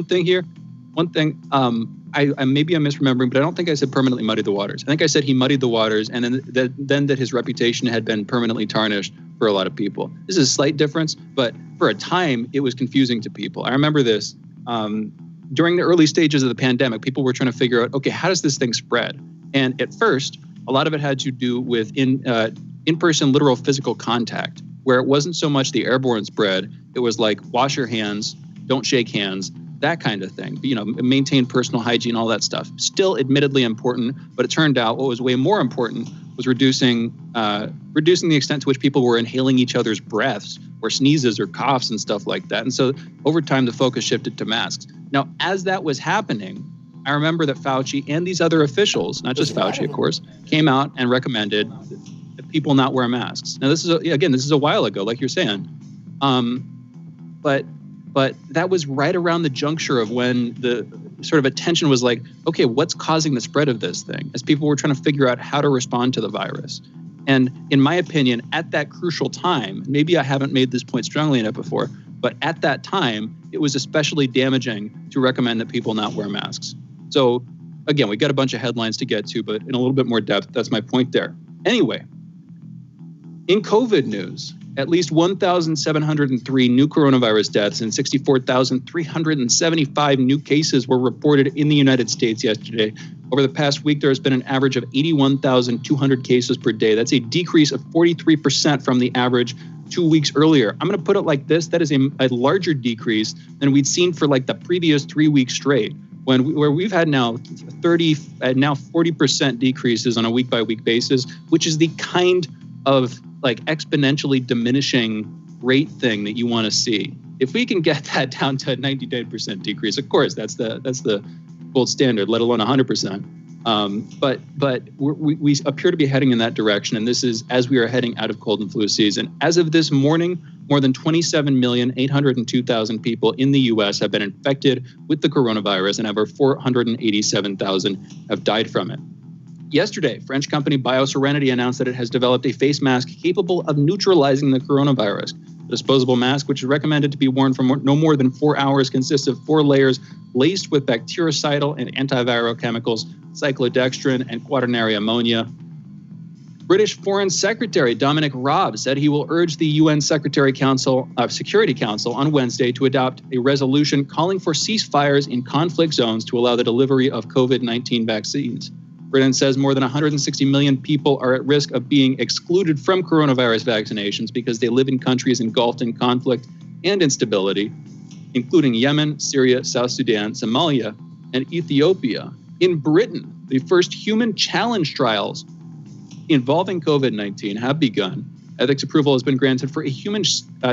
I maybe I'm misremembering, but I don't think I said permanently muddied the waters. I think I said he muddied the waters, and then that his reputation had been permanently tarnished for a lot of people. This is a slight difference, but for a time, it was confusing to people. I remember this. During the early stages of the pandemic, people were trying to figure out, okay, how does this thing spread? And at first, a lot of it had to do with in-person literal physical contact, where it wasn't so much the airborne spread. It was like wash your hands, don't shake hands, that kind of thing. Maintain personal hygiene, all that stuff. Still admittedly important, but it turned out what was way more important was reducing the extent to which people were inhaling each other's breaths or sneezes or coughs and stuff like that. And so over time, the focus shifted to masks. Now, as that was happening, I remember that Fauci and these other officials, not just Fauci, of course, came out and recommended that people not wear masks. Now, this is a while ago, like you're saying. But that was right around the juncture of when the sort of attention was like, okay, what's causing the spread of this thing? As people were trying to figure out how to respond to the virus. And in my opinion, at that crucial time, maybe I haven't made this point strongly enough before, but at that time, it was especially damaging to recommend that people not wear masks. So again, we got a bunch of headlines to get to, but in a little bit more depth, that's my point there. Anyway, in COVID news, at least 1,703 new coronavirus deaths and 64,375 new cases were reported in the United States yesterday. Over the past week, there has been an average of 81,200 cases per day. That's a decrease of 43% from the average 2 weeks earlier. I'm going to put it like this. That is a larger decrease than we'd seen for like the previous 3 weeks straight, where we've had now 40% decreases on a week-by-week basis, which is the kind of like exponentially diminishing rate thing that you want to see. If we can get that down to a 99% decrease, of course, that's the gold standard, let alone 100%. But we appear to be heading in that direction, and this is as we are heading out of cold and flu season. As of this morning, more than 27,802,000 people in the U.S. have been infected with the coronavirus, and over 487,000 have died from it. Yesterday, French company BioSerenity announced that it has developed a face mask capable of neutralizing the coronavirus. The disposable mask, which is recommended to be worn for no more than 4 hours, consists of 4 layers laced with bactericidal and antiviral chemicals, cyclodextrin, and quaternary ammonia. British Foreign Secretary Dominic Raab said he will urge the UN Security Council on Wednesday to adopt a resolution calling for ceasefires in conflict zones to allow the delivery of COVID-19 vaccines. Britain says more than 160 million people are at risk of being excluded from coronavirus vaccinations because they live in countries engulfed in conflict and instability, including Yemen, Syria, South Sudan, Somalia, and Ethiopia. In Britain, the first human challenge trials involving COVID-19 have begun. Ethics approval has been granted for a human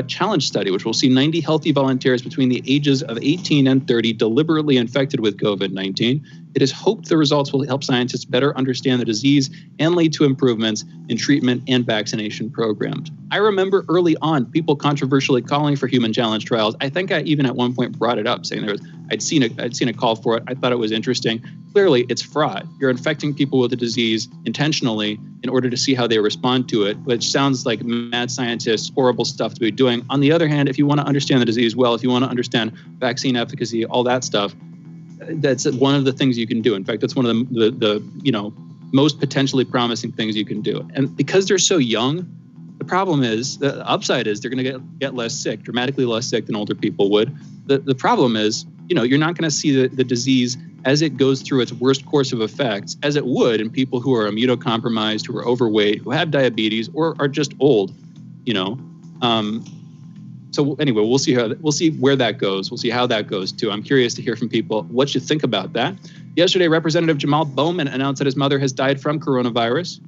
challenge study, which will see 90 healthy volunteers between the ages of 18 and 30 deliberately infected with COVID-19. It is hoped the results will help scientists better understand the disease and lead to improvements in treatment and vaccination programs. I remember early on people controversially calling for human challenge trials. I think I even at one point brought it up, saying I'd seen a call for it. I thought it was interesting. Clearly, it's fraud. You're infecting people with the disease intentionally in order to see how they respond to it, which sounds like mad scientists, horrible stuff to be doing. On the other hand, if you want to understand the disease well, if you want to understand vaccine efficacy, all that stuff, that's one of the things you can do. In fact, that's one of the most potentially promising things you can do. And because they're so young, the problem is, the upside is they're going to get less sick, dramatically less sick than older people would. The problem is, you're not going to see the disease as it goes through its worst course of effects, as it would in people who are immunocompromised, who are overweight, who have diabetes, or are just old, So anyway, we'll see where that goes. We'll see how that goes too. I'm curious to hear from people what you think about that. Yesterday, Representative Jamarl Bowman announced that his mother has died from coronavirus.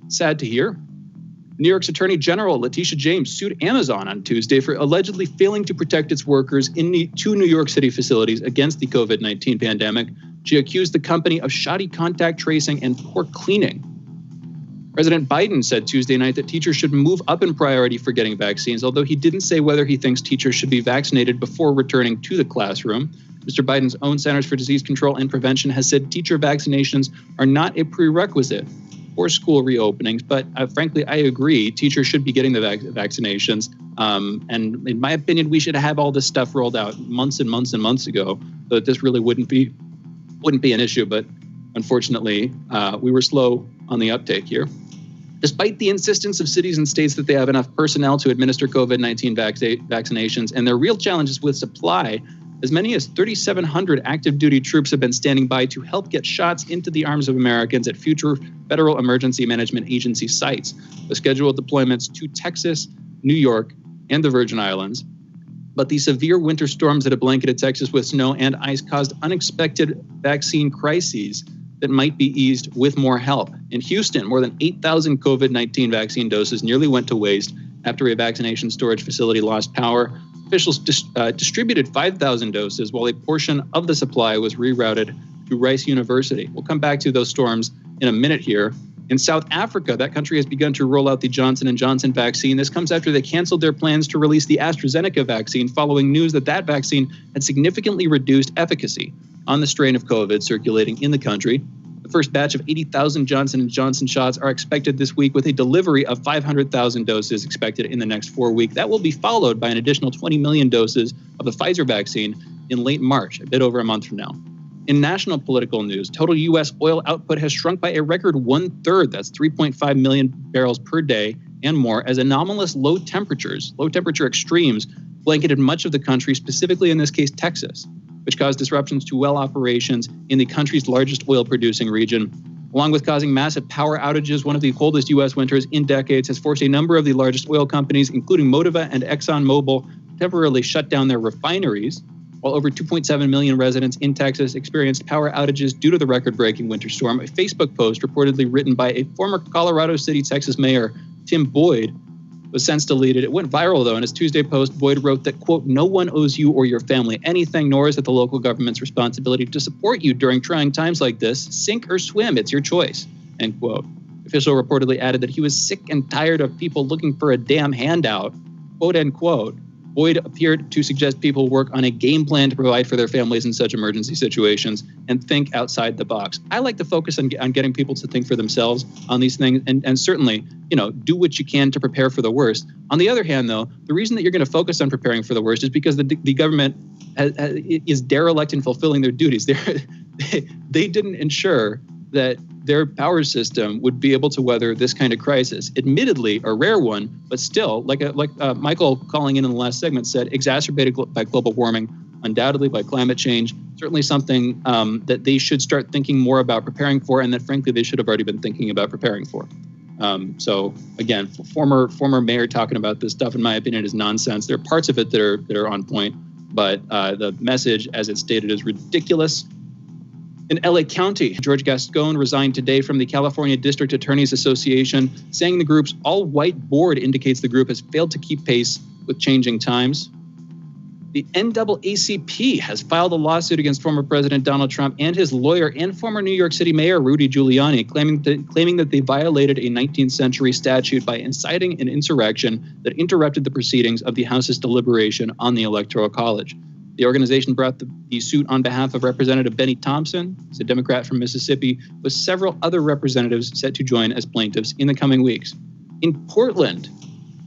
Sad to hear. New York's Attorney General Letitia James sued Amazon on Tuesday for allegedly failing to protect its workers in the 2 New York City facilities against the COVID-19 pandemic. She accused the company of shoddy contact tracing and poor cleaning. President Biden said Tuesday night that teachers should move up in priority for getting vaccines, although he didn't say whether he thinks teachers should be vaccinated before returning to the classroom. Mr. Biden's own Centers for Disease Control and Prevention has said teacher vaccinations are not a prerequisite for school reopenings, but frankly, I agree. Teachers should be getting the vaccinations. And in my opinion, we should have all this stuff rolled out months and months and months ago, so that this really wouldn't be an issue. But unfortunately, we were slow on the uptake here. Despite the insistence of cities and states that they have enough personnel to administer COVID-19 vaccinations and their real challenges with supply, as many as 3,700 active duty troops have been standing by to help get shots into the arms of Americans at future Federal Emergency Management Agency sites, with scheduled deployments to Texas, New York, and the Virgin Islands. But the severe winter storms that have blanketed Texas with snow and ice caused unexpected vaccine crises that might be eased with more help. In Houston, more than 8,000 COVID-19 vaccine doses nearly went to waste after a vaccination storage facility lost power. Officials distributed 5,000 doses while a portion of the supply was rerouted to Rice University. We'll come back to those storms in a minute here. In South Africa, that country has begun to roll out the Johnson & Johnson vaccine. This comes after they canceled their plans to release the AstraZeneca vaccine following news that that vaccine had significantly reduced efficacy on the strain of COVID circulating in the country. The first batch of 80,000 Johnson & Johnson shots are expected this week, with a delivery of 500,000 doses expected in the next 4 weeks. That will be followed by an additional 20 million doses of the Pfizer vaccine in late March, a bit over a month from now. In national political news, total U.S. oil output has shrunk by a record 1/3. That's 3.5 million barrels per day and more, as anomalous low temperature extremes blanketed much of the country, specifically in this case, Texas, which caused disruptions to well operations in the country's largest oil-producing region. Along with causing massive power outages, one of the coldest U.S. winters in decades has forced a number of the largest oil companies, including Motiva and ExxonMobil, temporarily shut down their refineries, while over 2.7 million residents in Texas experienced power outages due to the record-breaking winter storm. A Facebook post reportedly written by a former Colorado City, Texas mayor, Tim Boyd, was since deleted. It went viral, though. In his Tuesday post, Boyd wrote that, quote, "No one owes you or your family anything, nor is it the local government's responsibility to support you during trying times like this. Sink or swim, it's your choice," end quote. The official reportedly added that he was sick and tired of people looking for a damn handout, quote, end quote. Boyd appeared to suggest people work on a game plan to provide for their families in such emergency situations and think outside the box. I like to focus on getting people to think for themselves on these things and certainly, do what you can to prepare for the worst. On the other hand, though, the reason that you're going to focus on preparing for the worst is because the government is derelict in fulfilling their duties. They didn't ensure that their power system would be able to weather this kind of crisis. Admittedly, a rare one, but still, like Michael calling in the last segment said, exacerbated by global warming, undoubtedly by climate change, certainly something that they should start thinking more about preparing for, and that frankly they should have already been thinking about preparing for. So again, former mayor talking about this stuff, in my opinion, is nonsense. There are parts of it that are on point, but the message, as it's stated, is ridiculous. In LA County, George Gascon resigned today from the California District Attorneys Association, saying the group's all-white board indicates the group has failed to keep pace with changing times. The NAACP has filed a lawsuit against former President Donald Trump and his lawyer and former New York City Mayor Rudy Giuliani, claiming that they violated a 19th century statute by inciting an insurrection that interrupted the proceedings of the House's deliberation on the Electoral College. The organization brought the suit on behalf of Representative Benny Thompson, who's a Democrat from Mississippi, with several other representatives set to join as plaintiffs in the coming weeks. In Portland,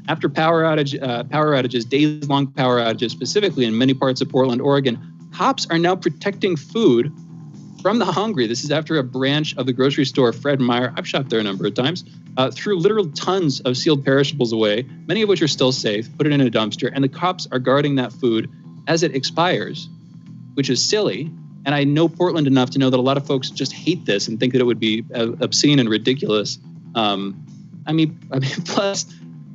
after power outages, days-long power outages, specifically in many parts of Portland, Oregon, cops are now protecting food from the hungry. This is after a branch of the grocery store Fred Meyer, I've shopped there a number of times, threw literal tons of sealed perishables away, many of which are still safe, put it in a dumpster, and the cops are guarding that food as it expires, which is silly. And I know Portland enough to know that a lot of folks just hate this and think that it would be obscene and ridiculous. Plus,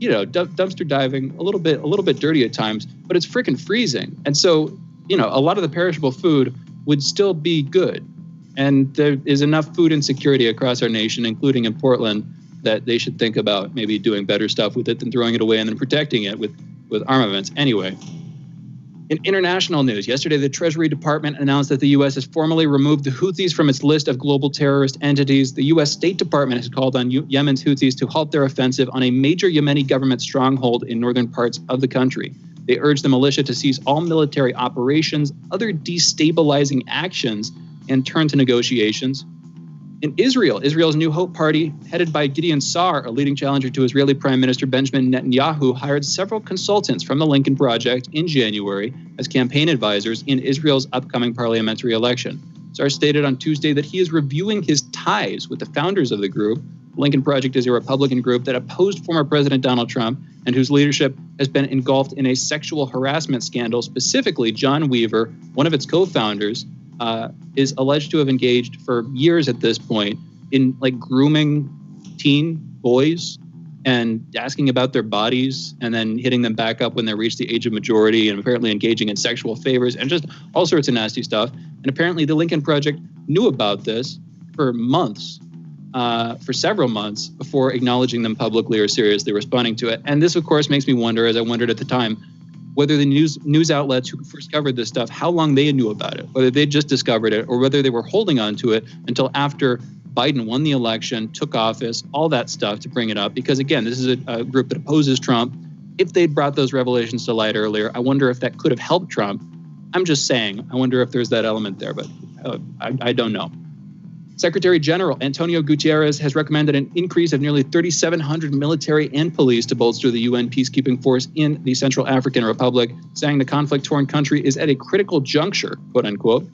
dumpster diving, a little bit dirty at times, but it's freaking freezing. And so, a lot of the perishable food would still be good. And there is enough food insecurity across our nation, including in Portland, that they should think about maybe doing better stuff with it than throwing it away and then protecting it with armaments. Anyway. In international news, yesterday the Treasury Department announced that the U.S. has formally removed the Houthis from its list of global terrorist entities. The U.S. State Department has called on Yemen's Houthis to halt their offensive on a major Yemeni government stronghold in northern parts of the country. They urged the militia to cease all military operations, other destabilizing actions, and turn to negotiations. In Israel, Israel's New Hope Party, headed by Gideon Sa'ar, a leading challenger to Israeli Prime Minister Benjamin Netanyahu, hired several consultants from the Lincoln Project in January as campaign advisors in Israel's upcoming parliamentary election. Sa'ar stated on Tuesday that he is reviewing his ties with the founders of the group. The Lincoln Project is a Republican group that opposed former President Donald Trump and whose leadership has been engulfed in a sexual harassment scandal. Specifically, John Weaver, one of its co-founders, is alleged to have engaged for years at this point in grooming teen boys and asking about their bodies and then hitting them back up when they reach the age of majority, and apparently engaging in sexual favors and just all sorts of nasty stuff. And apparently the Lincoln Project knew about this for several months before acknowledging them publicly or seriously responding to it. And this, of course, makes me wonder, as I wondered at the time, whether the news outlets who first covered this stuff, how long they knew about it, whether they just discovered it or whether they were holding on to it until after Biden won the election, took office, all that stuff to bring it up. Because, again, this is a group that opposes Trump. If they'd brought those revelations to light earlier, I wonder if that could have helped Trump. I'm just saying, I wonder if there's that element there, but I don't know. Secretary General Antonio Guterres has recommended an increase of nearly 3,700 military and police to bolster the UN peacekeeping force in the Central African Republic, saying the conflict-torn country is at a critical juncture, quote unquote.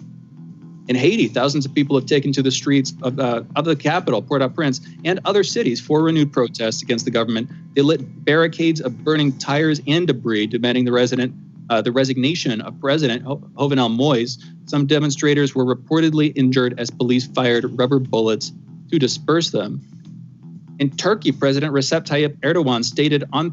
In Haiti, thousands of people have taken to the streets of the capital, Port-au-Prince, and other cities for renewed protests against the government. They lit barricades of burning tires and debris, demanding the resignation of President Jovenel Moïse. Some demonstrators were reportedly injured as police fired rubber bullets to disperse them. In Turkey, President Recep Tayyip Erdogan stated on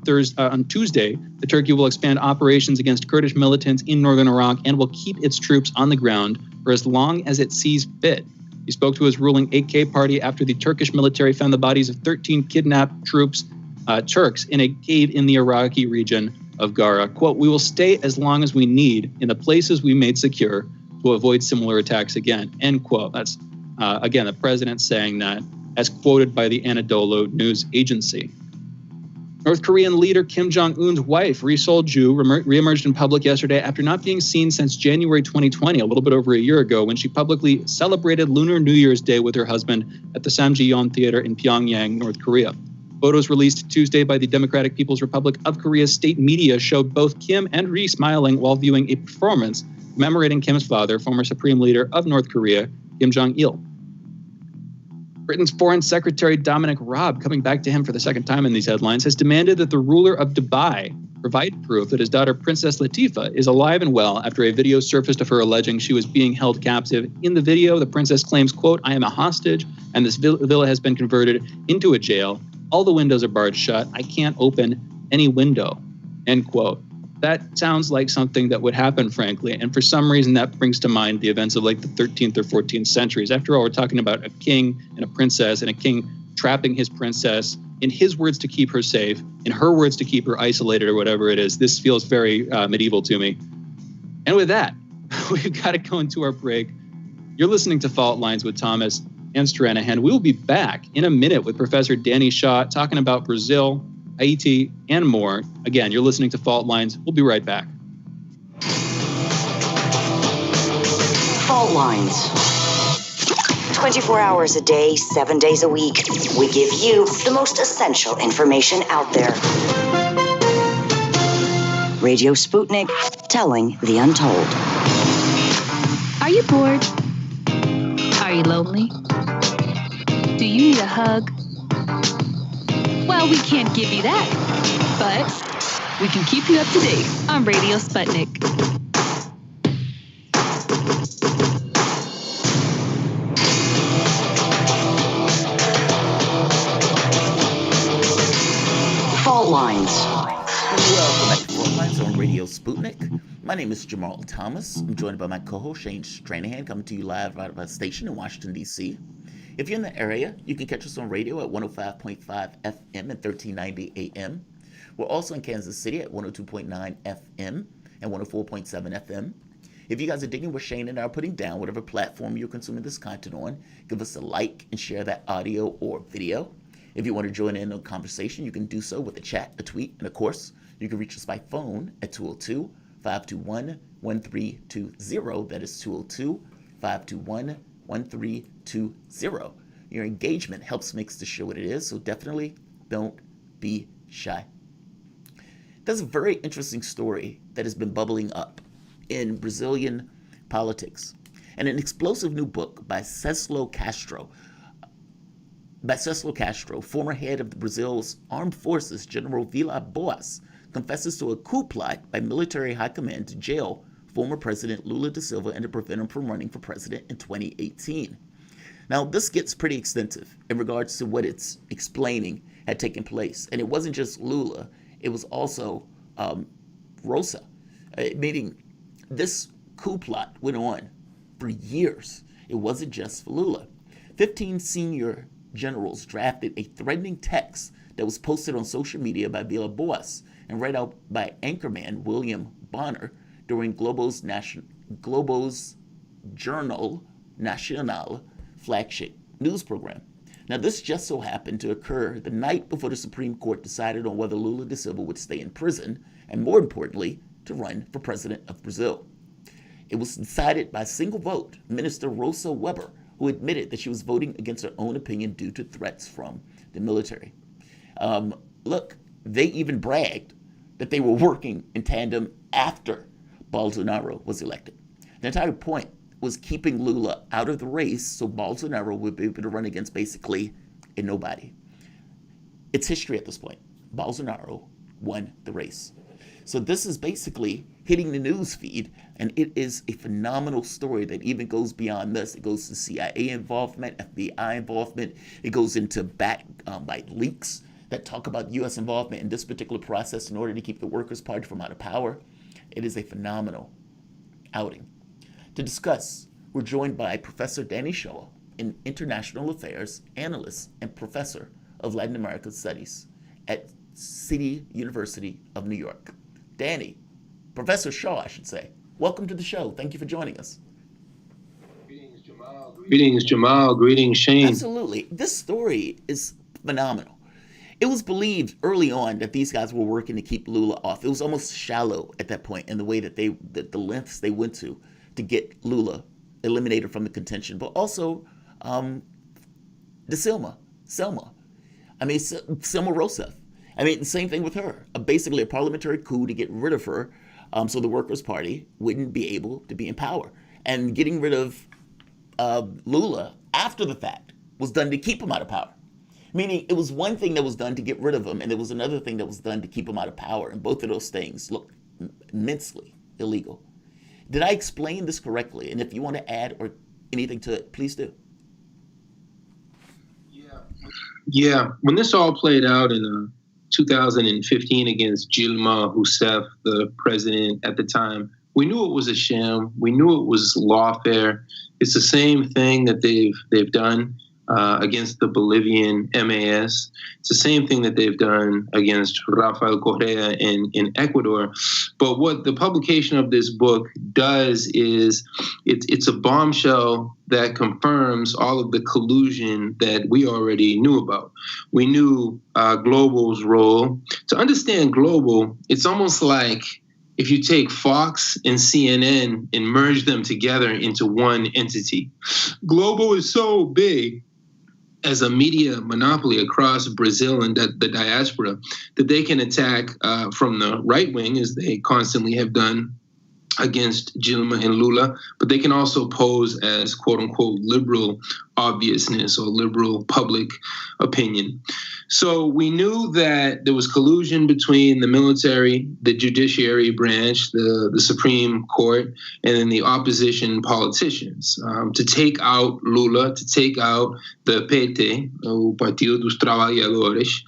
Tuesday that Turkey will expand operations against Kurdish militants in northern Iraq and will keep its troops on the ground for as long as it sees fit. He spoke to his ruling AK party after the Turkish military found the bodies of 13 kidnapped Turks in a cave in the Iraqi region of Gara. Quote, "We will stay as long as we need in the places we made secure to avoid similar attacks again." End quote. That's, again, the president saying that, as quoted by the Anadolu news agency. North Korean leader Kim Jong-un's wife, Ri Sol-ju, reemerged in public yesterday after not being seen since January 2020, a little bit over a year ago, when she publicly celebrated Lunar New Year's Day with her husband at the Samjiyon Theater in Pyongyang, North Korea. Photos released Tuesday by the Democratic People's Republic of Korea's state media showed both Kim and Ri smiling while viewing a performance commemorating Kim's father, former Supreme Leader of North Korea, Kim Jong-il. Britain's Foreign Secretary Dominic Raab, coming back to him for the second time in these headlines, has demanded that the ruler of Dubai provide proof that his daughter Princess Latifah is alive and well after a video surfaced of her alleging she was being held captive. In the video, the princess claims, quote, "I am a hostage and this villa has been converted into a jail. All the windows are barred shut. I can't open any window," end quote. That sounds like something that would happen, frankly. And for some reason, that brings to mind the events of like the 13th or 14th centuries. After all, we're talking about a king and a princess, and a king trapping his princess, in his words, to keep her safe, in her words, to keep her isolated or whatever it is. This feels very medieval to me. And with that, we've got to go into our break. You're listening to Fault Lines with Thomas and Stranahan. We will be back in a minute with Professor Danny Shaw talking about Brazil, Haiti, and more. Again, you're listening to Fault Lines. We'll be right back. Fault Lines. 24 hours a day, 7 days a week. We give you the most essential information out there. Radio Sputnik, telling the untold. Are you bored? Are you lonely? Do you need a hug? Well, we can't give you that, but we can keep you up to date on Radio Sputnik. Fault Lines. Welcome back to Fault Lines on Radio Sputnik. My name is Jamarl Thomas. I'm joined by my co-host Shane Stranahan, coming to you live right out of our station in Washington, D.C. If you're in the area, you can catch us on radio at 105.5 FM and 1390 AM. We're also in Kansas City at 102.9 FM and 104.7 FM. If you guys are digging what Shane and I are putting down, whatever platform you're consuming this content on, give us a like and share that audio or video. If you want to join in on the conversation, you can do so with a chat, a tweet, and of course, you can reach us by phone at 202-521-1320. That is 202-521-1320. Your engagement helps makes the show what it is, so definitely don't be shy. There's a very interesting story that has been bubbling up in Brazilian politics, and an explosive new book by Cecílio Castro, former head of Brazil's armed forces, General Vilas Boas, confesses to a coup plot by military high command to jail former President Lula da Silva and to prevent him from running for president in 2018. Now, this gets pretty extensive in regards to what it's explaining had taken place. And it wasn't just Lula, it was also Rosa, meaning this coup plot went on for years. It wasn't just for Lula. 15 senior generals drafted a threatening text that was posted on social media by Vilas Boas and read out by anchorman William Bonner during Globo's Jornal Nacional flagship news program. Now, this just so happened to occur the night before the Supreme Court decided on whether Lula da Silva would stay in prison and, more importantly, to run for president of Brazil. It was decided by a single vote. Minister Rosa Weber, who admitted that she was voting against her own opinion due to threats from the military. Look, they even bragged that they were working in tandem after Bolsonaro was elected. The entire point was keeping Lula out of the race so Bolsonaro would be able to run against basically a nobody. It's history at this point. Bolsonaro won the race. So this is basically hitting the news feed, and it is a phenomenal story that even goes beyond this. It goes to CIA involvement, FBI involvement. It goes into leaks that talk about U.S. involvement in this particular process in order to keep the Workers' Party from out of power. It is a phenomenal outing. To discuss, we're joined by Professor Danny Shaw, an international affairs analyst and professor of Latin American Studies at City University of New York. Danny, Professor Shaw, I should say, welcome to the show. Thank you for joining us. Greetings, Jamal. Greetings, Shane. Absolutely. This story is phenomenal. It was believed early on that these guys were working to keep Lula off. It was almost shallow at that point in the way that the lengths they went to get Lula eliminated from the contention, but also Selma Rousseff. I mean, the same thing with her. Basically a parliamentary coup to get rid of her so the Workers' Party wouldn't be able to be in power. And getting rid of Lula after the fact was done to keep him out of power. Meaning it was one thing that was done to get rid of him, and there was another thing that was done to keep him out of power. And both of those things look immensely illegal. Did I explain this correctly? And if you want to add or anything to it, please do. Yeah, when this all played out in 2015 against Dilma Rousseff, the president at the time, we knew it was a sham. We knew it was lawfare. It's the same thing that they've done against the Bolivian MAS. It's the same thing that they've done against Rafael Correa in Ecuador. But what the publication of this book does is it's a bombshell that confirms all of the collusion that we already knew about. We knew Global's role. To understand Global, it's almost like if you take Fox and CNN and merge them together into one entity. Global is so big as a media monopoly across Brazil and the diaspora that they can attack from the right wing, as they constantly have done against Dilma and Lula, but they can also pose as quote unquote liberal obviousness or liberal public opinion. So we knew that there was collusion between the military, the judiciary branch, the Supreme Court, and then the opposition politicians to take out Lula, to take out the PT, o Partido dos Trabalhadores,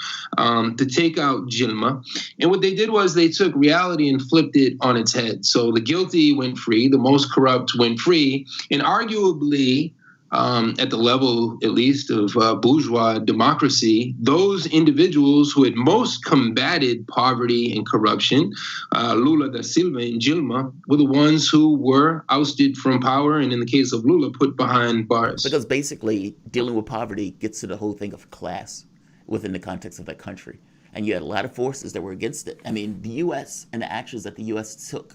to take out Dilma. And what they did was they took reality and flipped it on its head. So the guilty went free, the most corrupt went free, and arguably, at the level, at least, of bourgeois democracy, those individuals who had most combated poverty and corruption, Lula da Silva and Dilma, were the ones who were ousted from power, and in the case of Lula, put behind bars. Because basically, dealing with poverty gets to the whole thing of class within the context of that country. And you had a lot of forces that were against it. I mean, the U.S. and the actions that the U.S. took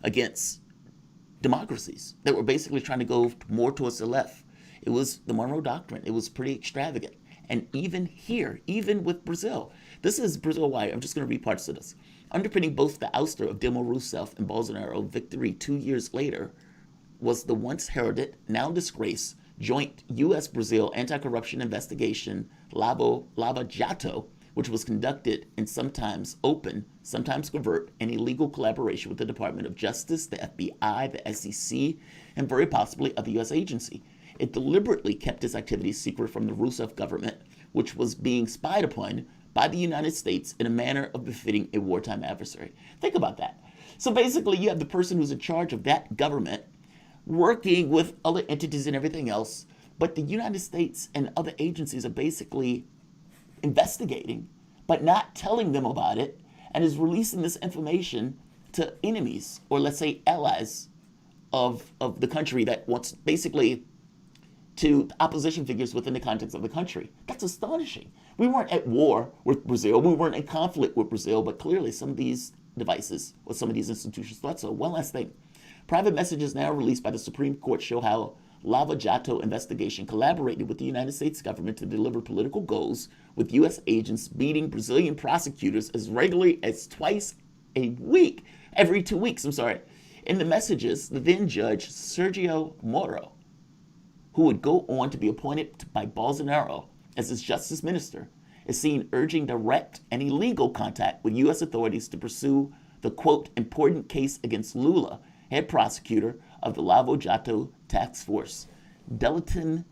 against democracies that were basically trying to go more towards the left. It was the Monroe Doctrine. It was pretty extravagant. And even here, even with Brazil, this is Brazil wide. I'm just going to read parts of this. Underpinning both the ouster of Dilma Rousseff and Bolsonaro victory 2 years later was the once heralded, now disgraced, joint U.S.-Brazil anti-corruption investigation, Lava Jato, which was conducted in sometimes open, sometimes covert, and illegal collaboration with the Department of Justice, the FBI, the SEC, and very possibly other U.S. agencies. It deliberately kept its activities secret from the Rousseff government, which was being spied upon by the United States in a manner of befitting a wartime adversary. Think about that. So basically, you have the person who's in charge of that government working with other entities and everything else, but the United States and other agencies are basically investigating, but not telling them about it, and is releasing this information to enemies, or let's say allies of the country that wants basically to opposition figures within the context of the country. That's astonishing. We weren't at war with Brazil. We weren't in conflict with Brazil, but clearly some of these devices or some of these institutions thought so. One last thing. Private messages now released by the Supreme Court show how Lava Jato investigation collaborated with the United States government to deliver political goals, with U.S. agents beating Brazilian prosecutors as regularly as twice a week, every 2 weeks, In the messages, the then judge Sergio Moro, who would go on to be appointed by Bolsonaro as his justice minister, is seen urging direct and illegal contact with U.S. authorities to pursue the, quote, important case against Lula, head prosecutor of the Lavo Jato task force, Delaganol,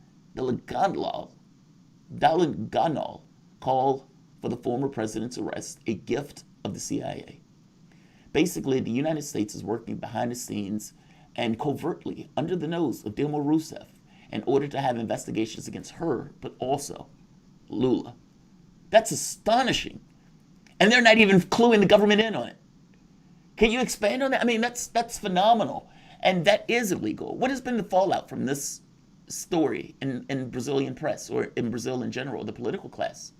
called for the former president's arrest a gift of the CIA. Basically, the United States is working behind the scenes and covertly under the nose of Dilma Rousseff in order to have investigations against her, but also Lula. That's astonishing. And they're not even cluing the government in on it. Can you expand on that? I mean, that's phenomenal. And that is illegal. What has been the fallout from this story in Brazilian press or in Brazil in general, the political class?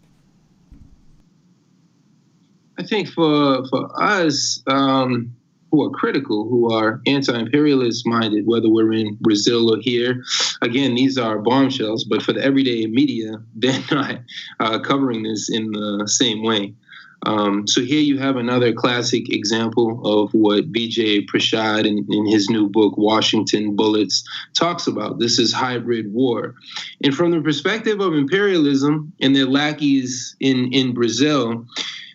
I think for us who are critical, who are anti-imperialist minded, whether we're in Brazil or here, again, these are bombshells, but for the everyday media, they're not covering this in the same way. So here you have another classic example of what Vijay Prashad in his new book, Washington Bullets, talks about. This is hybrid war. And from the perspective of imperialism and their lackeys in Brazil,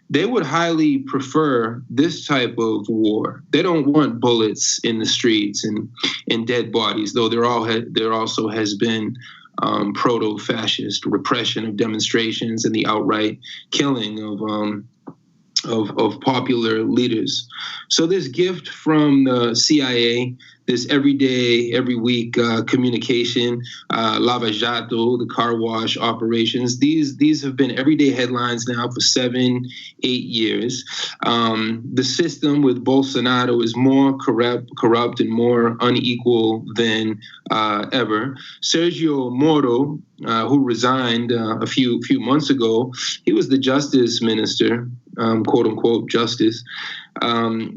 they would highly prefer this type of war. They don't want bullets in the streets and dead bodies, though there also has been proto-fascist repression of demonstrations and the outright killing of popular leaders. So this gift from the CIA, this everyday, every week communication, Lava Jato, the car wash operations, these have been everyday headlines now for 7-8 years. The system with Bolsonaro is more corrupt and more unequal than ever. Sergio Moro, who resigned a few months ago, he was the justice minister, quote unquote justice.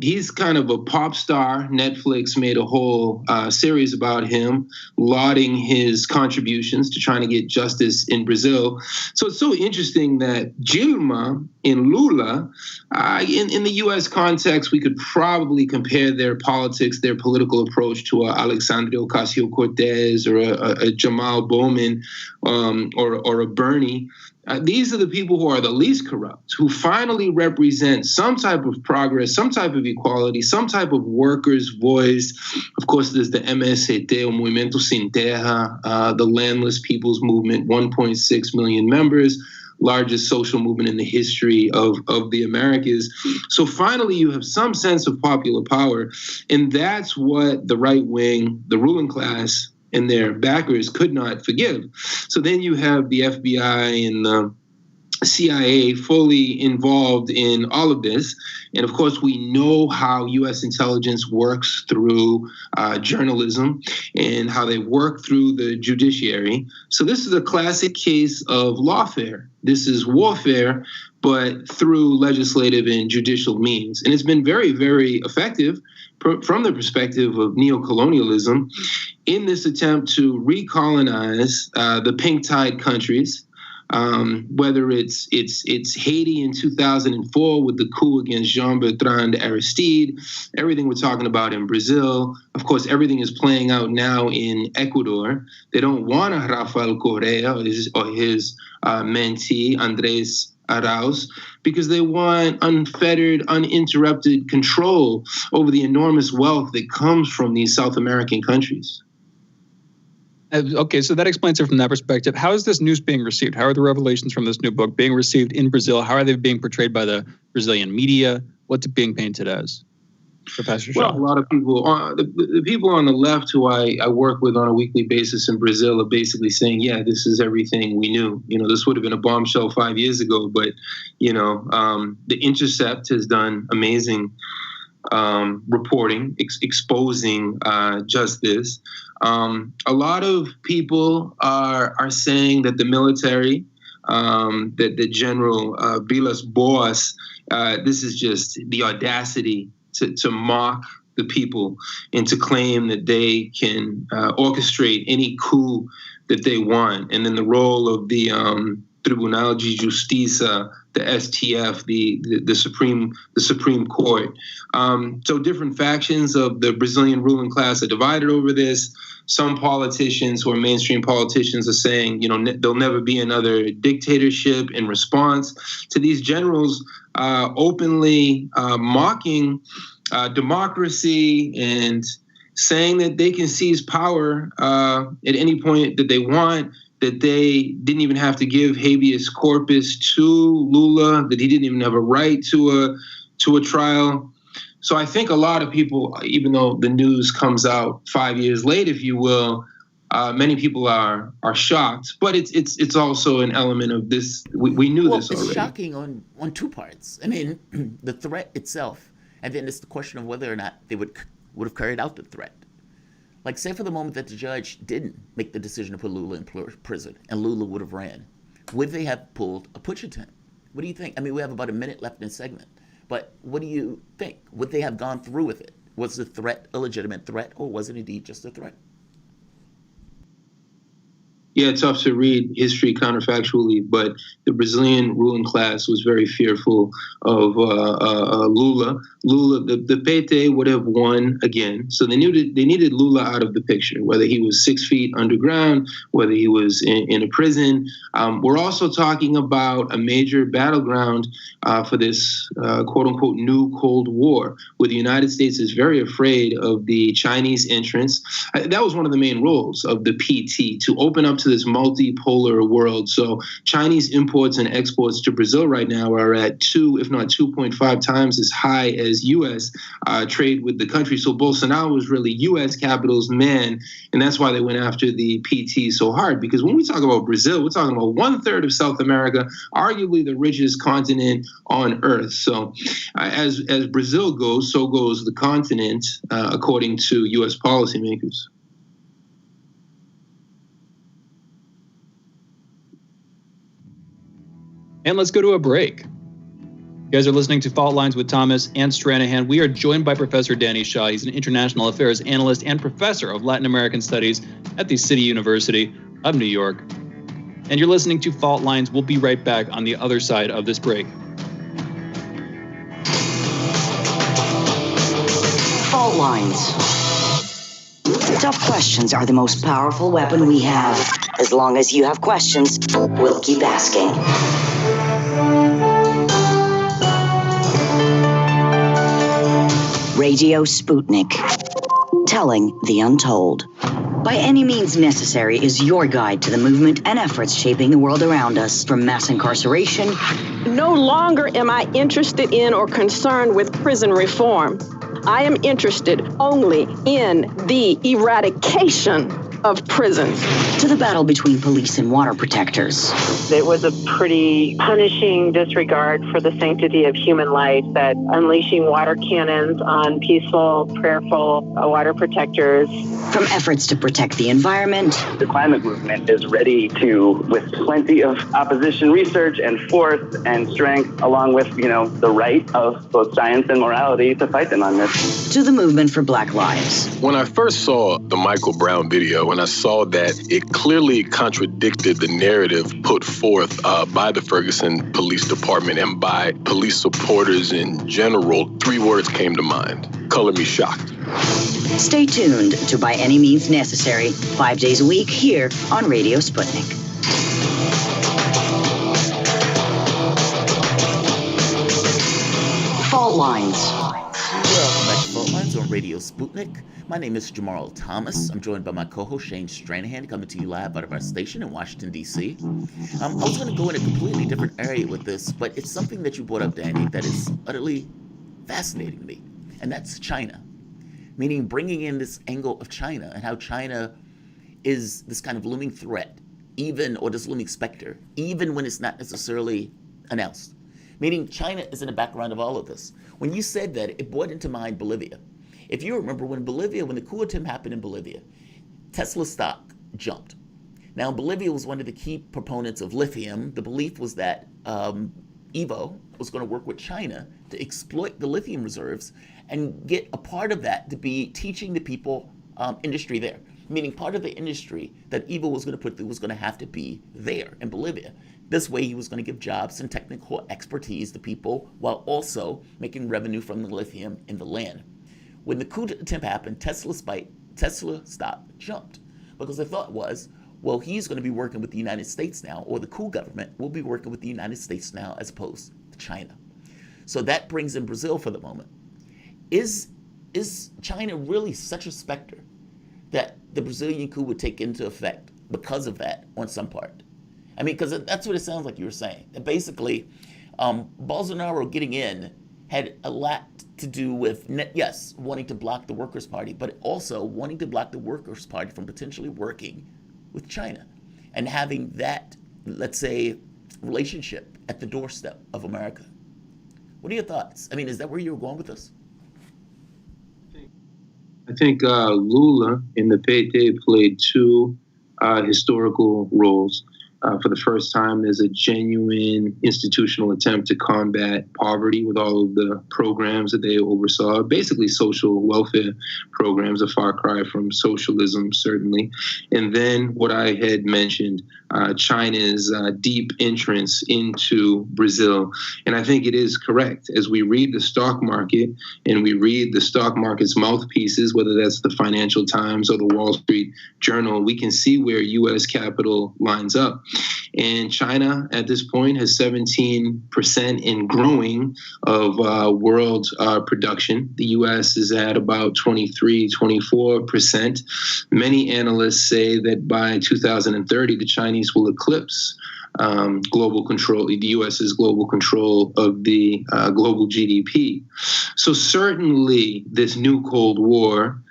He's kind of a pop star. Netflix made a whole series about him, lauding his contributions to trying to get justice in Brazil. So it's so interesting that Dilma and Lula, in the U.S. context, we could probably compare their politics, their political approach to a Alexandria Ocasio-Cortez or a Jamal Bowman or a Bernie. These are the people who are the least corrupt, who finally represent some type of progress, some type of equality, some type of workers' voice. Of course, there's the MST, o Movimento Sem Terra, the Landless People's Movement, 1.6 million members, largest social movement in the history of the Americas. So finally, you have some sense of popular power, and that's what the right wing, the ruling class, and their backers could not forgive. So then you have the FBI and the CIA fully involved in all of this. And of course, we know how U.S. intelligence works through journalism and how they work through the judiciary. So this is a classic case of lawfare. This is warfare, but through legislative and judicial means. And it's been very, very effective from the perspective of neocolonialism in this attempt to recolonize the pink tide countries, whether it's Haiti in 2004 with the coup against Jean-Bertrand Aristide, everything we're talking about in Brazil. Of course, everything is playing out now in Ecuador. They don't want a Rafael Correa or his mentee, Andrés Arauz, because they want unfettered, uninterrupted control over the enormous wealth that comes from these South American countries. Okay, so that explains it from that perspective. How is this news being received? How are the revelations from this new book being received in Brazil? How are they being portrayed by the Brazilian media? What's it being painted as? Professor Shaw. Well, a lot of people, the people on the left who I work with on a weekly basis in Brazil are basically saying, yeah, this is everything we knew. This would have been a bombshell 5 years ago, but, The Intercept has done amazing reporting, exposing just this. A lot of people are saying that the military, that the General Vilas Boas, this is just the audacity to mock the people and to claim that they can orchestrate any coup that they want. And then the role of the Tribunal de Justiça, the STF, the Supreme Court. So different factions of the Brazilian ruling class are divided over this. Some politicians who are mainstream politicians are saying, there'll never be another dictatorship in response to these generals openly mocking democracy and saying that they can seize power at any point that they want, that they didn't even have to give habeas corpus to Lula, that he didn't even have a right to a trial. So I think a lot of people, even though the news comes out 5 years late, if you will, many people are shocked. But it's also an element of this. We knew this already. It's shocking on two parts. I mean, the threat itself, and then it's the question of whether or not they would have carried out the threat. Like, say for the moment that the judge didn't make the decision to put Lula in prison and Lula would have ran, would they have pulled a putsch attempt? What do you think? I mean, we have about a minute left in the segment, but what do you think? Would they have gone through with it? Was the threat a legitimate threat, or was it indeed just a threat? Yeah, tough to read history counterfactually, but the Brazilian ruling class was very fearful of Lula. The PT would have won again, so they needed Lula out of the picture, whether he was 6 feet underground, whether he was in a prison. We're also talking about a major battleground for this quote-unquote new Cold War, where the United States is very afraid of the Chinese entrance. That was one of the main roles of the PT, to open up to this multipolar world. So Chinese imports and exports to Brazil right now are at 2, if not 2.5 times as high as U.S. Trade with the country. So Bolsonaro was really U.S. capital's man, and that's why they went after the PT so hard. Because when we talk about Brazil, we're talking about 1/3 of South America, arguably the richest continent on Earth. So as Brazil goes, so goes the continent, according to U.S. policymakers. And let's go to a break. You guys are listening to Fault Lines with Thomas and Stranahan. We are joined by Professor Danny Shaw. He's an international affairs analyst and professor of Latin American studies at the City University of New York. And you're listening to Fault Lines. We'll be right back on the other side of this break. Fault Lines. Tough questions are the most powerful weapon we have. As long as you have questions, we'll keep asking. Radio Sputnik, telling the untold. By Any Means Necessary is your guide to the movement and efforts shaping the world around us, from mass incarceration. No longer am I interested in or concerned with prison reform. I am interested only in the eradication of prisons. To the battle between police and water protectors. It was a pretty punishing disregard for the sanctity of human life, that unleashing water cannons on peaceful, prayerful water protectors. From efforts to protect the environment. The climate movement is ready to, with plenty of opposition research and force and strength, along with, the right of both science and morality, to fight them on this. To the movement for Black Lives. When I first saw the Michael Brown video, when I saw that it clearly contradicted the narrative put forth by the Ferguson Police Department and by police supporters in general, 3 words came to mind. Color me shocked. Stay tuned to By Any Means Necessary, 5 days a week here on Radio Sputnik. Fault Lines. Welcome back to Fault Lines on Radio Sputnik. My name is Jamarl Thomas. I'm joined by my co-host Shane Stranahan, coming to you live out of our station in Washington, D.C. I was going to go in a completely different area with this, but it's something that you brought up, Danny, that is utterly fascinating to me, and that's China. Meaning bringing in this angle of China and how China is this kind of looming threat, or this looming specter, even when it's not necessarily announced. Meaning China is in the background of all of this. When you said that, it brought into mind Bolivia. If you remember, when the coup attempt happened in Bolivia, Tesla stock jumped. Now, Bolivia was one of the key proponents of lithium. The belief was that Evo was going to work with China to exploit the lithium reserves and get a part of that to be teaching the people industry there. meaning part of the industry that Evo was going to put through was going to have to be there in Bolivia. This way, he was going to give jobs and technical expertise to people while also making revenue from the lithium in the land. When the coup attempt happened, Tesla stock jumped because the thought was, well, he's going to be working with the United States now, or the coup government will be working with the United States now as opposed to China. So that brings in Brazil for the moment. Is China really such a specter that the Brazilian coup would take into effect because of that on some part? I mean, because that's what it sounds like you were saying. That basically, Bolsonaro getting in had a lot to do with, yes, wanting to block the Workers' Party, but also wanting to block the Workers' Party from potentially working with China and having that, let's say, relationship at the doorstep of America. What are your thoughts? I mean, is that where you were going with this? I think Lula in the PT played two historical roles. For the first time, there's a genuine institutional attempt to combat poverty with all of the programs that they oversaw, basically social welfare programs, a far cry from socialism, certainly. And then what I had mentioned, China's deep entrance into Brazil. And I think it is correct. As we read the stock market and we read the stock market's mouthpieces, whether that's the Financial Times or the Wall Street Journal, we can see where U.S. capital lines up. And China at this point has 17% and growing of world production. The U.S. is at about 23, 24%. Many analysts say that by 2030, the Chinese will eclipse global control, the U.S.'s global control of the global GDP. So certainly this new Cold War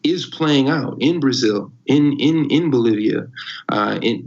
is playing out in Brazil, in Bolivia,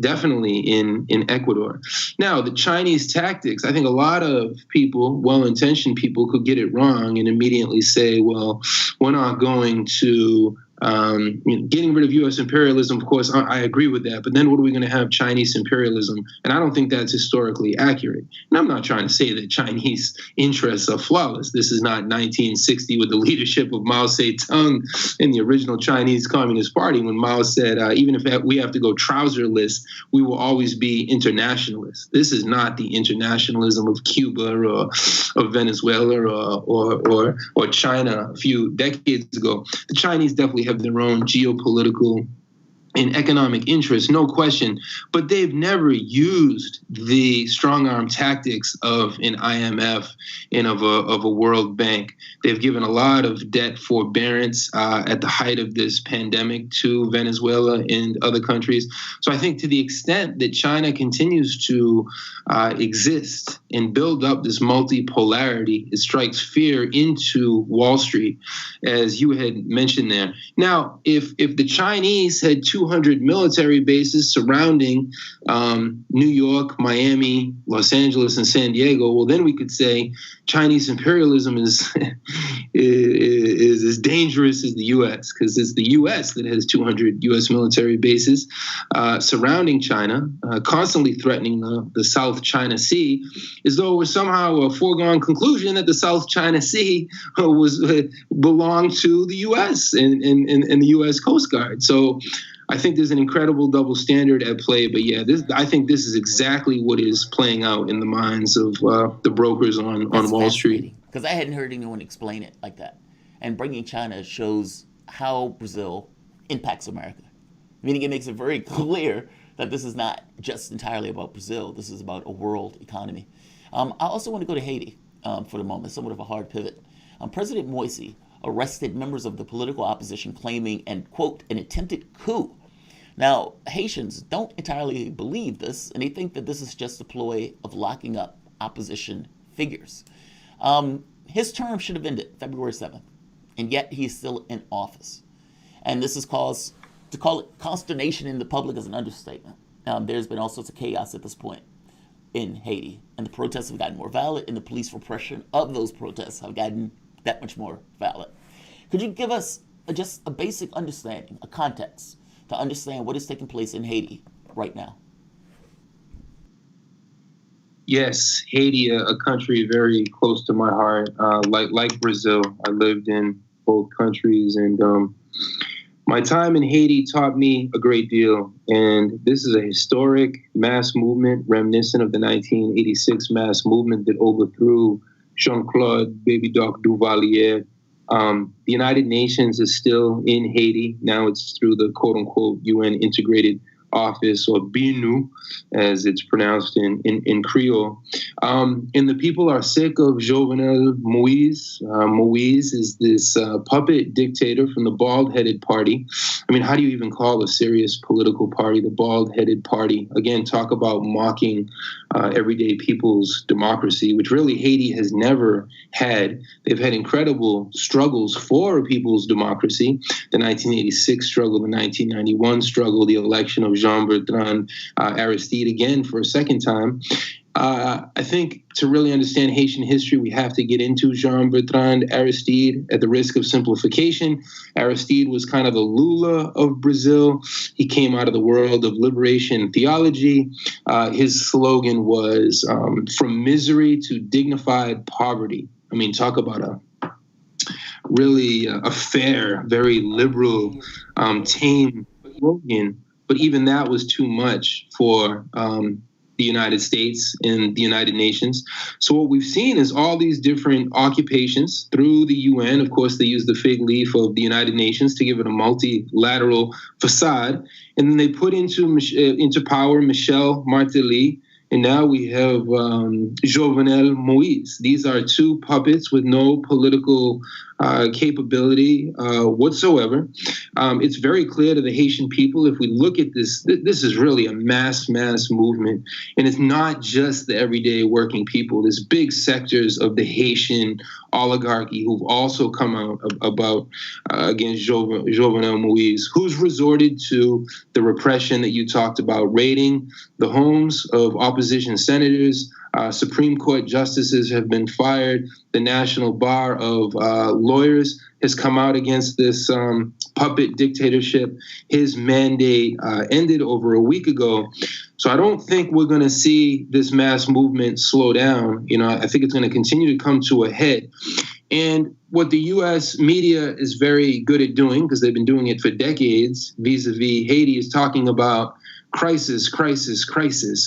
definitely in Ecuador. Now, the Chinese tactics, I think a lot of people, well-intentioned people, could get it wrong and immediately say, well, we're not going to getting rid of U.S. imperialism, of course, I agree with that. But then what are we going to have? Chinese imperialism. And I don't think that's historically accurate. And I'm not trying to say that Chinese interests are flawless. This is not 1960 with the leadership of Mao Zedong in the original Chinese Communist Party, when Mao said, even if we have to go trouserless, we will always be internationalists. This is not the internationalism of Cuba or of Venezuela or China a few decades ago. The Chinese definitely have their own geopolitical and economic interests, no question, but they've never used the strong-arm tactics of an IMF and of a World Bank. They've given a lot of debt forbearance at the height of this pandemic to Venezuela and other countries. So I think to the extent that China continues to exist and build up this multipolarity, it strikes fear into Wall Street, as you had mentioned there. Now, if the Chinese had 200 military bases surrounding New York, Miami, Los Angeles, and San Diego, well, then we could say Chinese imperialism is as dangerous as the U.S., because it's the U.S. that has 200 U.S. military bases surrounding China, constantly threatening the South China Sea, as though it was somehow a foregone conclusion that the South China Sea belonged to the U.S. and the U.S. Coast Guard. So I think there's an incredible double standard at play. But yeah, I think this is exactly what is playing out in the minds of the brokers on Wall Street. Because I hadn't heard anyone explain it like that. And bringing China shows how Brazil impacts America. Meaning it makes it very clear that this is not just entirely about Brazil. This is about a world economy. I also want to go to Haiti for the moment, somewhat of a hard pivot. President Moïse arrested members of the political opposition claiming, and quote, an attempted coup. Now, Haitians don't entirely believe this, and they think that this is just a ploy of locking up opposition figures. His term should have ended February 7th, and yet he's still in office. And this is to call it consternation in the public is an understatement. There's been all sorts of chaos at this point in Haiti, and the protests have gotten more violent, and the police repression of those protests have gotten that much more valid. Could you give us just a basic understanding, a context, to understand what is taking place in Haiti right now? Yes, Haiti, a country very close to my heart. Like Brazil, I lived in both countries, and My time in Haiti taught me a great deal, and this is a historic mass movement reminiscent of the 1986 mass movement that overthrew Jean-Claude Baby Doc Duvalier. The United Nations is still in Haiti. Now it's through the quote-unquote UN Integrated Office, or BINU, as it's pronounced in Creole. And the people are sick of Jovenel Moïse. Moïse is this puppet dictator from the bald-headed party. I mean, how do you even call a serious political party the bald-headed party? Again, talk about mocking everyday people's democracy, which really Haiti has never had. They've had incredible struggles for people's democracy. The 1986 struggle, the 1991 struggle, the election of Jean-Bertrand Aristide again for a second time. I think to really understand Haitian history, we have to get into Jean-Bertrand Aristide at the risk of simplification. Aristide was kind of the Lula of Brazil. He came out of the world of liberation theology. His slogan was from misery to dignified poverty. I mean, talk about a really a fair, very liberal, tame slogan. But even that was too much for the United States and the United Nations. So what we've seen is all these different occupations through the UN. Of course, they use the fig leaf of the United Nations to give it a multilateral facade. And then they put into power Michel Martelly. And now we have Jovenel Moïse. These are two puppets with no political capability whatsoever. It's very clear to the Haitian people, if we look at this, this is really a mass movement. And it's not just the everyday working people. There's big sectors of the Haitian oligarchy who've also come out about against Jovenel Moïse, who's resorted to the repression that you talked about, raiding the homes of opposition senators. Supreme Court justices have been fired. The National Bar of Lawyers has come out against this puppet dictatorship. His mandate ended over a week ago. So I don't think we're going to see this mass movement slow down. You know, I think it's going to continue to come to a head. And what the U.S. media is very good at doing, because they've been doing it for decades, vis-a-vis Haiti, is talking about crisis.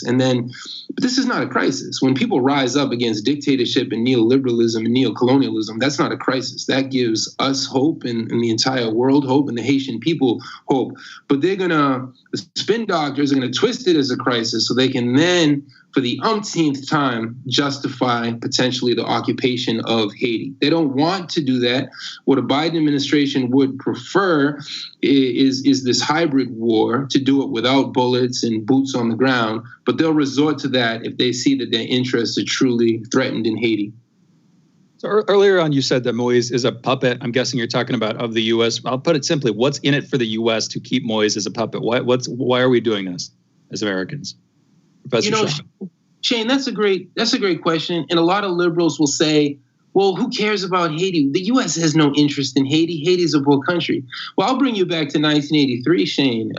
And then, but this is not a crisis. When people rise up against dictatorship and neoliberalism and neocolonialism, that's not a crisis. That gives us hope and the entire world hope and the Haitian people hope. But the spin doctors are going to twist it as a crisis so they can then, for the umpteenth time, justify potentially the occupation of Haiti. They don't want to do that. What a Biden administration would prefer is this hybrid war, to do it without bullets and boots on the ground, but they'll resort to that if they see that their interests are truly threatened in Haiti. So earlier on, you said that Moïse is a puppet. I'm guessing you're talking about of the U.S. I'll put it simply. What's in it for the U.S. to keep Moïse as a puppet? Why are we doing this as Americans? Professor Shane, that's a great question. And a lot of liberals will say, well, who cares about Haiti? The U.S. has no interest in Haiti. Haiti is a poor country. Well, I'll bring you back to 1983, Shane,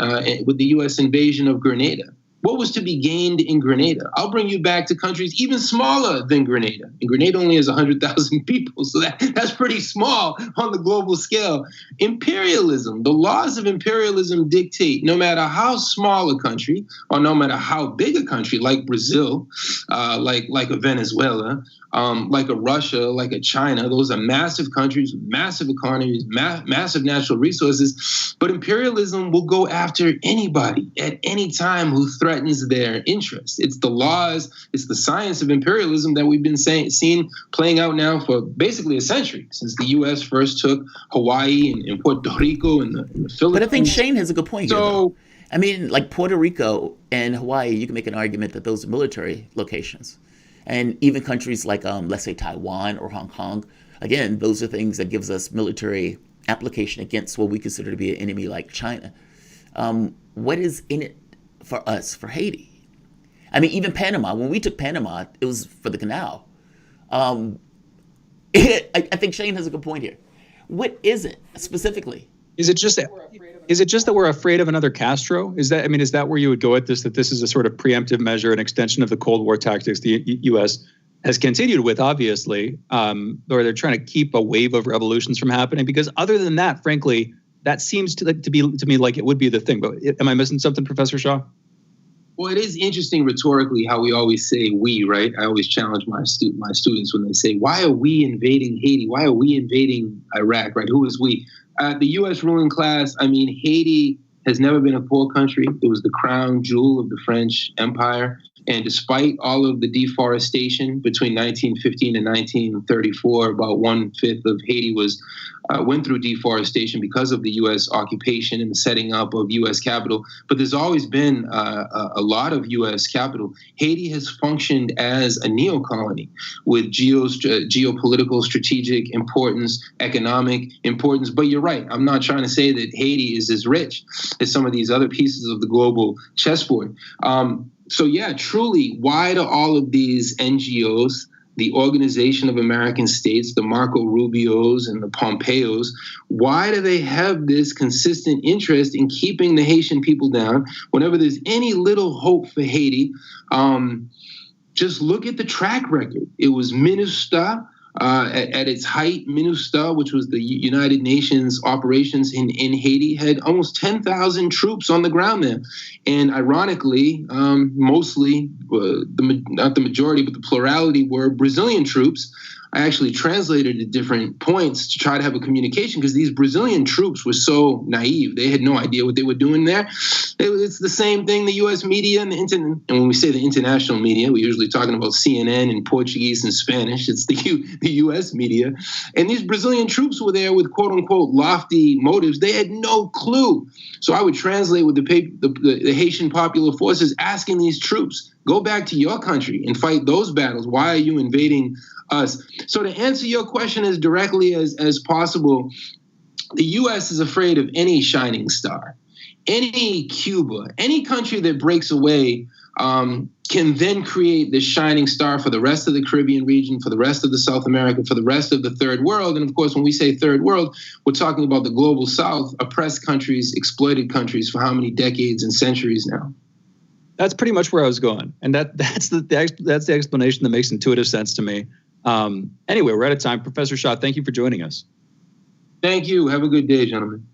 with the U.S. invasion of Grenada. What was to be gained in Grenada? I'll bring you back to countries even smaller than Grenada. And Grenada only has 100,000 people, so that's pretty small on the global scale. Imperialism, the laws of imperialism dictate no matter how small a country or no matter how big a country, like Brazil, like a Venezuela, like a Russia, like a China. Those are massive countries, massive economies, massive natural resources. But imperialism will go after anybody at any time who threatens their interests. It's the laws, it's the science of imperialism that we've been seeing playing out now for basically a century, since the U.S. first took Hawaii and Puerto Rico and the Philippines. But I think Shane has a good point here, though. I mean, like Puerto Rico and Hawaii, you can make an argument that those are military locations. And even countries like, let's say, Taiwan or Hong Kong, again, those are things that gives us military application against what we consider to be an enemy like China. What is in it for us, for Haiti? I mean, even Panama, when we took Panama, it was for the canal. I think Shane has a good point here. What is it specifically? Is it just that we're afraid of another Castro? Is that where you would go at this, that this is a sort of preemptive measure, an extension of the Cold War tactics the U.S. has continued with, obviously, or they're trying to keep a wave of revolutions from happening? Because other than that, frankly, that seems to me like it would be the thing. But am I missing something, Professor Shaw? Well, it is interesting rhetorically how we always say we, right? I always challenge my students when they say, why are we invading Haiti? Why are we invading Iraq, right? Who is we? The U.S. ruling class, I mean, Haiti has never been a poor country. It was the crown jewel of the French Empire. And despite all of the deforestation between 1915 and 1934, about 1/5 of Haiti went through deforestation because of the U.S. occupation and the setting up of U.S. capital. But there's always been a lot of U.S. capital. Haiti has functioned as a neo-colony with geopolitical, strategic importance, economic importance. But you're right. I'm not trying to say that Haiti is as rich as some of these other pieces of the global chessboard. So yeah, truly, why do all of these NGOs, the Organization of American States, the Marco Rubios and the Pompeos, why do they have this consistent interest in keeping the Haitian people down? Whenever there's any little hope for Haiti, just look at the track record. It was MINUSTA. At its height, MINUSTA, which was the United Nations operations in Haiti, had almost 10,000 troops on the ground there. And ironically, mostly, not the majority, but the plurality were Brazilian troops. I actually translated at different points to try to have a communication because these Brazilian troops were so naive. They had no idea what they were doing there. It's the same thing the U.S. media and and when we say the international media, we're usually talking about CNN and Portuguese and Spanish. It's the U.S. media. And these Brazilian troops were there with quote unquote lofty motives. They had no clue. So I would translate with the Haitian Popular Forces asking these troops, go back to your country and fight those battles. Why are you invading us? So to answer your question as directly as possible, the U.S. is afraid of any shining star. Any Cuba, any country that breaks away can then create this shining star for the rest of the Caribbean region, for the rest of the South America, for the rest of the third world. And of course, when we say third world, we're talking about the global South, oppressed countries, exploited countries for how many decades and centuries now? That's pretty much where I was going. And that's the explanation that makes intuitive sense to me. Anyway, we're out of time. Professor Shaw, thank you for joining us. Thank you. Have a good day, gentlemen.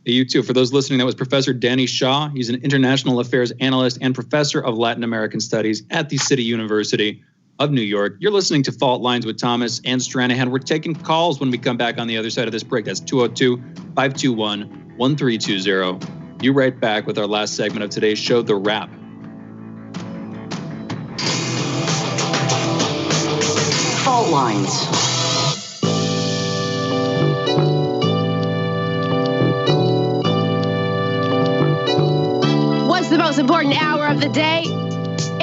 You too. For those listening, that was Professor Danny Shaw. He's an international affairs analyst and professor of Latin American studies at the City University of New York. You're listening to Fault Lines with Thomas and Stranahan. We're taking calls when we come back on the other side of this break. That's 202-521-1320. Be right back with our last segment of today's show, The Wrap. Fault Lines. What's the most important hour of the day?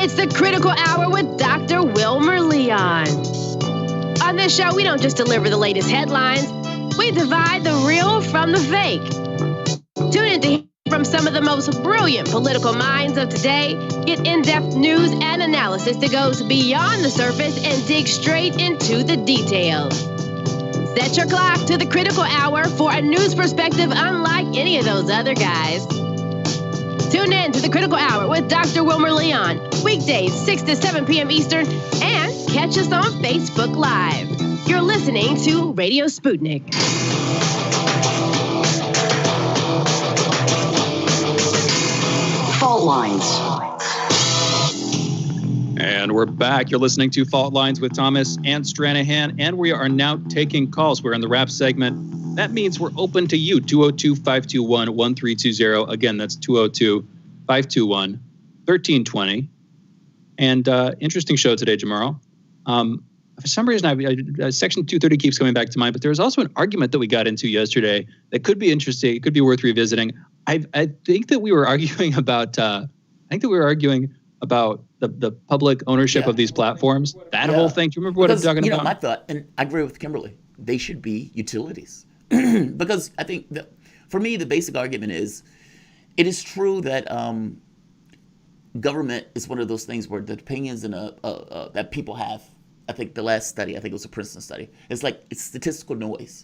It's the Critical Hour with Dr. Wilmer Leon. On this show, we don't just deliver the latest headlines. We divide the real from the fake. Tune in to hear from some of the most brilliant political minds of today. Get in-depth news and analysis that goes beyond the surface and digs straight into the details. Set your clock to the Critical Hour for a news perspective unlike any of those other guys. Tune in to the Critical Hour with Dr. Wilmer Leon, weekdays 6 to 7 p.m. Eastern, and catch us on Facebook Live. You're listening to Radio Sputnik. Fault Lines. And we're back. You're listening to Fault Lines with Thomas and Stranahan, and we are now taking calls. We're in the wrap segment. That means we're open to you, 202-521-1320. Again, that's 202-521-1320. And interesting show today, Jamarl. For some reason, Section 230 keeps coming back to mind, but there was also an argument that we got into yesterday that could be interesting. It could be worth revisiting. I think that we were arguing about. The public ownership of these platforms. That whole thing. Do you remember what I'm talking about? My thought, and I agree with Kimberly, they should be utilities. Because I think that, for me, the basic argument is, it is true that government is one of those things where the opinions and that people have. I think the last study, I think it was a Princeton study, it's statistical noise.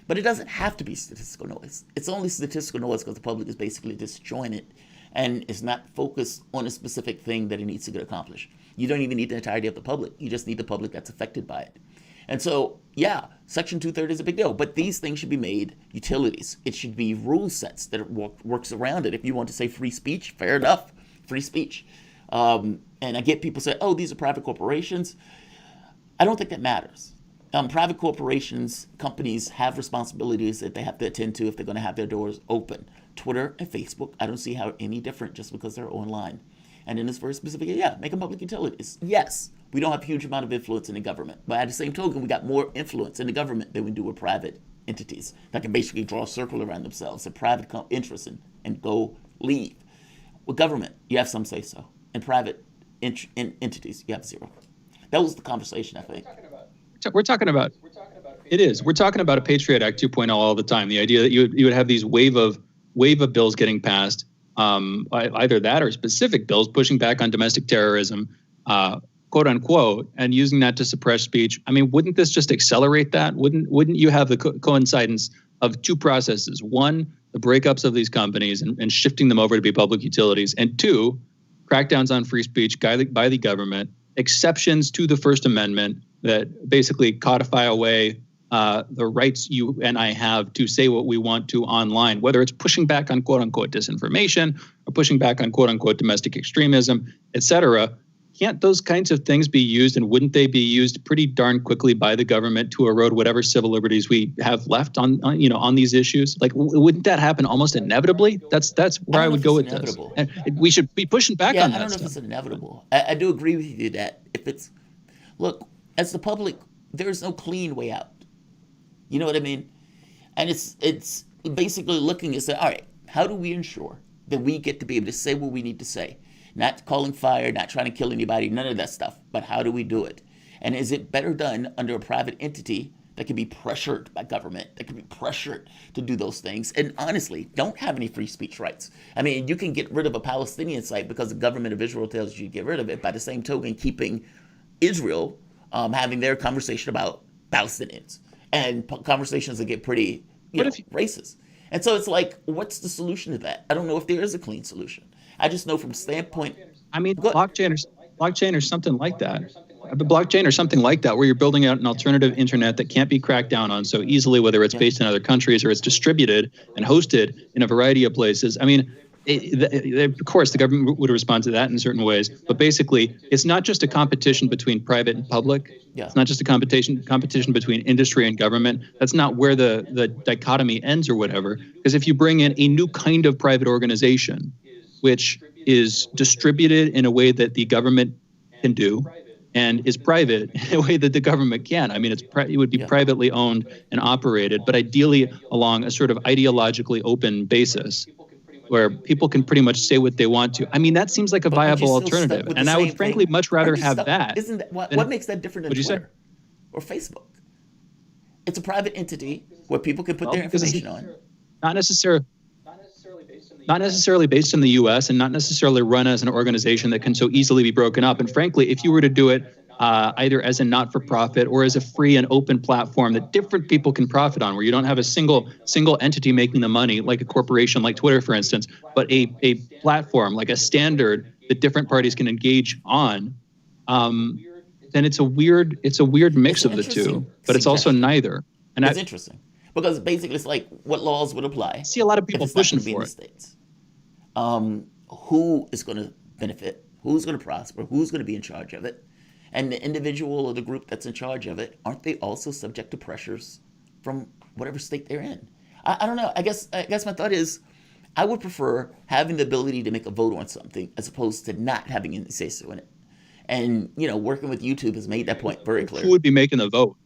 But it doesn't have to be statistical noise. It's only statistical noise because the public is basically disjointed and is not focused on a specific thing that it needs to get accomplished. You don't even need the entirety of the public. You just need the public that's affected by it. And so, yeah, Section 230 is a big deal. But these things should be made utilities. It should be rule sets that works around it. If you want to say free speech, fair enough, free speech. And I get people say, oh, these are private corporations. I don't think that matters. Private corporations, companies have responsibilities that they have to attend to if they're going to have their doors open. Twitter and Facebook, I don't see how any different just because they're online. And in this very specific, yeah, make them public utilities. Yes, we don't have a huge amount of influence in the government. But at the same token, we got more influence in the government than we do with private entities that can basically draw a circle around themselves, a private interest and go leave. With government, you have some say-so. In private entities, you have zero. That was the conversation, I think. We're talking about a Patriot Act 2.0 all the time. The idea that you would have these wave of bills getting passed, either that or specific bills pushing back on domestic terrorism, quote unquote, and using that to suppress speech. I mean, wouldn't this just accelerate that? Wouldn't you have the coincidence of two processes? One, the breakups of these companies and shifting them over to be public utilities, and two, crackdowns on free speech by the government, exceptions to the First Amendment that basically codify away the rights you and I have to say what we want to online, whether it's pushing back on quote unquote disinformation or pushing back on quote unquote domestic extremism, et cetera. Can't those kinds of things be used, and wouldn't they be used pretty darn quickly by the government to erode whatever civil liberties we have left on these issues? Like, wouldn't that happen almost inevitably? That's where I would go with this. And we should be pushing back on that. I don't know if it's inevitable. I do agree with you that if it's, look, as the public, there's no clean way out. You know what I mean? And it's basically looking and saying, all right, how do we ensure that we get to be able to say what we need to say? Not calling fire, not trying to kill anybody, none of that stuff. But how do we do it? And is it better done under a private entity that can be pressured by government, that can be pressured to do those things, and honestly, don't have any free speech rights? I mean, you can get rid of a Palestinian site because the government of Israel tells you to get rid of it. By the same token, keeping Israel having their conversation about Palestinians and conversations that get pretty racist. And so it's like, what's the solution to that? I don't know if there is a clean solution. I just know from standpoint. I mean, blockchain or something like that. Blockchain or something like that, where you're building out an alternative internet that can't be cracked down on so easily, whether it's based in other countries or it's distributed and hosted in a variety of places. I mean, of course, the government would respond to that in certain ways, but basically, it's not just a competition between private and public. Yeah. It's not just a competition between industry and government. That's not where the dichotomy ends or whatever. Because if you bring in a new kind of private organization, which is distributed in a way that the government can do, and is private in a way that the government can. I mean, it would be privately owned and operated, but ideally along a sort of ideologically open basis, where people can pretty much say what they want to. I mean, that seems like a viable alternative, and I would frankly much rather have that. Isn't that what makes that different than Twitter or Facebook? It's a private entity where people can put their information on. Not necessarily based in the U.S. and not necessarily run as an organization that can so easily be broken up. And frankly, if you were to do it either as a not-for-profit or as a free and open platform that different people can profit on, where you don't have a single entity making the money, like a corporation like Twitter, for instance, but a platform, like a standard that different parties can engage on, then it's a weird mix of the two, but it's also neither. And it's interesting. Because basically it's like what laws would apply. I see a lot of people pushing for it. States. Who is going to benefit? Who's going to prosper? Who's going to be in charge of it? And the individual or the group that's in charge of it, aren't they also subject to pressures from whatever state they're in? I don't know. I guess my thought is I would prefer having the ability to make a vote on something as opposed to not having any say-so in it. And, working with YouTube has made that point very clear. Who would be making the vote?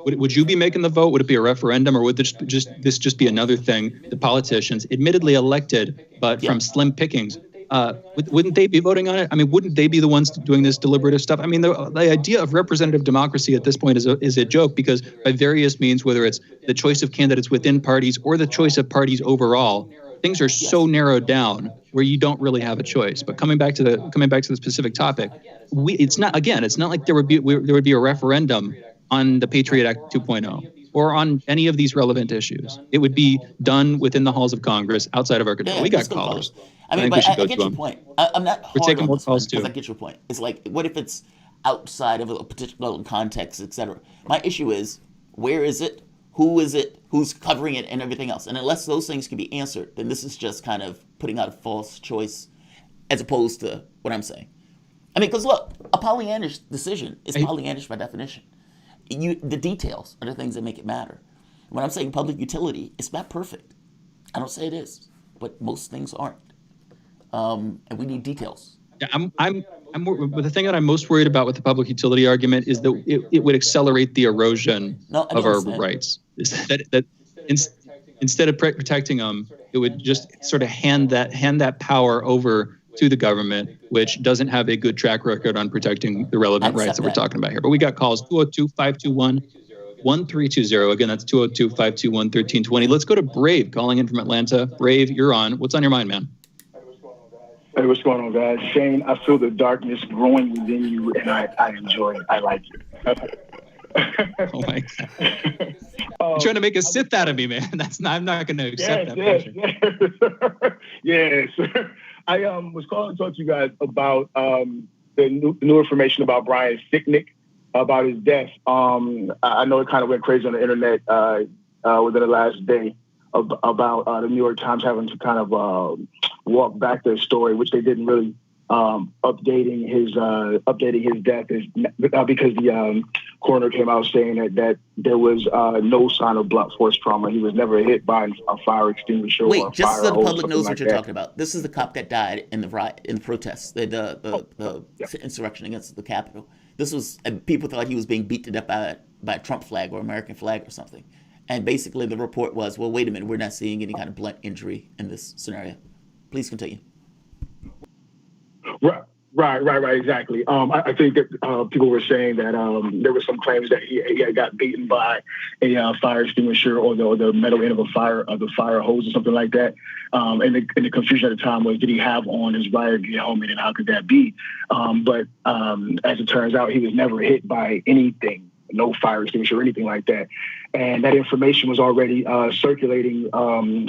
Would you be making the vote? Would it be a referendum, or would this just be another thing the politicians, admittedly elected, but from slim pickings, wouldn't they be voting on it? I mean, wouldn't they be the ones doing this deliberative stuff? I mean, the idea of representative democracy at this point is a joke, because by various means, whether it's the choice of candidates within parties or the choice of parties overall, things are so narrowed down where you don't really have a choice. But coming back to the specific topic, it's not like there would be a referendum on the Patriot Act 2.0 or on any of these relevant issues. It would be done within the halls of Congress, outside of our control. We got callers. I mean, but I get your point. I'm not. We're taking more calls too. I get your point. It's like, what if it's outside of a particular context, etc. My issue is, where is it? Who is it? Who's covering it? And everything else. And unless those things can be answered, then this is just kind of putting out a false choice as opposed to what I'm saying. I mean, because look, a Pollyannish decision is Pollyannish by definition. The details are the things that make it matter. When I'm saying public utility, it's not perfect. I don't say it is, but most things aren't. And we need details. Yeah, but the thing that I'm most worried about with the public utility argument is that it would accelerate the erosion of our rights. That instead of protecting them, it would just sort of hand that power over to the government, which doesn't have a good track record on protecting the relevant rights that we're talking about here. But we got calls 202-521-1320. Again, that's 202-521-1320. Let's go to Brave calling in from Atlanta. Brave, you're on. What's on your mind, man? Hey, what's going on, guys? Shane, I feel the darkness growing within you, and I enjoy it. I like it. Oh, my God. You're trying to make a Sith out of me, man. I'm not going to accept that pressure. Yes. I was calling to talk to you guys about the new information about Brian Sicknick, about his death. I know it kind of went crazy on the internet within the last day about the New York Times having to kind of walk back their story, which they didn't really, updating his death is because the coroner came out saying that there was no sign of blunt force trauma. He was never hit by a fire extinguisher. Wait, or a just fire so the hose, public knows what like you're that. talking about. This is the cop that died in the riot, in the protests, the insurrection against the Capitol. This was, people thought he was being beat to death by a Trump flag or American flag or something. And basically the report was, well, wait a minute, we're not seeing any kind of blunt injury in this scenario. Please continue. Right, exactly. I think that people were saying that there were some claims that he got beaten by a fire extinguisher or the metal end of the fire hose or something like that. And the confusion at the time was, did he have on his riot gear helmet, and how could that be? But as it turns out, he was never hit by anything. No fire extinguisher or anything like that. And that information was already circulating from,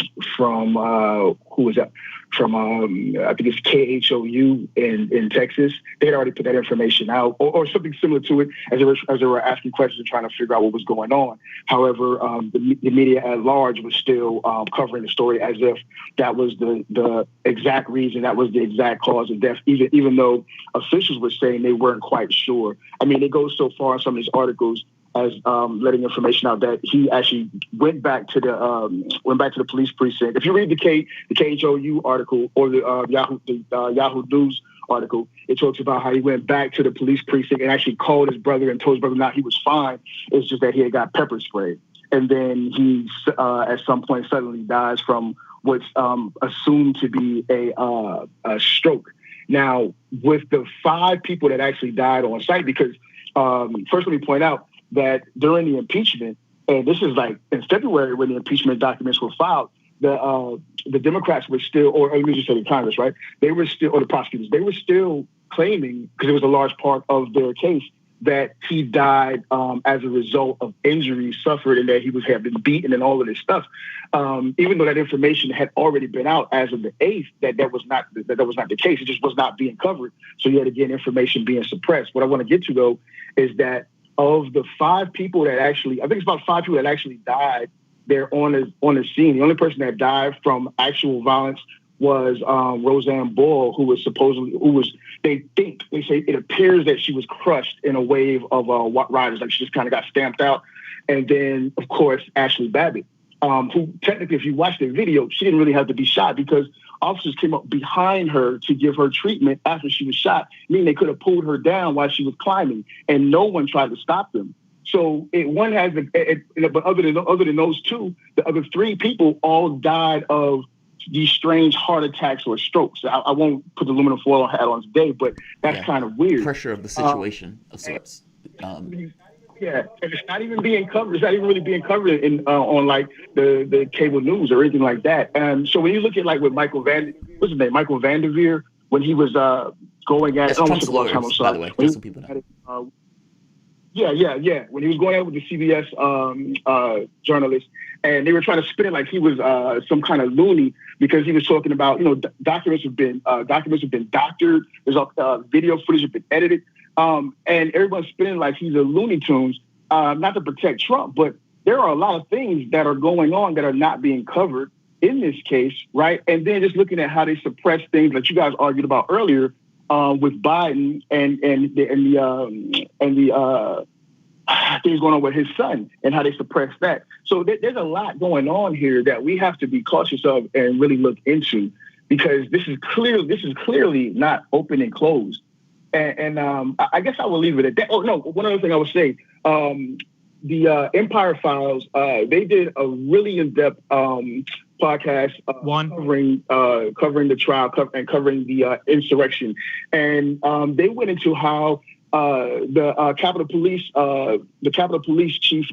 who was that? From, I think it's KHOU in Texas. They had already put that information out or something similar to it as they were asking questions and trying to figure out what was going on. However, the media at large was still covering the story as if that was the exact reason, that was the exact cause of death, even though officials were saying they weren't quite sure. I mean, it goes so far in some of these articles as letting information out that he actually went back to the police precinct. If you read the KHOU article or the Yahoo News article, it talks about how he went back to the police precinct and actually called his brother and told his brother not he was fine. It's just that he had got pepper sprayed, and then he at some point suddenly dies from what's assumed to be a stroke. Now, with the 5 people that actually died on site, because first let me point out that during the impeachment, and this is like in February when the impeachment documents were filed, the Democrats were still, or let me just say the Congress, right? They were still, or the prosecutors, they were still claiming, because it was a large part of their case, that he died as a result of injuries suffered and that he had been beaten and all of this stuff. Even though that information had already been out as of the 8th, that was not the case. It just was not being covered. So yet again, information being suppressed. What I want to get to though is that of the 5 people that actually, I think it's about 5 people that actually died there on the scene. The only person that died from actual violence was Roseanne Boyle, they say it appears that she was crushed in a wave of riders, like she just kind of got stamped out. And then, of course, Ashley Babbitt, who technically, if you watch the video, she didn't really have to be shot because officers came up behind her to give her treatment after she was shot, meaning they could have pulled her down while she was climbing, and no one tried to stop them. So but other than those 2, the other 3 people all died of these strange heart attacks or strokes. I won't put the aluminum foil hat on today, but that's kind of weird. Pressure of the situation of sorts. Yeah, and it's not even being covered. It's not even really being covered on like the cable news or anything like that. So when you look at like with Michael Vanderveer, when he was going at Trump's lawyers, by the way, just so people know. Yeah. When he was going out with the CBS journalist, and they were trying to spin it like he was some kind of loony because he was talking about, documents have been doctored. There's video footage have been edited. And everyone's spinning like he's a Looney Tunes, not to protect Trump, but there are a lot of things that are going on that are not being covered in this case, right? And then just looking at how they suppress things that you guys argued about earlier with Biden and the things going on with his son and how they suppress that. So there's a lot going on here that we have to be cautious of and really look into, because this is clearly not open and closed. And I guess I will leave it at that. Oh no, one other thing I would say, the Empire Files, they did a really in-depth podcast covering the trial and covering the insurrection, and they went into how the Capitol Police chief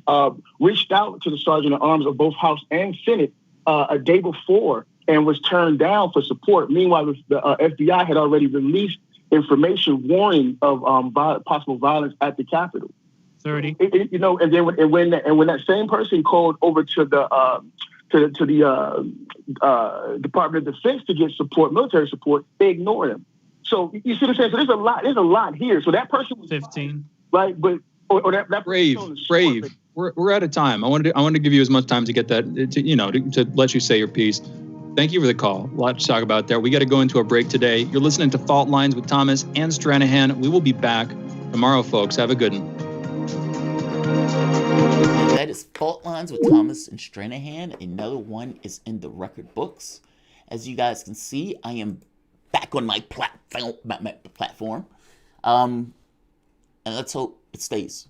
reached out to the sergeant at arms of both House and Senate a day before and was turned down for support. Meanwhile, the FBI had already released information warning of possible violence at the Capitol. 30. And then when that same person called over to the Department of Defense to get support, military support, they ignored him. So you see what I'm saying? So there's a lot here. So that person was 15, right? But or that brave. We're out of time. I wanted to give you as much time to get that to let you say your piece. Thank you for the call. A lot to talk about there. We got to go into a break today. You're listening to Fault Lines with Thomas and Stranahan. We will be back tomorrow, folks. Have a good one. That is Fault Lines with Thomas and Stranahan. Another one is in the record books. As you guys can see, I am back on my platform. And let's hope it stays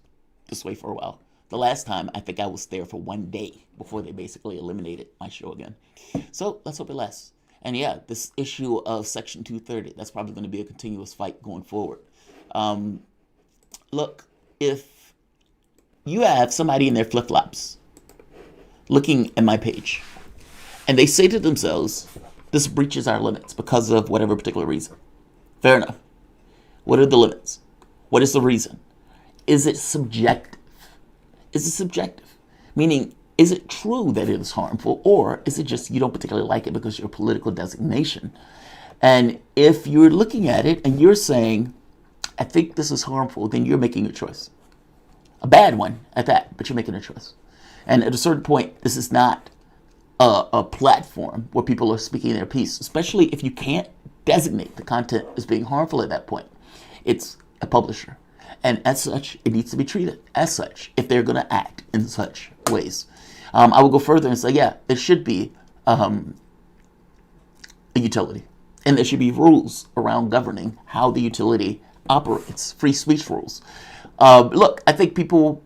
this way for a while. The last time, I think I was there for one day before they basically eliminated my show again. So let's hope it lasts. And yeah, this issue of Section 230, that's probably going to be a continuous fight going forward. Look, if you have somebody in their flip-flops looking at my page, and they say to themselves, this breaches our limits because of whatever particular reason. Fair enough. What are the limits? What is the reason? Is it subjective? Is it subjective? Meaning, is it true that it is harmful, or is it just you don't particularly like it because your political designation? And if you're looking at it and you're saying, I think this is harmful, then you're making a choice. A bad one at that, but you're making a choice. And at a certain point, this is not a platform where people are speaking their piece, especially if you can't designate the content as being harmful at that point. It's a publisher. And as such, it needs to be treated as such if they're going to act in such ways. I will go further and say, yeah, there should be a utility. And there should be rules around governing how the utility operates, free speech rules. Look, I think people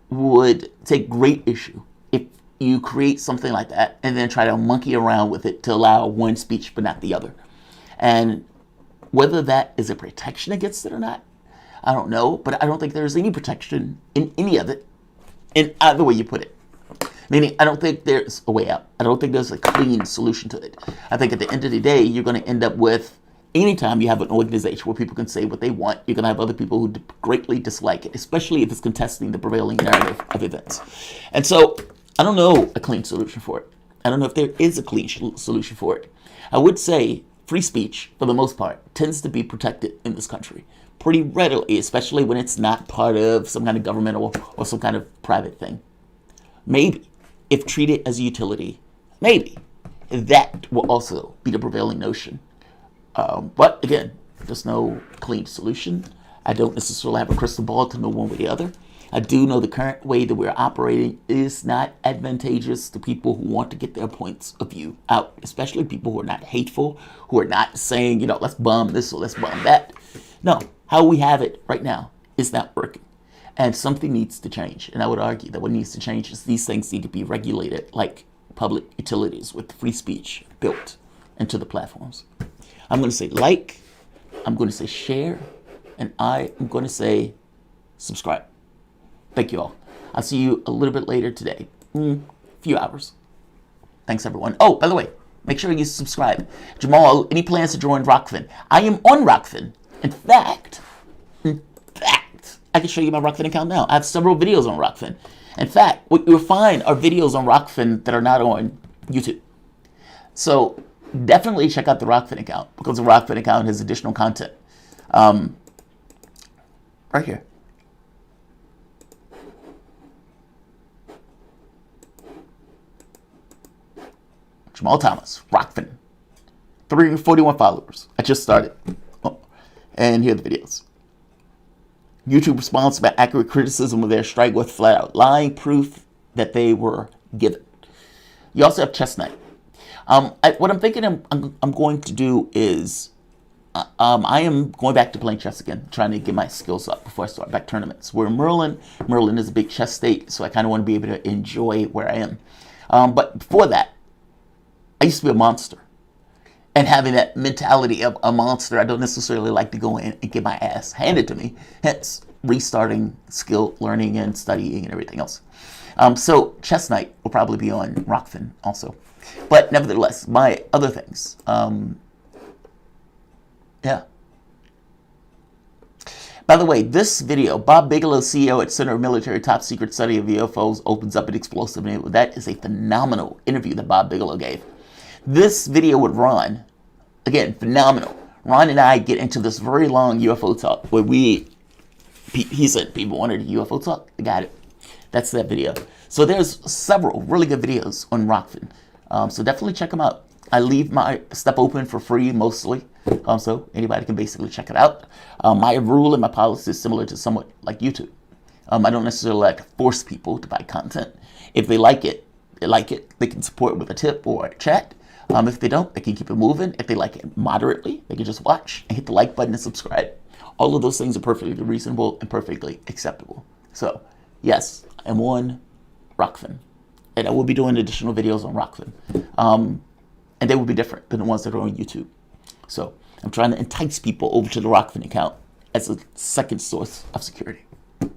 would take great issue if you create something like that and then try to monkey around with it to allow one speech but not the other. And whether that is a protection against it or not, I don't know, but I don't think there's any protection in any of it, in either way you put it. Meaning, I don't think there's a way out. I don't think there's a clean solution to it. I think at the end of the day, you're going to end up with, anytime you have an organization where people can say what they want, you're going to have other people who greatly dislike it, especially if it's contesting the prevailing narrative of events. And so, I don't know a clean solution for it. I don't know if there is a clean solution for it. I would say free speech, for the most part, tends to be protected in this country pretty readily, especially when it's not part of some kind of governmental or some kind of private thing. Maybe, if treated as a utility, maybe that will also be the prevailing notion. But again, there's no clean solution. I don't necessarily have a crystal ball to know one way or the other. I do know the current way that we're operating is not advantageous to people who want to get their points of view out, especially people who are not hateful, who are not saying, let's bomb this or let's bomb that. No, how we have it right now is not working. And something needs to change. And I would argue that what needs to change is these things need to be regulated like public utilities with free speech built into the platforms. I'm going to say like, I'm going to say share, and I am going to say subscribe. Thank you all. I'll see you a little bit later today. Few hours. Thanks, everyone. Oh, by the way, make sure you subscribe. Jamarl, any plans to join Rockfin? I am on Rockfin. In fact, I can show you my Rockfin account now. I have several videos on Rockfin. In fact, what you'll find are videos on Rockfin that are not on YouTube. So definitely check out the Rockfin account because the Rockfin account has additional content. Right here. Jamarl Thomas, Rockfin. 341 followers. I just started. Oh, and here are the videos. YouTube responds about accurate criticism of their strike with flat out lying, proof that they were given. You also have Chestnut. What I'm thinking I'm going to do is I am going back to playing chess again, trying to get my skills up before I start back tournaments. We're in Maryland is a big chess state, so I kind of want to be able to enjoy where I am. But before that, I used to be a monster. And having that mentality of a monster, I don't necessarily like to go in and get my ass handed to me. Hence, restarting skill learning and studying and everything else. So, Chess Night will probably be on Rockfin also. But nevertheless, my other things. Yeah. By the way, this video, Bob Bigelow, CEO at Center of Military Top Secret Study of UFOs, opens up an explosive naval. That is a phenomenal interview that Bob Bigelow gave. This video with Ron, again, phenomenal. Ron and I get into this very long UFO talk where he said people wanted a UFO talk. I got it. That's that video. So there's several really good videos on Rockfin. So definitely check them out. I leave my stuff open for free mostly. So anybody can basically check it out. My rule and my policy is similar to somewhat like YouTube. I don't necessarily like to force people to buy content. If they like it, they can support it with a tip or a chat. If they don't, they can keep it moving. If they like it moderately, they can just watch and hit the like button and subscribe. All of those things are perfectly reasonable and perfectly acceptable. So, yes, I'm on Rockfin. And I will be doing additional videos on Rockfin. And they will be different than the ones that are on YouTube. So, I'm trying to entice people over to the Rockfin account as a second source of security. All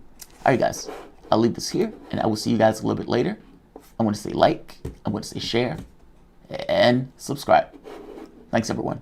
right, guys. I'll leave this here, and I will see you guys a little bit later. I want to say like, I want to say share, and subscribe. Thanks, everyone.